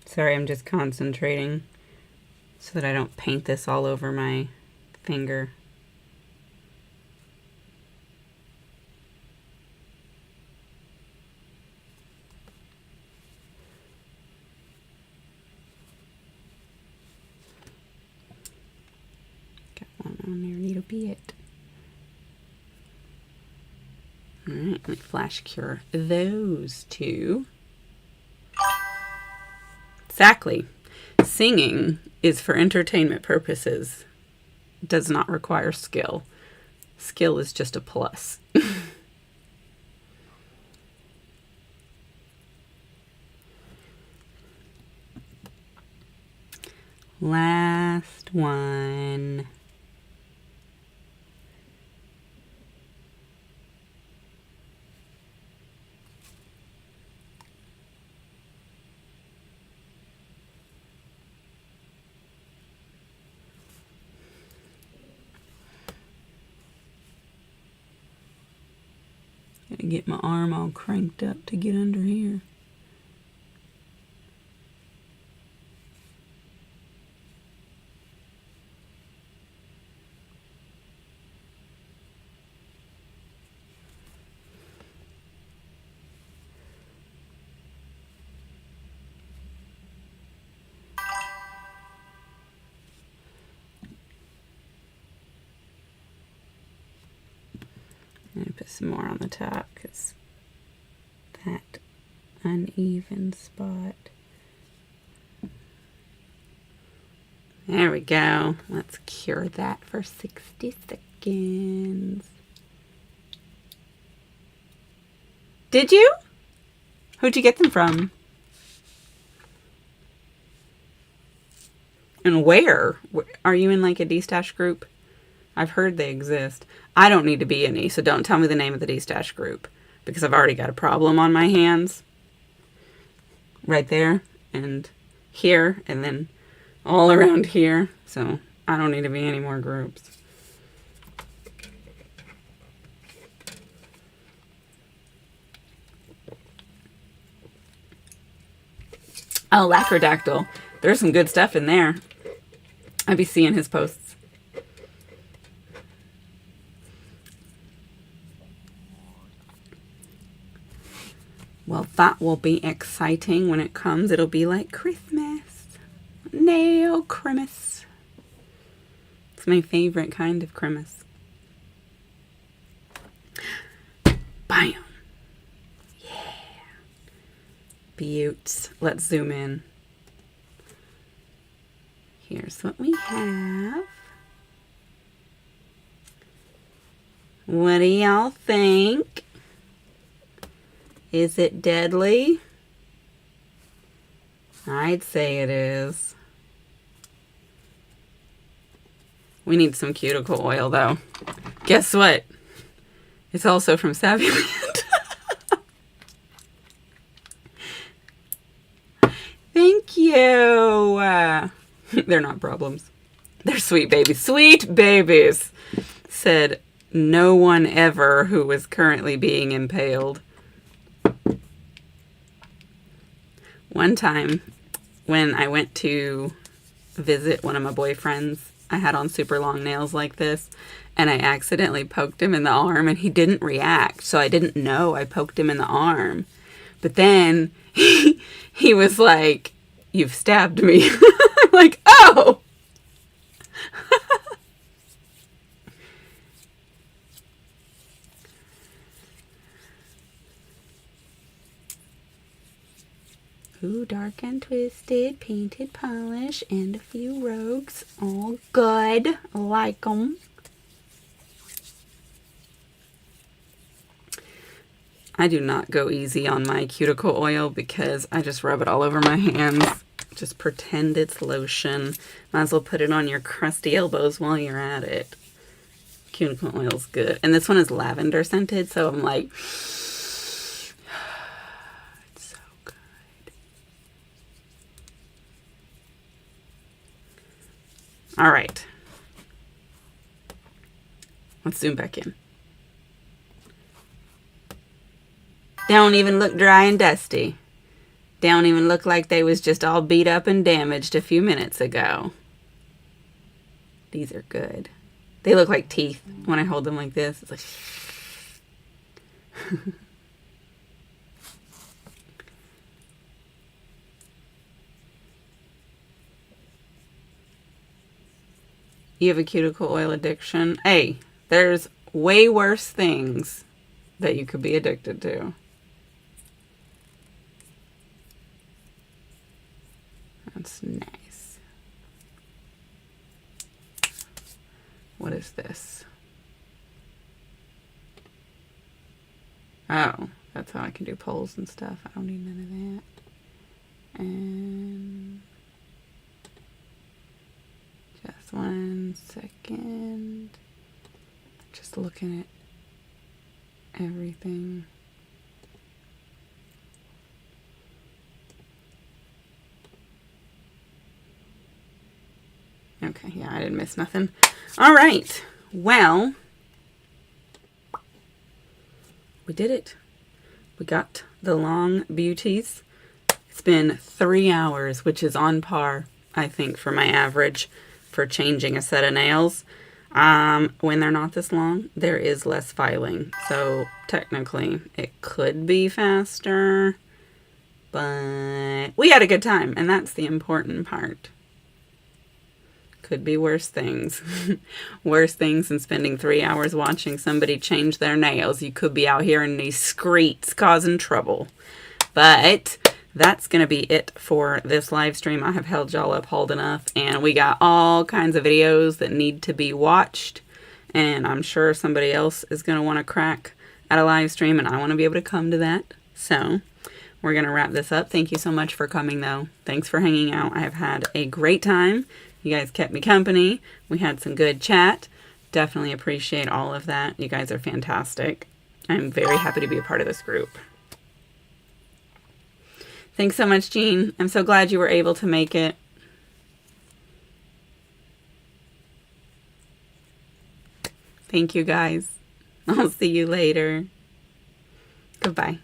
Sorry, I'm just concentrating so that I don't paint this all over my finger. Got one on there little bit. All right, let me flash cure those two. Exactly. Singing is for entertainment purposes. It does not require skill. Skill is just a plus. Last one. Gotta get my arm all cranked up to get under here. I'm going to put some more on the top because that uneven spot. There we go. Let's cure that for 60 seconds. Did you? Who'd you get them from? And where? Are you in like a D-Stash group? I've heard they exist. I don't need to be any, so don't tell me the name of the D-Stash group because I've already got a problem on my hands. Right there and here and then all around here. So I don't need to be any more groups. Oh, Lacrodactyl. There's some good stuff in there. I'd be seeing his posts. Well, that will be exciting when it comes. It'll be like Christmas. Nail Christmas. It's my favorite kind of Christmas. Bam. Yeah. Beauts. Let's zoom in. Here's what we have. What do y'all think? Is it deadly? I'd say it is. We need some cuticle oil though. Guess what? It's also from Savvyland. Thank you. They're not problems. They're sweet babies. Sweet babies, said no one ever who was currently being impaled. One time when I went to visit one of my boyfriends, I had on super long nails like this, and I accidentally poked him in the arm, and he didn't react, so I didn't know I poked him in the arm. But then he was like, "You've stabbed me." I'm like, oh! Ooh, dark and twisted, painted polish, and a few rogues. All good. Like 'em. I do not go easy on my cuticle oil because I just rub it all over my hands. Just pretend it's lotion. Might as well put it on your crusty elbows while you're at it. Cuticle oil's good. And this one is lavender scented, so I'm like... All right. Let's zoom back in. Don't even look dry and dusty. Don't even look like they was just all beat up and damaged a few minutes ago. These are good. They look like teeth when I hold them like this. It's like... You have a cuticle oil addiction. Hey, there's way worse things that you could be addicted to. That's nice. What is this? Oh, that's how I can do polls and stuff. I don't need none of that. And just 1 second. Just looking at everything. Okay, yeah, I didn't miss nothing. All right. Well, we did it. We got the long beauties. It's been 3 hours, which is on par, I think, for my average for changing a set of nails. When they're not this long, there is less filing. So technically, it could be faster, but we had a good time, and that's the important part. Could be worse things. Worse things than spending 3 hours watching somebody change their nails. You could be out here in these streets causing trouble. But that's going to be it for this live stream. I have held y'all up hold enough. And we got all kinds of videos that need to be watched. And I'm sure somebody else is going to want to crack at a live stream. And I want to be able to come to that. So we're going to wrap this up. Thank you so much for coming, though. Thanks for hanging out. I have had a great time. You guys kept me company. We had some good chat. Definitely appreciate all of that. You guys are fantastic. I'm very happy to be a part of this group. Thanks so much, Jean. I'm so glad you were able to make it. Thank you, guys. I'll see you later. Goodbye.